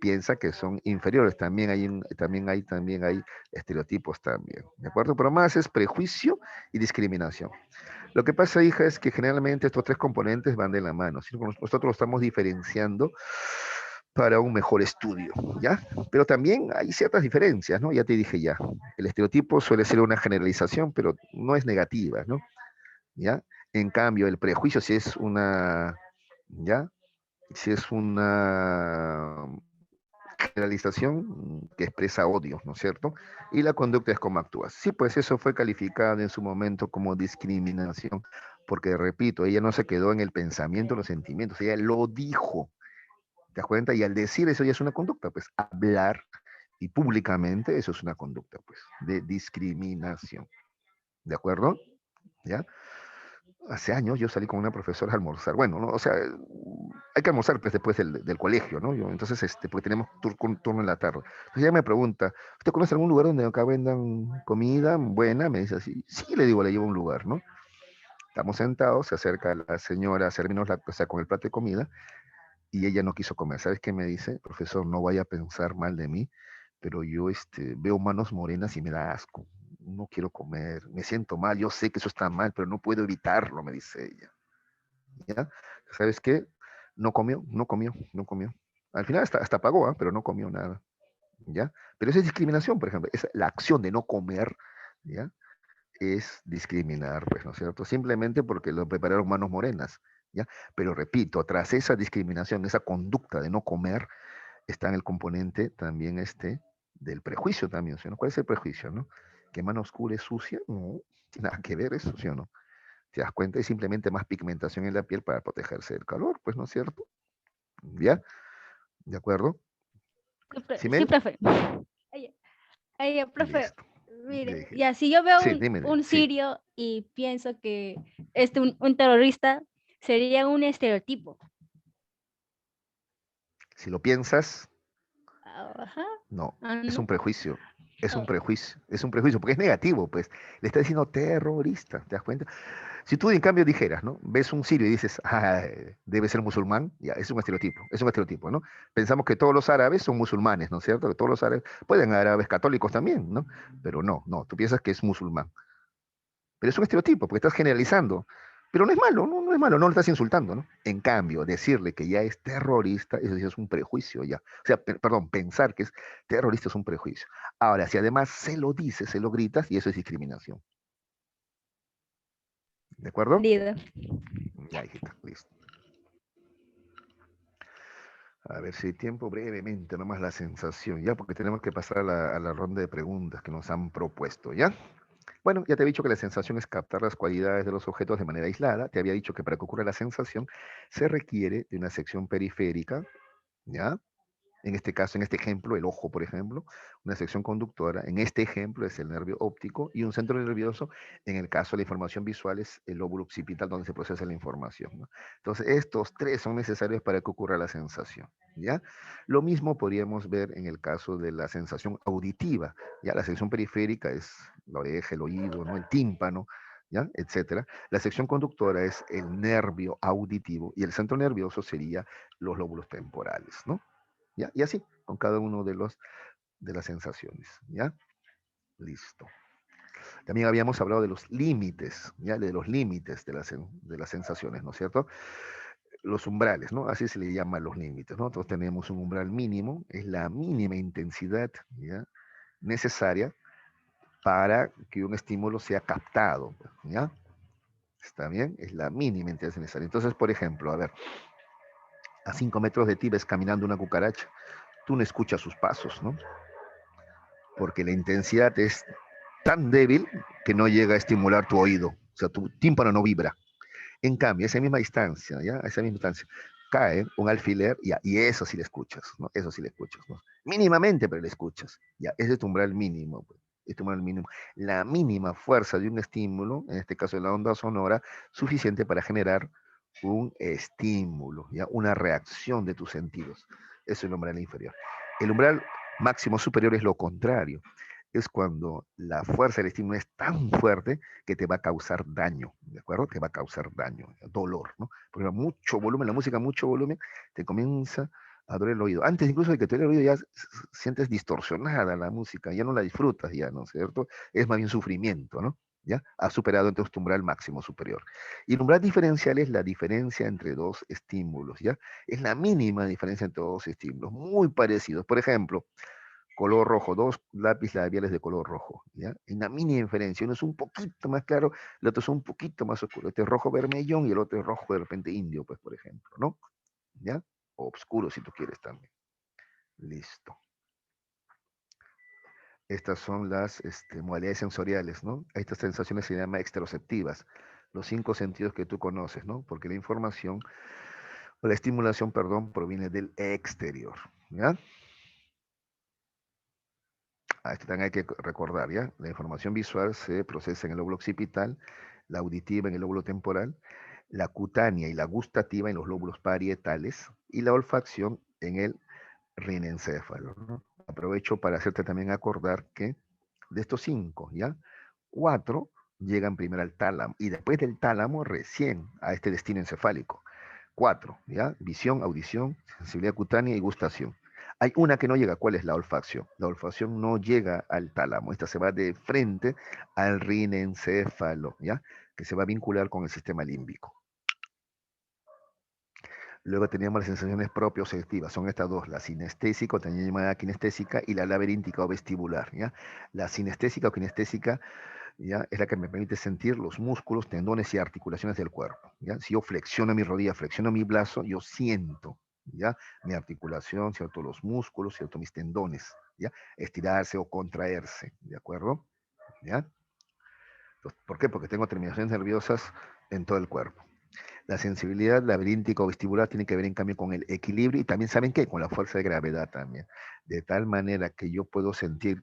piensa que son inferiores. También hay estereotipos también, ¿de acuerdo? Pero más es prejuicio y discriminación. Lo que pasa, hija, es que generalmente estos tres componentes van de la mano, ¿sí? Nosotros lo estamos diferenciando para un mejor estudio, ¿ya? Pero también hay ciertas diferencias, ¿no? Ya te dije ya, el estereotipo suele ser una generalización, pero no es negativa, ¿no? ¿Ya? En cambio, el prejuicio sí es una, ¿ya? Si es una generalización que expresa odio, ¿no es cierto? Y la conducta es como actúas. Sí, pues eso fue calificado en su momento como discriminación, porque repito, ella no se quedó en el pensamiento, los sentimientos, ella lo dijo, ¿te das cuenta? Y al decir eso ya es una conducta, pues hablar y públicamente eso es una conducta, pues, de discriminación, ¿de acuerdo? ¿Ya? Hace años yo salí con una profesora a almorzar. Bueno, ¿no? O sea, hay que almorzar pues, después del colegio, ¿no? Entonces, porque tenemos turno en la tarde. Entonces ella me pregunta, ¿usted conoce algún lugar donde acá vendan comida buena? Me dice así. Sí, le digo, le llevo a un lugar, ¿no? Estamos sentados, se acerca la señora a servirnos o sea, con el plato de comida y ella no quiso comer. ¿Sabes qué me dice? Profesor, no vaya a pensar mal de mí, pero yo veo manos morenas y me da asco. No quiero comer, me siento mal, yo sé que eso está mal, pero no puedo evitarlo, me dice ella. ¿Ya? ¿Sabes qué? No comió. Al final hasta pagó, ¿ah? Pero no comió nada, ¿ya? Pero esa es discriminación, por ejemplo. La acción de no comer, ¿ya? Es discriminar, pues, ¿no es cierto? Simplemente porque lo prepararon manos morenas, ¿ya? Pero repito, tras esa discriminación, esa conducta de no comer, está en el componente también del prejuicio también, ¿sí, no? ¿Cuál es el prejuicio, no? ¿Que mano oscura es sucia? No, tiene nada que ver eso, ¿sí o no? ¿Te das cuenta? Es simplemente más pigmentación en la piel para protegerse del calor, pues, ¿no es cierto? ¿Ya? ¿De acuerdo? Sí, ¿Simel? profe. Ay, profe, Listo. mire, Dije. y así yo veo Sí, dime, un sí. sirio y pienso que un terrorista sería un estereotipo. Si lo piensas, Ajá. no, Ah, es un no. prejuicio. Es un Ah, prejuicio, es un prejuicio, porque es negativo, pues. Le está diciendo terrorista, ¿te das cuenta? Si tú en cambio dijeras, ¿no? Ves un sirio y dices, ah, debe ser musulmán, ya, es un estereotipo, ¿no? Pensamos que todos los árabes son musulmanes, ¿no es cierto? Que todos los árabes, pueden haber árabes católicos también, ¿no? Pero no, tú piensas que es musulmán. Pero es un estereotipo, porque estás generalizando. Pero no es malo, no es malo, no lo estás insultando, ¿no? En cambio, decirle que ya es terrorista, eso sí es un prejuicio ya. O sea, perdón, pensar que es terrorista es un prejuicio. Ahora, si además se lo dices, se lo gritas, y eso es discriminación. ¿De acuerdo? entendido. Ya, hijita, listo. A ver si hay tiempo brevemente, nomás la sensación, ya, porque tenemos que pasar a la ronda de preguntas que nos han propuesto, ¿ya? Bueno, ya te he dicho que la sensación es captar las cualidades de los objetos de manera aislada. Te había dicho que para que ocurra la sensación se requiere de una sección periférica, ¿ya? En este caso, en este ejemplo, el ojo, por ejemplo, una sección conductora, en este ejemplo es el nervio óptico y un centro nervioso, en el caso de la información visual, es el lóbulo occipital donde se procesa la información, ¿no? Entonces, estos tres son necesarios para que ocurra la sensación, ¿ya? Lo mismo podríamos ver en el caso de la sensación auditiva, ¿ya? La sección periférica es la oreja, el oído, ¿no? El tímpano, ¿ya? Etcétera. La sección conductora es el nervio auditivo y el centro nervioso sería los lóbulos temporales, ¿no? ¿Ya? Y así, con cada uno de las sensaciones, ¿ya? Listo. También habíamos hablado de los límites, ¿ya? De los límites de las sensaciones, ¿no es cierto? Los umbrales, ¿no? Así se le llama los límites, ¿no? Entonces tenemos un umbral mínimo, es la mínima intensidad, ¿ya? Necesaria para que un estímulo sea captado, ¿ya? ¿Está bien? Es la mínima intensidad necesaria. Entonces, por ejemplo, a ver, a 5 metros de ti ves caminando una cucaracha, tú no escuchas sus pasos, ¿no? Porque la intensidad es tan débil que no llega a estimular tu oído, o sea, tu tímpano no vibra. En cambio, a esa misma distancia, ¿ya? A esa misma distancia, cae un alfiler y eso sí le escuchas, ¿no? Eso sí le escuchas, ¿no? Mínimamente, pero le escuchas, ¿ya? Ese es tu umbral mínimo, pues. Es tu umbral mínimo. La mínima fuerza de un estímulo, en este caso de la onda sonora, suficiente para generar un estímulo, ¿ya? Una reacción de tus sentidos. Eso es el umbral inferior. El umbral máximo superior es lo contrario. Es cuando la fuerza del estímulo es tan fuerte que te va a causar daño, ¿de acuerdo? Te va a causar daño, dolor, ¿no? Porque mucho volumen, la música, mucho volumen, te comienza a doler el oído. Antes incluso de que te duele el oído ya sientes distorsionada la música, ya no la disfrutas ya, ¿no es cierto? Es más bien sufrimiento, ¿no? ¿Ya? Ha superado entonces tu umbral máximo superior. Y el umbral diferencial es la diferencia entre dos estímulos, ¿ya? Es la mínima diferencia entre dos estímulos, muy parecidos. Por ejemplo, color rojo, dos lápiz labiales de color rojo, ¿ya? En la mínima diferencia, uno es un poquito más claro, el otro es un poquito más oscuro. Este es rojo vermellón y el otro es rojo de repente indio, pues, por ejemplo, ¿no? ¿Ya? O oscuro si tú quieres también. Listo. Estas son las modalidades sensoriales, ¿no? A estas sensaciones se llaman exteroceptivas, los 5 sentidos que tú conoces, ¿no? Porque la información, o la estimulación, perdón, proviene del exterior, ¿ya? Esto también hay que recordar, ¿ya? La información visual se procesa en el lóbulo occipital, la auditiva en el lóbulo temporal, la cutánea y la gustativa en los lóbulos parietales y la olfacción en el rinencéfalo, ¿no? Aprovecho para hacerte también acordar que de estos 5, ¿ya? 4 llegan primero al tálamo y después del tálamo recién a este destino encefálico. 4, ¿ya? Visión, audición, sensibilidad cutánea y gustación. Hay una que no llega, ¿cuál es la olfacción? La olfacción no llega al tálamo, esta se va de frente al rinencéfalo, ¿ya? Que se va a vincular con el sistema límbico. Luego teníamos las sensaciones propioceptivas, son estas dos, la sinestésica, o también llamada kinestésica, y la laberíntica o vestibular, ¿ya? La sinestésica o kinestésica, ¿ya? Es la que me permite sentir los músculos, tendones y articulaciones del cuerpo, ¿ya? Si yo flexiono mi rodilla, flexiono mi brazo, yo siento, ¿ya? Mi articulación, ¿cierto? Los músculos, ¿cierto? Mis tendones, ¿ya? Estirarse o contraerse, ¿de acuerdo? ¿Ya? Entonces, ¿por qué? Porque tengo terminaciones nerviosas en todo el cuerpo. La sensibilidad laberíntica o vestibular tiene que ver en cambio con el equilibrio y también, ¿saben qué? Con la fuerza de gravedad también. De tal manera que yo puedo sentir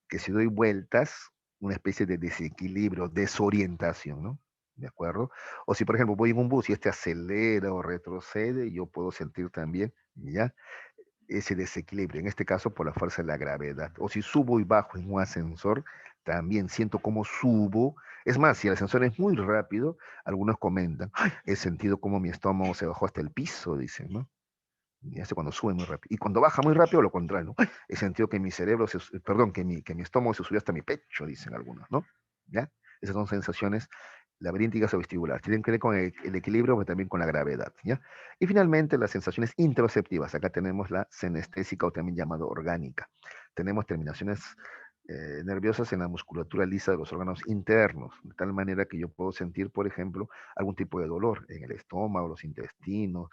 que si doy vueltas, una especie de desequilibrio, desorientación, ¿no? ¿De acuerdo? O si, por ejemplo, voy en un bus y este acelera o retrocede, yo puedo sentir también, ¿ya? Ese desequilibrio, en este caso por la fuerza de la gravedad. O si subo y bajo en un ascensor, también siento cómo subo. Es más, si el ascensor es muy rápido, algunos comentan, "Ay, he sentido cómo mi estómago se bajó hasta el piso", dicen, ¿no? Y hace cuando sube muy rápido. Y cuando baja muy rápido, lo contrario, ¿no? "Ay, he sentido que mi cerebro, perdón, que mi estómago se subió hasta mi pecho", dicen algunos, ¿no? ¿Ya? Esas son sensaciones laberínticas o vestibulares. Tienen que ver con el equilibrio, pero también con la gravedad, ¿ya? Y finalmente, las sensaciones interoceptivas. Acá tenemos la senestésica o también llamado orgánica. Tenemos terminaciones nerviosas en la musculatura lisa de los órganos internos, de tal manera que yo puedo sentir, por ejemplo, algún tipo de dolor en el estómago, los intestinos.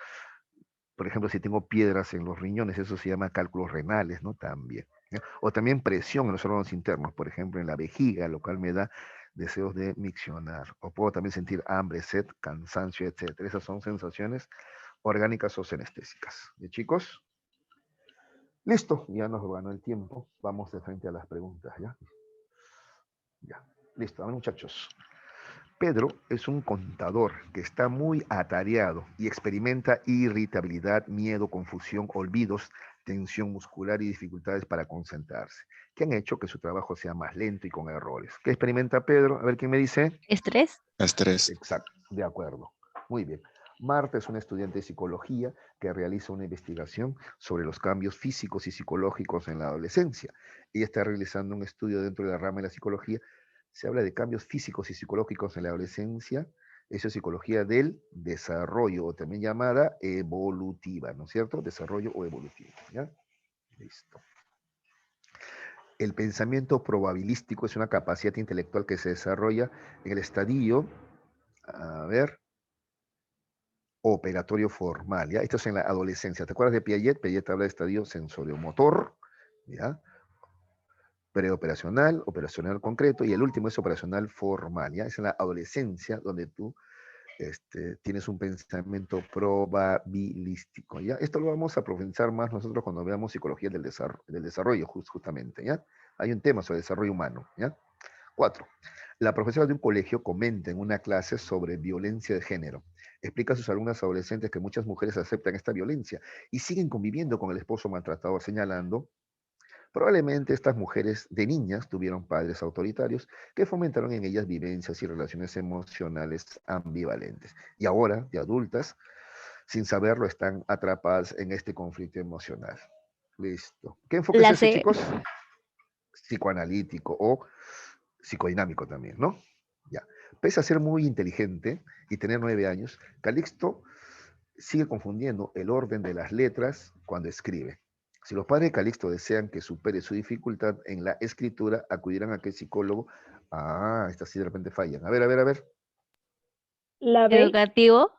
Por ejemplo, si tengo piedras en los riñones, eso se llama cálculos renales, ¿no? También, ¿ya? O también presión en los órganos internos, por ejemplo, en la vejiga, lo cual me da deseos de miccionar. O puedo también sentir hambre, sed, cansancio, etcétera. Esas son sensaciones orgánicas o senestésicas. ¿Y chicos? Listo, ya nos ganó el tiempo. Vamos de frente a las preguntas, ¿ya? Ya. Listo, a ver, muchachos. Pedro es un contador que está muy atareado y experimenta irritabilidad, miedo, confusión, olvidos, tensión muscular y dificultades para concentrarse, que han hecho que su trabajo sea más lento y con errores. ¿Qué experimenta Pedro? A ver quién me dice. ¿Estrés? Estrés. Exacto, de acuerdo. Muy bien. Marta es una estudiante de psicología que realiza una investigación sobre los cambios físicos y psicológicos en la adolescencia. Ella está realizando un estudio dentro de la rama de la psicología. Se habla de cambios físicos y psicológicos en la adolescencia. Eso es psicología del desarrollo, o también llamada evolutiva, ¿no es cierto? Desarrollo o evolutivo, ¿ya? Listo. El pensamiento probabilístico es una capacidad intelectual que se desarrolla en el estadio, a ver, operatorio formal, ¿ya? Esto es en la adolescencia. ¿Te acuerdas de Piaget? Piaget habla de estadio sensoriomotor, ¿ya? Preoperacional, operacional concreto, y el último es operacional formal, ¿ya? Es en la adolescencia donde tú tienes un pensamiento probabilístico, ¿ya? Esto lo vamos a profundizar más nosotros cuando veamos psicología del desarrollo justamente, ¿ya? Hay un tema sobre desarrollo humano, ¿ya? 4. La profesora de un colegio comenta en una clase sobre violencia de género. Explica a sus alumnas adolescentes que muchas mujeres aceptan esta violencia y siguen conviviendo con el esposo maltratador, señalando: probablemente estas mujeres de niñas tuvieron padres autoritarios que fomentaron en ellas vivencias y relaciones emocionales ambivalentes. Y ahora, de adultas, sin saberlo, están atrapadas en este conflicto emocional. Listo. ¿Qué enfoque es La ese, C. chicos? Psicoanalítico o psicodinámico también, ¿no? Ya. Pese a ser muy inteligente y tener 9 años, Calixto sigue confundiendo el orden de las letras cuando escribe. Si los padres de Calixto desean que supere su dificultad en la escritura, acudirán a aquel psicólogo. Ah, estas sí de repente fallan. A ver, a ver, a ver. La B. Educativo.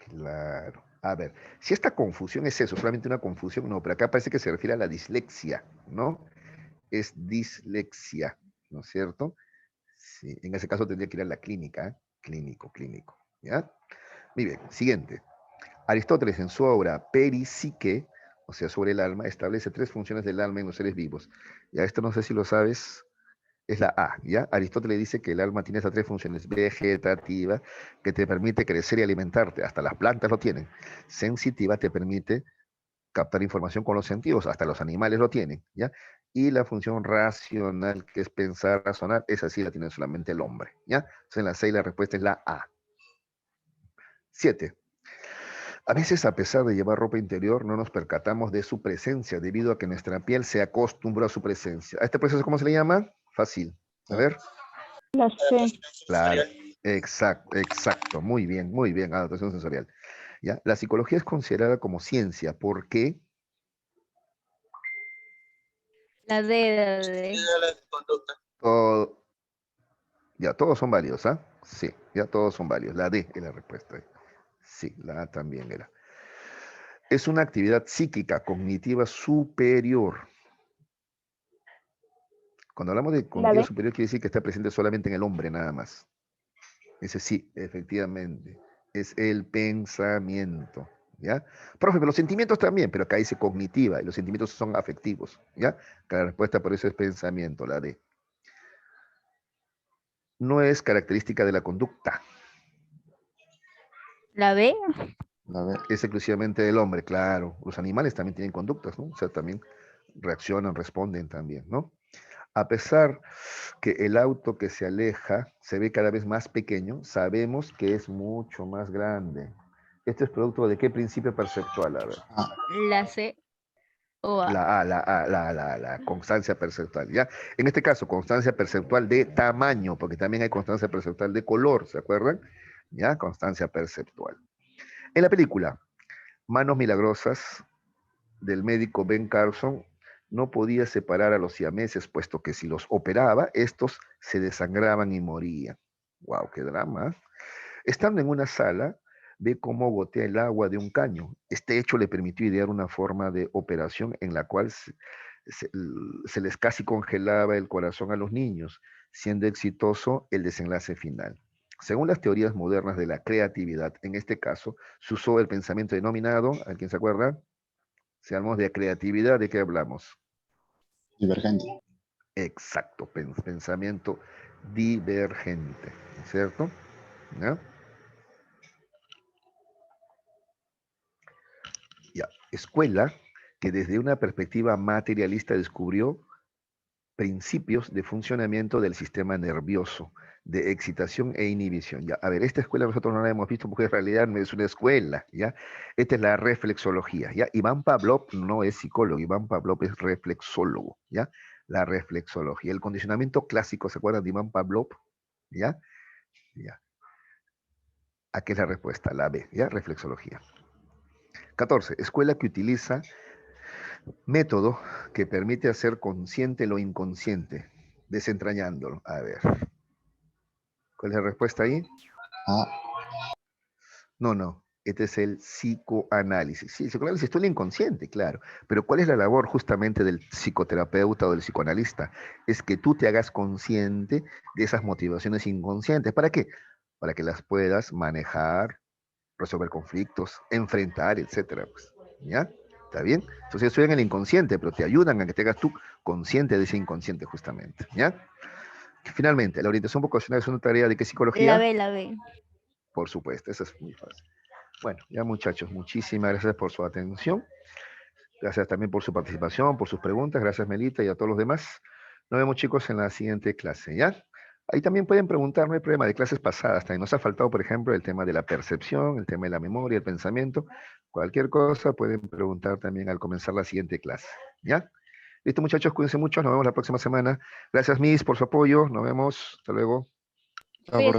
Claro. A ver, si esta confusión es eso, solamente una confusión, no, pero acá parece que se refiere a la dislexia, ¿no? Es dislexia, ¿no es cierto? Sí, en ese caso tendría que ir a la clínica, ¿eh? Clínico, ¿ya? Muy bien, siguiente. Aristóteles en su obra Peripsique, o sea, sobre el alma, establece 3 funciones del alma en los seres vivos. Ya esto no sé si lo sabes, es la A, ¿ya? Aristóteles dice que el alma tiene estas 3 funciones: vegetativa, que te permite crecer y alimentarte, hasta las plantas lo tienen; sensitiva, te permite captar información con los sentidos, hasta los animales lo tienen, ¿ya? Y la función racional, que es pensar, razonar, esa sí la tiene solamente el hombre, ¿ya? Entonces en la 6 la respuesta es la A. 7. A veces, a pesar de llevar ropa interior, no nos percatamos de su presencia, debido a que nuestra piel se acostumbró a su presencia. ¿A este proceso cómo se le llama? Fácil. A ver. La C. Claro. Exacto. Muy bien. Adaptación sensorial. ¿Ya? La psicología es considerada como ciencia. ¿Por qué? La D. La D. La conducta. Todo, ya, todos son válidos, ¿ah? Sí, ya todos son válidos. La D es la respuesta. Sí, la A también era. Es una actividad psíquica cognitiva superior. Cuando hablamos de La cognitiva B. superior, quiere decir que está presente solamente en el hombre, nada más. Ese sí, efectivamente. Es el pensamiento. ¿Ya? Profe, pero los sentimientos también, pero acá dice cognitiva y los sentimientos son afectivos. ¿Ya? La respuesta por eso es pensamiento, la D. No es característica de la conducta. La B. A ver, es exclusivamente del hombre, claro. Los animales también tienen conductas, ¿no? O sea, también reaccionan, responden también, ¿no? A pesar que el auto que se aleja se ve cada vez más pequeño, sabemos que es mucho más grande. ¿Esto es producto de qué principio perceptual? A ver. La C. O A. La constancia perceptual, ¿ya? En este caso, constancia perceptual de tamaño, porque también hay constancia perceptual de color, ¿se acuerdan? ¿Ya? Constancia perceptual. En la película Manos Milagrosas del médico Ben Carson, no podía separar a los siameses, puesto que si los operaba, estos se desangraban y morían. ¡Wow! ¡Qué drama! Estando en una sala, ve cómo gotea el agua de un caño. Este hecho le permitió idear una forma de operación en la cual se les casi congelaba el corazón a los niños, siendo exitoso el desenlace final. Según las teorías modernas de la creatividad, en este caso, se usó el pensamiento denominado, ¿a quién se acuerda? Si hablamos de creatividad, ¿de qué hablamos? Divergente. Exacto, pensamiento divergente, ¿cierto? ¿Ya? Ya. Escuela que desde una perspectiva materialista descubrió principios de funcionamiento del sistema nervioso, de excitación e inhibición. Ya, a ver, esta escuela nosotros no la hemos visto porque en realidad no es una escuela, ¿ya? Esta es la reflexología, ¿ya? Iván Pavlov no es psicólogo, Iván Pavlov es reflexólogo, ¿ya? La reflexología. El condicionamiento clásico, ¿se acuerdan de Iván Pavlov? ¿Ya? Ya. Aquí es la respuesta, la B, ¿ya? Reflexología. 14. Escuela que utiliza método que permite hacer consciente lo inconsciente, desentrañándolo. A ver, ¿cuál es la respuesta ahí? A. No. Este es el psicoanálisis. Sí, el psicoanálisis es todo el inconsciente, claro. Pero ¿cuál es la labor justamente del psicoterapeuta o del psicoanalista? Es que tú te hagas consciente de esas motivaciones inconscientes. ¿Para qué? Para que las puedas manejar, resolver conflictos, enfrentar, etcétera. Pues, ¿ya? ¿Está bien? Entonces estudian el inconsciente, pero te ayudan a que te hagas tú consciente de ese inconsciente justamente, ¿ya? Finalmente, la orientación vocacional es una tarea de qué psicología. La B. Por supuesto, eso es muy fácil. Bueno, ya muchachos, muchísimas gracias por su atención. Gracias también por su participación, por sus preguntas. Gracias, Melita, y a todos los demás. Nos vemos, chicos, en la siguiente clase, ¿ya? Ahí también pueden preguntar, no hay problema, de clases pasadas. También nos ha faltado, por ejemplo, el tema de la percepción, el tema de la memoria, el pensamiento. Cualquier cosa pueden preguntar también al comenzar la siguiente clase, ¿ya? Listo, muchachos, cuídense mucho. Nos vemos la próxima semana. Gracias, Miss, por su apoyo. Nos vemos. Hasta luego. Cuídense.